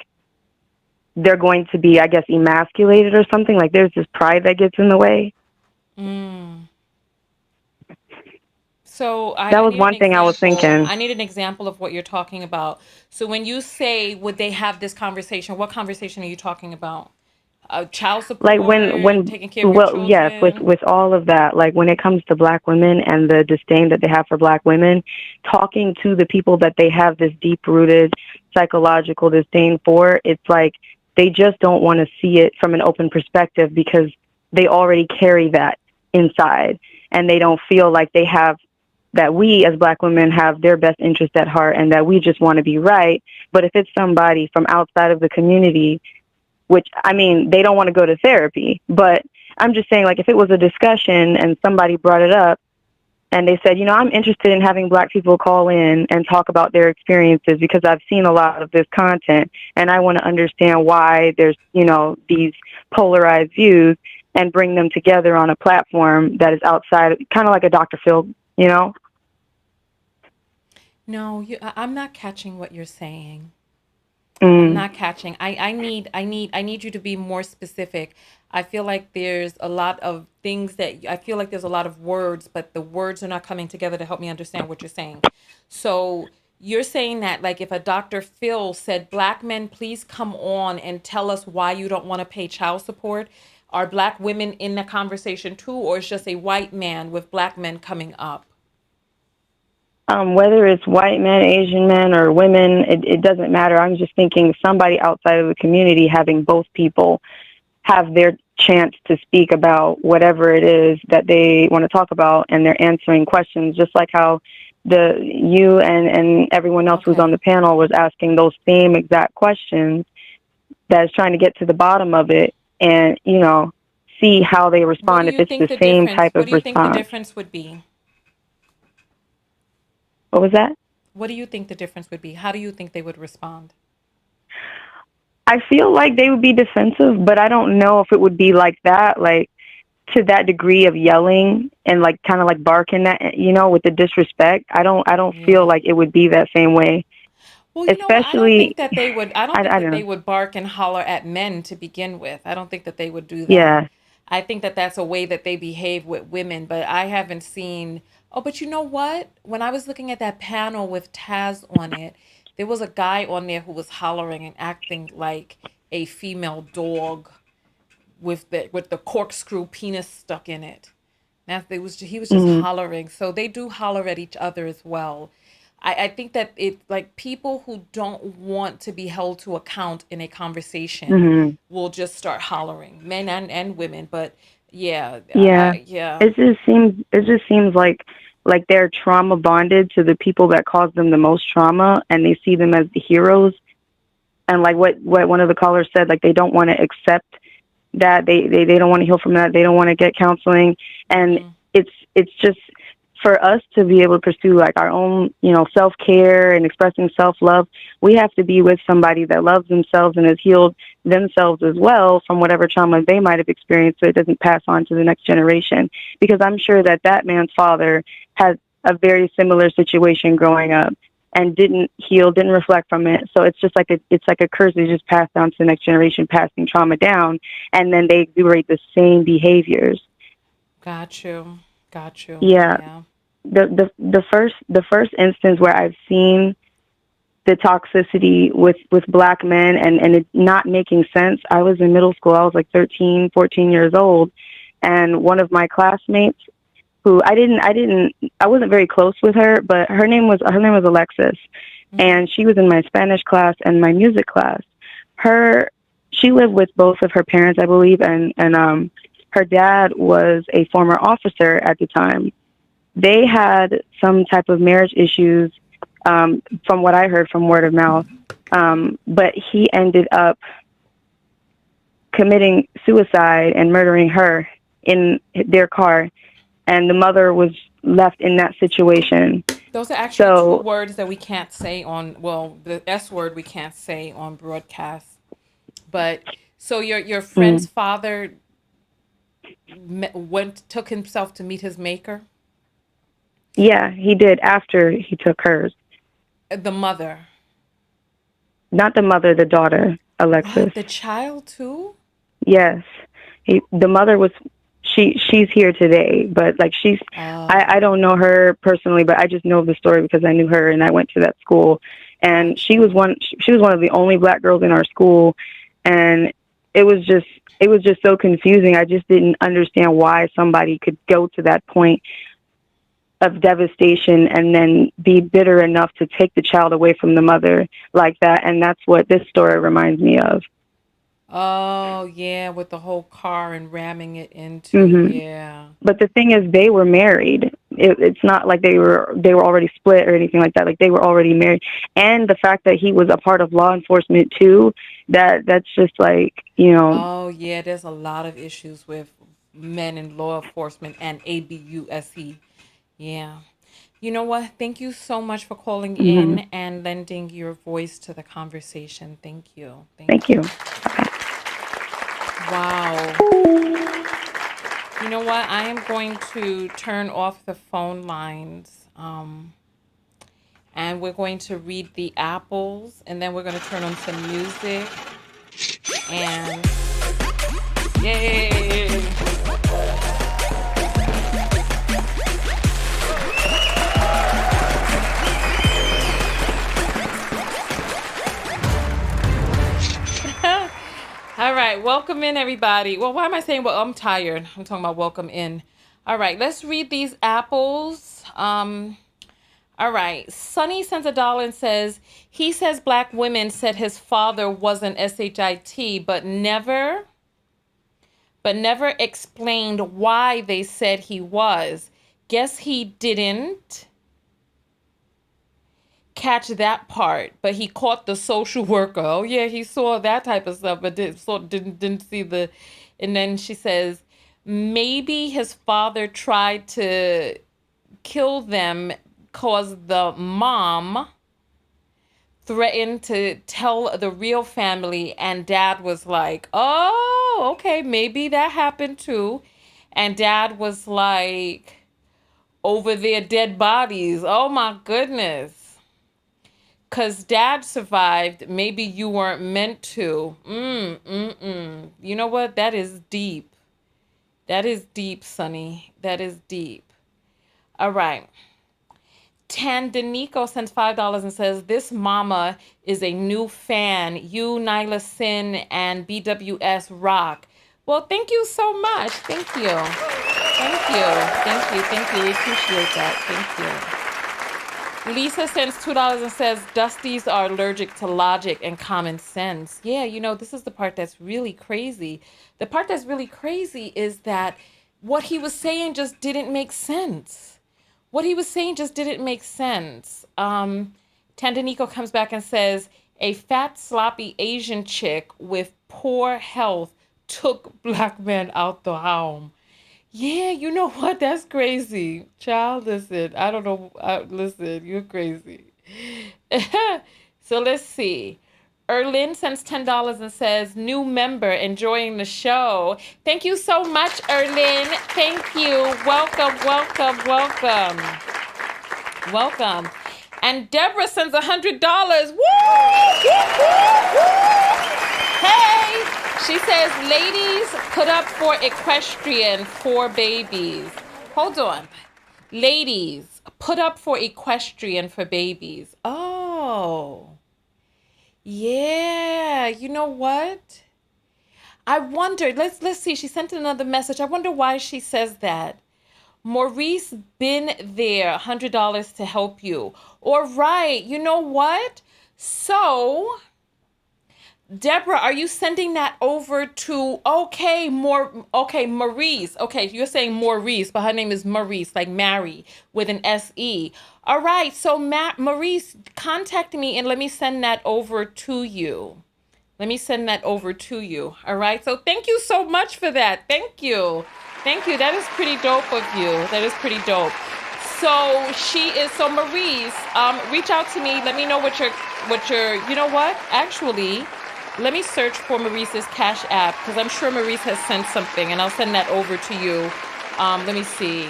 [SPEAKER 13] they're going to be, I guess, emasculated or something. Like there's this pride that gets in the way.
[SPEAKER 1] So
[SPEAKER 13] that was one thing I was thinking.
[SPEAKER 1] I need an example of what you're talking about. So when you say, would they have this conversation, what conversation are you talking about? Child support,
[SPEAKER 13] like when
[SPEAKER 1] taking care of your children?
[SPEAKER 13] Yes, with all of that, like when it comes to Black women and the disdain that they have for Black women, talking to the people that they have this deep-rooted psychological disdain for, it's like they just don't want to see it from an open perspective because they already carry that inside, and they don't feel like they have that we as Black women have their best interest at heart and that we just want to be right. But if it's somebody from outside of the community, which, I mean, they don't want to go to therapy, but I'm just saying, like, if it was a discussion and somebody brought it up and they said, you know, I'm interested in having Black people call in and talk about their experiences because I've seen a lot of this content and I want to understand why there's, you know, these polarized views, and bring them together on a platform that is outside, kind of like a Dr. Phil, you know?
[SPEAKER 1] No, I'm not catching what you're saying. I'm not catching. I need you to be more specific. I feel like there's a lot of things I feel like there's a lot of words, but the words are not coming together to help me understand what you're saying. So you're saying that, like, if a Dr. Phil said, Black men, please come on and tell us why you don't want to pay child support, are Black women in the conversation too, or it's just a white man with Black men coming up?
[SPEAKER 13] Whether it's white men, Asian men, or women, it doesn't matter. I'm just thinking somebody outside of the community having both people have their chance to speak about whatever it is that they want to talk about, and they're answering questions, just like how you and everyone else who's on the panel was asking those same exact questions, that's trying to get to the bottom of it and, you know, see how they respond if it's the same type of response.
[SPEAKER 1] What do you think the difference would be?
[SPEAKER 13] What was that?
[SPEAKER 1] What do you think the difference would be? How do you think they would respond?
[SPEAKER 13] I feel like they would be defensive, but I don't know if it would be like that, like to that degree of yelling and like kind of like barking that, you know, with the disrespect. I don't feel like it would be that same way.
[SPEAKER 1] Well, you know what? I don't think that they would. I don't think
[SPEAKER 13] I
[SPEAKER 1] that
[SPEAKER 13] don't
[SPEAKER 1] they
[SPEAKER 13] know.
[SPEAKER 1] would bark and holler at men to begin with. I don't think that they would do that.
[SPEAKER 13] Yeah.
[SPEAKER 1] I think that that's a way that they behave with women, but I haven't seen. Oh, but you know what? When I was looking at that panel with Taz on it, there was a guy on there who was hollering and acting like a female dog with the corkscrew penis stuck in it. He was just hollering. So they do holler at each other as well. I think that it like people who don't want to be held to account in a conversation will just start hollering, men and women. But yeah.
[SPEAKER 13] It just seems like they're trauma bonded to the people that caused them the most trauma, and they see them as the heroes. And like what one of the callers said, like they don't want to accept that, they don't want to heal from that, they don't want to get counseling, and it's just for us to be able to pursue like our own, you know, self-care and expressing self-love. We have to be with somebody that loves themselves and has healed themselves as well from whatever trauma they might have experienced, so it doesn't pass on to the next generation. Because I'm sure that man's father had a very similar situation growing up and didn't heal, didn't reflect from it. So it's just like it's like a curse that just passed down to the next generation, passing trauma down, and then they exuberate the same behaviors.
[SPEAKER 1] Got you.
[SPEAKER 13] Yeah. The first instance where I've seen the toxicity with Black men and it not making sense, I was in middle school. I was like 13, 14 years old, and one of my classmates, who I wasn't very close with her, but her name was Alexis, and she was in my Spanish class and my music class. She lived with both of her parents, I believe, and her dad was a former officer at the time. They had some type of marriage issues, from what I heard from word of mouth, but he ended up committing suicide and murdering her in their car, and the mother was left in that situation.
[SPEAKER 1] Those are actually two words that we can't say on, well, the S word we can't say on broadcast. But so your friend's father took himself to meet his maker?
[SPEAKER 13] Yeah, he did after he took hers.
[SPEAKER 1] The mother?
[SPEAKER 13] Not the mother, the daughter, Alexis.
[SPEAKER 1] What, the child too?
[SPEAKER 13] Yes. The mother was, she's here today, but like I don't know her personally, but I just know the story because I knew her and I went to that school, and she was one of the only Black girls in our school, and it was just so confusing. I just didn't understand why somebody could go to that point of devastation and then be bitter enough to take the child away from the mother like that. And that's what this story reminds me of.
[SPEAKER 1] Oh, yeah, with the whole car and ramming it into, yeah.
[SPEAKER 13] But the thing is, they were married. It's not like they were already split or anything like that. Like, they were already married. And the fact that he was a part of law enforcement too, that's just like, you know.
[SPEAKER 1] Oh, yeah, there's a lot of issues with men in law enforcement and ABUSE. Yeah. You know what? Thank you so much for calling in and lending your voice to the conversation. Thank you.
[SPEAKER 13] Thank you.
[SPEAKER 1] Wow. You know what? I am going to turn off the phone lines. And we're going to read the apples, and then we're going to turn on some music. And yay! All right, welcome in, everybody. Well, why am I saying, well, I'm tired. I'm talking about welcome in. All right, let's read these apples. All right, Sonny sends $1 and says, he says Black women said his father wasn't SHIT, but never explained why they said he was. Guess he didn't catch that part, but he caught the social worker. Oh yeah, he saw that type of stuff, but didn't see the. And then she says, maybe his father tried to kill them because the mom threatened to tell the real family, and dad was like, oh, okay, maybe that happened too. And dad was like, over their dead bodies. Oh my goodness. Because dad survived, maybe you weren't meant to. You know what? That is deep. That is deep, Sonny. That is deep. All right. Tandanico sends $5 and says, this mama is a new fan. You, Nylah, Sin, and BWS rock. Well, thank you so much. Thank you. Thank you. Thank you. Thank you. We appreciate that. Thank you. Lisa sends $2 and says, Dusties are allergic to logic and common sense. Yeah, you know, this is the part that's really crazy. The part that's really crazy is that what he was saying just didn't make sense. What he was saying just didn't make sense. Tandanico comes back and says, a fat, sloppy Asian chick with poor health took black men out the home. Yeah, you know what? That's crazy. Child, listen, I don't know. Listen, you're crazy. So let's see. Erlyn sends $10 and says, new member enjoying the show. Thank you so much, Erlyn. Thank you. Welcome, welcome, welcome. Welcome. And Deborah sends $100. Woo! Woo, woo, woo! Hey! She says, ladies, put up for equestrian for babies. Hold on. Ladies, put up for equestrian for babies. Oh. Yeah, you know what? I wondered, let's see, she sent another message. I wonder why she says that. Maurice been there, $100 to help you. All right, you know what? So, Deborah, are you sending that over to, Maurice. Okay, you're saying Maurice, but her name is Maurice, like Mary, with an S-E. All right, so Maurice, contact me and let me send that over to you. Let me send that over to you. All right, so thank you so much for that. Thank you. Thank you. That is pretty dope of you. That is pretty dope. So Maurice, reach out to me. Let me know what your, you know what? Actually, let me search for Maurice's Cash App because I'm sure Maurice has sent something and I'll send that over to you. Let me see.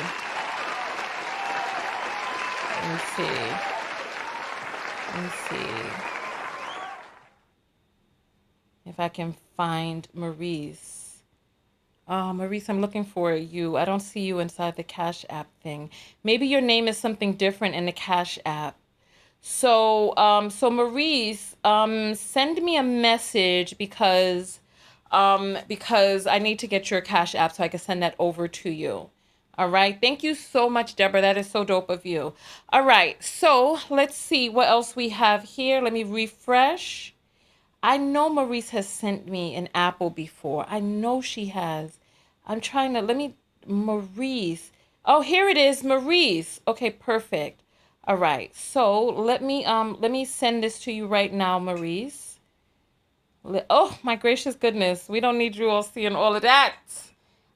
[SPEAKER 1] Let me see. If I can find Maurice. Oh, Maurice, I'm looking for you. I don't see you inside the Cash App thing. Maybe your name is something different in the Cash App. So Maurice, send me a message because I need to get your Cash App so I can send that over to you. All right. Thank you so much, Deborah. That is so dope of you. All right. So let's see what else we have here. Let me refresh. I know Maurice has sent me an apple before. I know she has. I'm trying to, Maurice. Oh, here it is, Maurice. Okay, perfect. All right. So let me send this to you right now, Maurice. Oh, my gracious goodness. We don't need you all seeing all of that.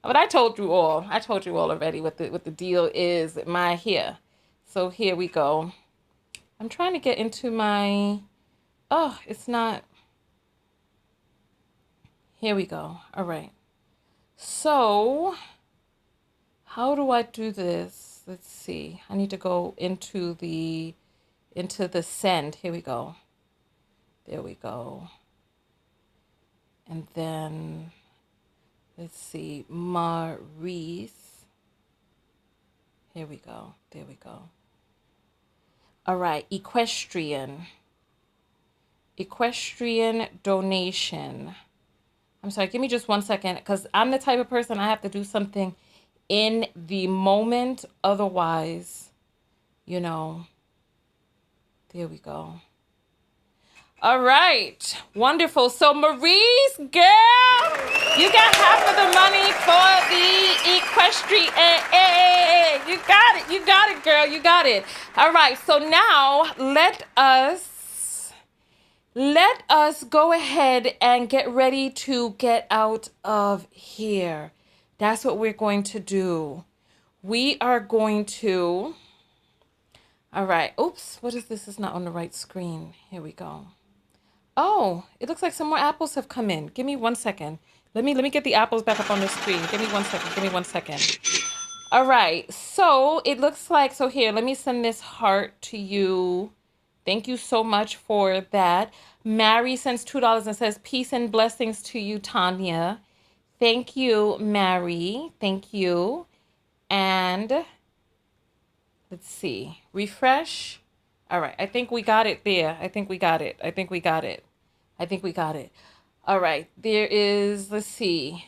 [SPEAKER 1] But I told you all. I told you all already what the deal is here. So here we go. I'm trying to get into my, oh, it's not. Here we go. All right. So how do I do this? Let's see. I need to go into the send. Here we go. There we go. And then let's see. Maurice. Here we go. There we go. All right. Equestrian donation. I'm sorry, give me just 1 second because I'm the type of person I have to do something in the moment. Otherwise, you know, there we go. All right. Wonderful. So Maurice, girl, you got half of the money for the equestrian. You got it. You got it, girl. You got it. All right. So now let us go ahead and get ready to get out of here. That's what we're going to do. We are going to, All right. Oops. What is this? It's not on the right screen. Here we go. Oh, it looks like some more apples have come in. Give me 1 second. Let me get the apples back up on the screen. Give me 1 second. Give me 1 second. All right. So it looks like, so here, let me send this heart to you. Thank you so much for that. Mary sends $2 and says, peace and blessings to you, Tanya. Thank you, Mary. Thank you. And let's see. Refresh. All right. I think we got it there. I think we got it. I think we got it. I think we got it. All right. There is, let's see.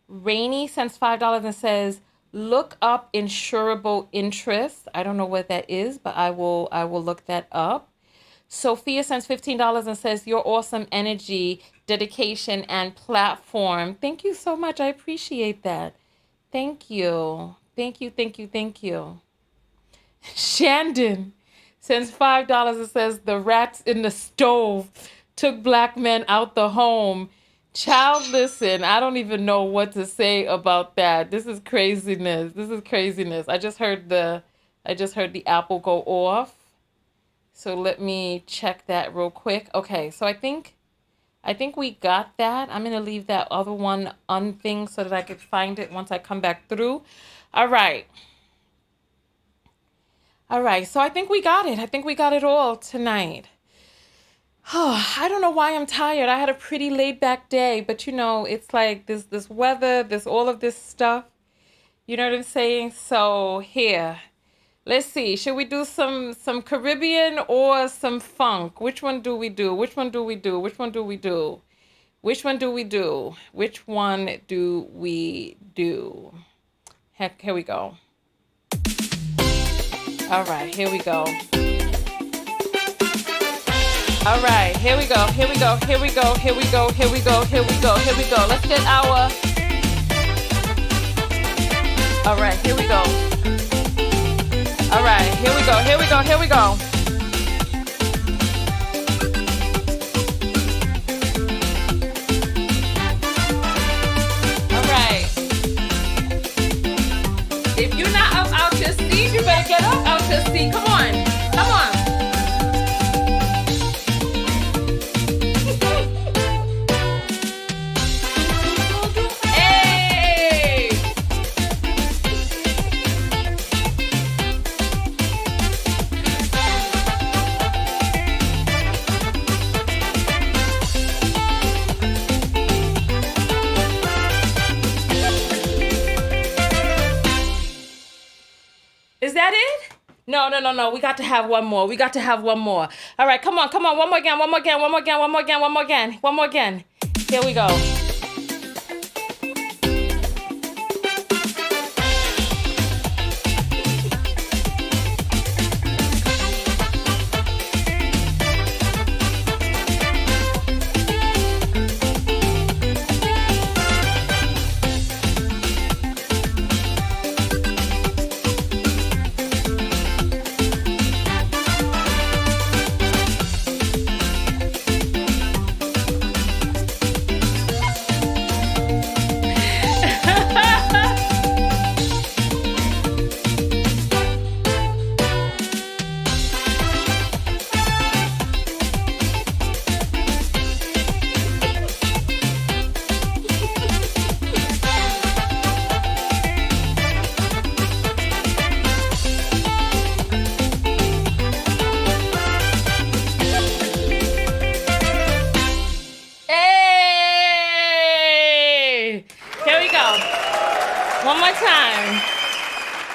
[SPEAKER 1] Rainy sends $5 and says, look up insurable interest. I don't know what that is, but I will look that up. Sophia sends $15 and says, your awesome energy, dedication, and platform. Thank you so much. I appreciate that. Thank you. Thank you, thank you, thank you. Shandon sends $5 and says, the rats in the stove took black men out the home. Child, listen, I don't even know what to say about that. This is craziness. This is craziness. I just heard the apple go off. So let me check that real quick. Okay, so I think we got that. I'm gonna leave that other one unthing so that I could find it once I come back through. All right. All right, so I think we got it. I think we got it all tonight. Oh, I don't know why I'm tired. I had a pretty laid back day, but you know, it's like this weather, this all of this stuff. You know what I'm saying? So here, let's see. Should we do some Caribbean or some funk? Which one do we do? Which one do we do? Which one do we do? Which one do we do? Which one do we do? Heck, here we go. All right, here we go. All right, here we go, here we go, here we go, here we go, here we go, here we go, here we go. Let's get our... All right, here we go. All right, here we go, here we go, here we go. All right. If you're not up out your seat, you better get up out your seat. Come on, come on. Is that it? No. We got to have one more. We got to have one more. All right, come on. One more again. Here we go.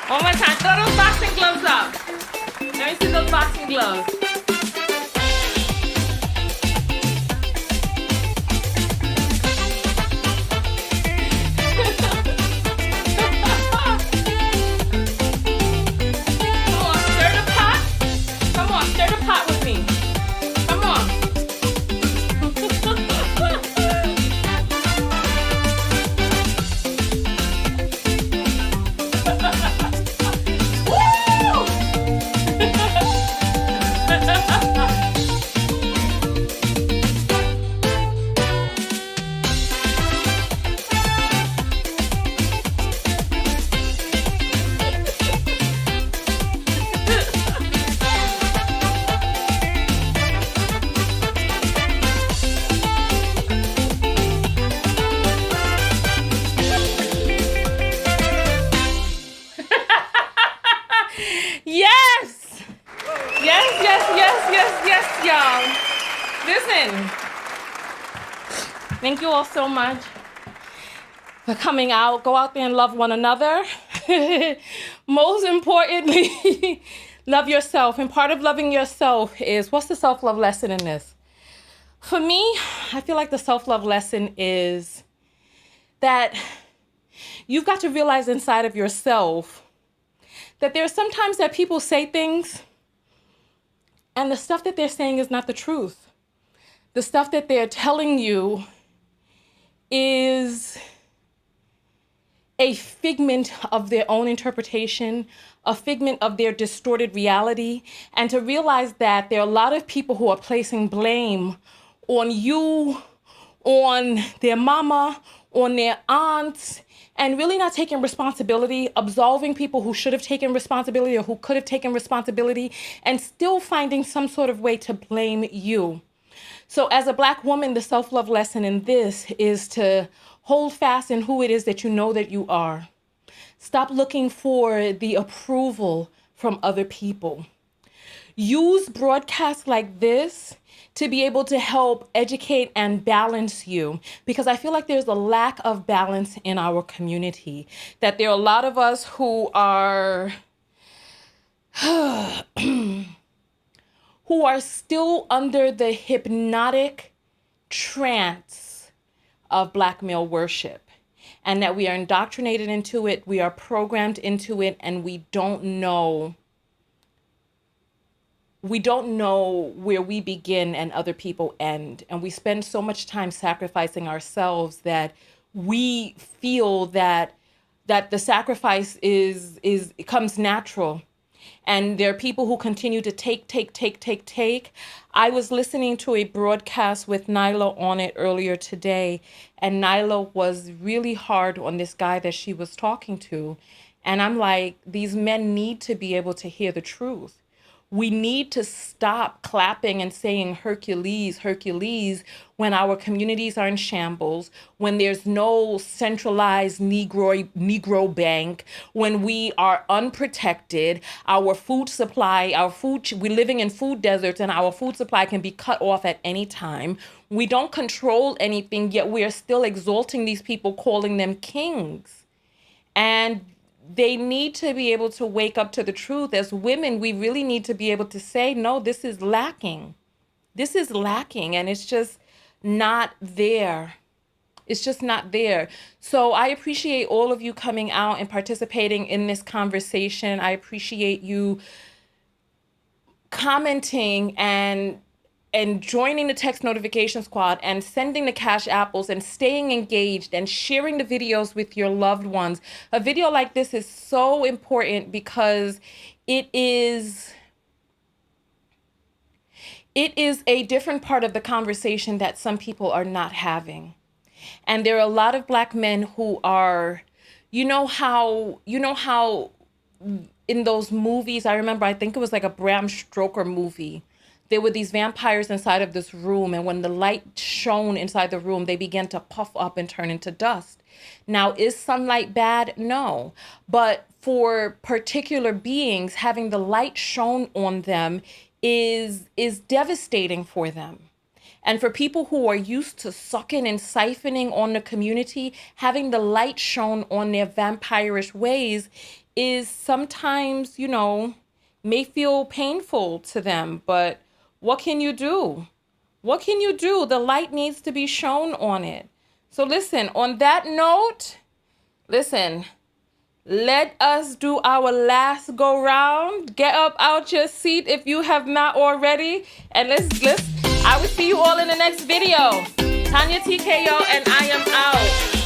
[SPEAKER 1] One more time. Throw those boxing gloves up. Let me see those boxing gloves. Thank you all so much for coming out. Go out there and love one another. Most importantly, love yourself. And part of loving yourself is, what's the self-love lesson in this? For me, I feel like the self-love lesson is that you've got to realize inside of yourself that there are sometimes that people say things and the stuff that they're saying is not the truth. The stuff that they're telling you is a figment of their own interpretation, a figment of their distorted reality, and to realize that there are a lot of people who are placing blame on you, on their mama, on their aunts, and really not taking responsibility, absolving people who should have taken responsibility or who could have taken responsibility, and still finding some sort of way to blame you. So as a Black woman, the self-love lesson in this is to hold fast in who it is that you know that you are. Stop looking for the approval from other people. Use broadcasts like this to be able to help educate and balance you, because I feel like there's a lack of balance in our community, that there are a lot of us who are who are still under the hypnotic trance of Black male worship, and that we are indoctrinated into it, we are programmed into it, and we don't know where we begin and other people end. And we spend so much time sacrificing ourselves that we feel that the sacrifice comes natural. And there are people who continue to take. I was listening to a broadcast with Nylah on it earlier today, and Nylah was really hard on this guy that she was talking to. And I'm like, these men need to be able to hear the truth. We need to stop clapping and saying Hercules, Hercules, when our communities are in shambles, when there's no centralized Negro bank, when we are unprotected, our food supply, we're living in food deserts, and our food supply can be cut off at any time. We don't control anything, yet we are still exalting these people, calling them kings. And they need to be able to wake up to the truth. As women, we really need to be able to say, no, this is lacking. This is lacking, and it's just not there. It's just not there. So I appreciate all of you coming out and participating in this conversation. I appreciate you commenting and joining the text notification squad and sending the cash apples and staying engaged and sharing the videos with your loved ones. A video like this is so important because it is a different part of the conversation that some people are not having. And there are a lot of Black men who are, you know how in those movies, I think it was like a Bram Stoker movie, there were these vampires inside of this room, and when the light shone inside the room, they began to puff up and turn into dust. Now, is sunlight bad? No. But for particular beings, having the light shone on them is devastating for them. And for people who are used to sucking and siphoning on the community, having the light shone on their vampirish ways is sometimes, may feel painful to them, but what can you do? What can you do? The light needs to be shown on it. So listen, on that note, let us do our last go round. Get up out your seat if you have not already. And I will see you all in the next video. Tanya TKO, and I am out.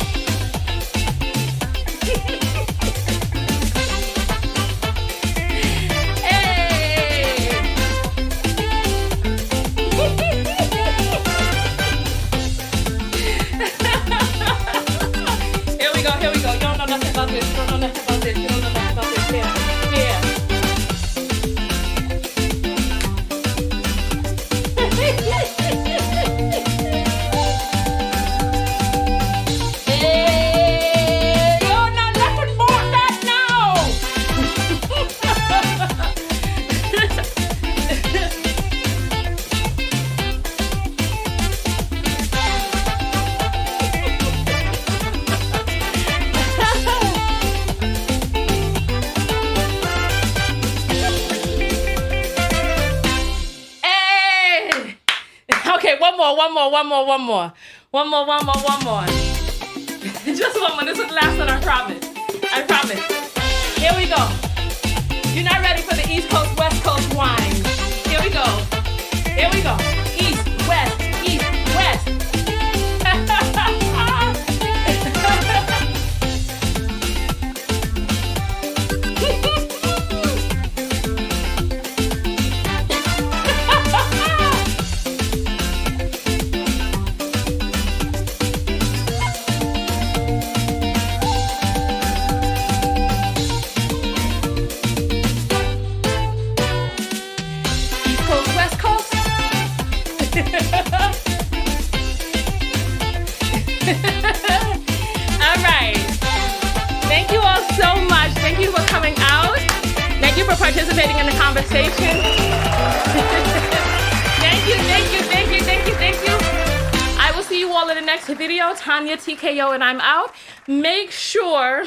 [SPEAKER 1] Here we go. You don't know nothing about this. You don't know nothing about this. You don't know nothing about this. Yeah. Hey, you're not nothing more that now. Just one more. This is the last one, I promise. I promise. Here we go. You're not ready for the East Coast, West Coast wine. Here we go. Here we go. East, West, East, West. All right. Thank you all so much. Thank you for coming out. Thank you for participating in the conversation. Thank you, thank you, thank you, thank you, thank you. I will see you all in the next video. Tanya TKO and I'm out. Make sure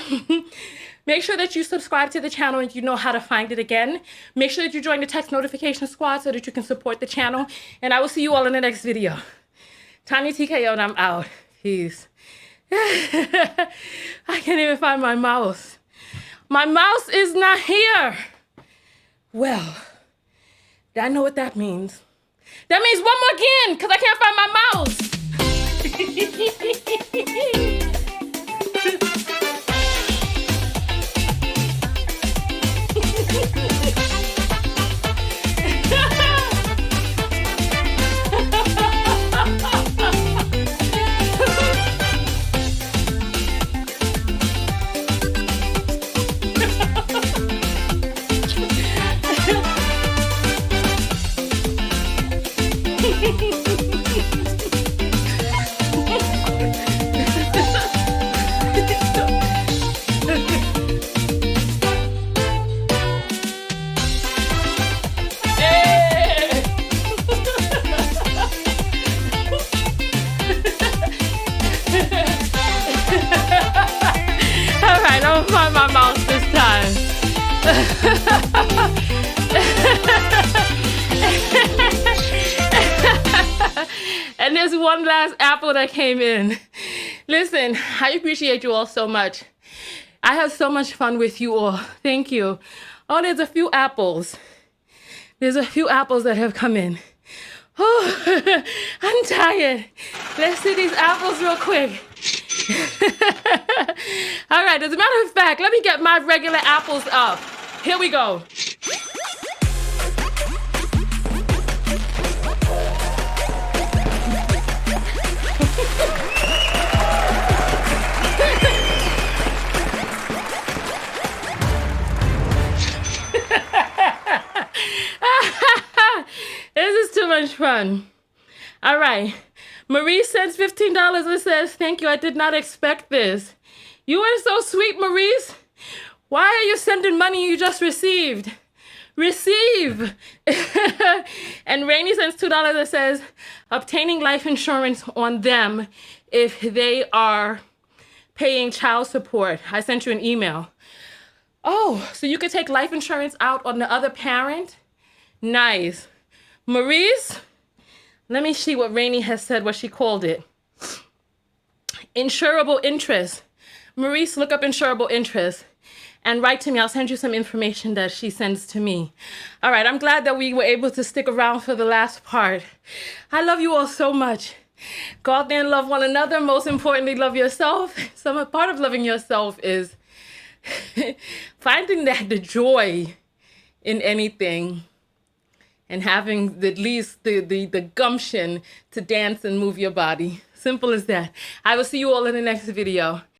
[SPEAKER 1] that you subscribe to the channel and you know how to find it again. Make sure that you join the text notification squad so that you can support the channel. And I will see you all in the next video. Tanya TKO and I'm out. Peace. I can't even find my mouse. My mouse is not here. Well, I know what that means. That means one more again, because I can't find my mouse. And there's one last apple that came in. Listen, I appreciate you all so much. I have so much fun with you all. Thank you. Oh, there's a few apples. There's a few apples that have come in. Oh, I'm tired. Let's see these apples real quick. All right, as a matter of fact, let me get my regular apples up. Here we go. This is too much fun. All right. Marie sends $15 and says, thank you. I did not expect this. You are so sweet, Maurice. Why are you sending money you just received? Receive. And Rainey sends $2 and says, obtaining life insurance on them if they are paying child support. I sent you an email. Oh, so you could take life insurance out on the other parent? Nice. Maurice, let me see what Rainey has said, what she called it. Insurable interest. Maurice, look up insurable interest and write to me. I'll send you some information that she sends to me. All right, I'm glad that we were able to stick around for the last part. I love you all so much. Go out there and love one another. Most importantly, love yourself. So a part of loving yourself is finding the joy in anything and having at least the gumption to dance and move your body. Simple as that. I will see you all in the next video.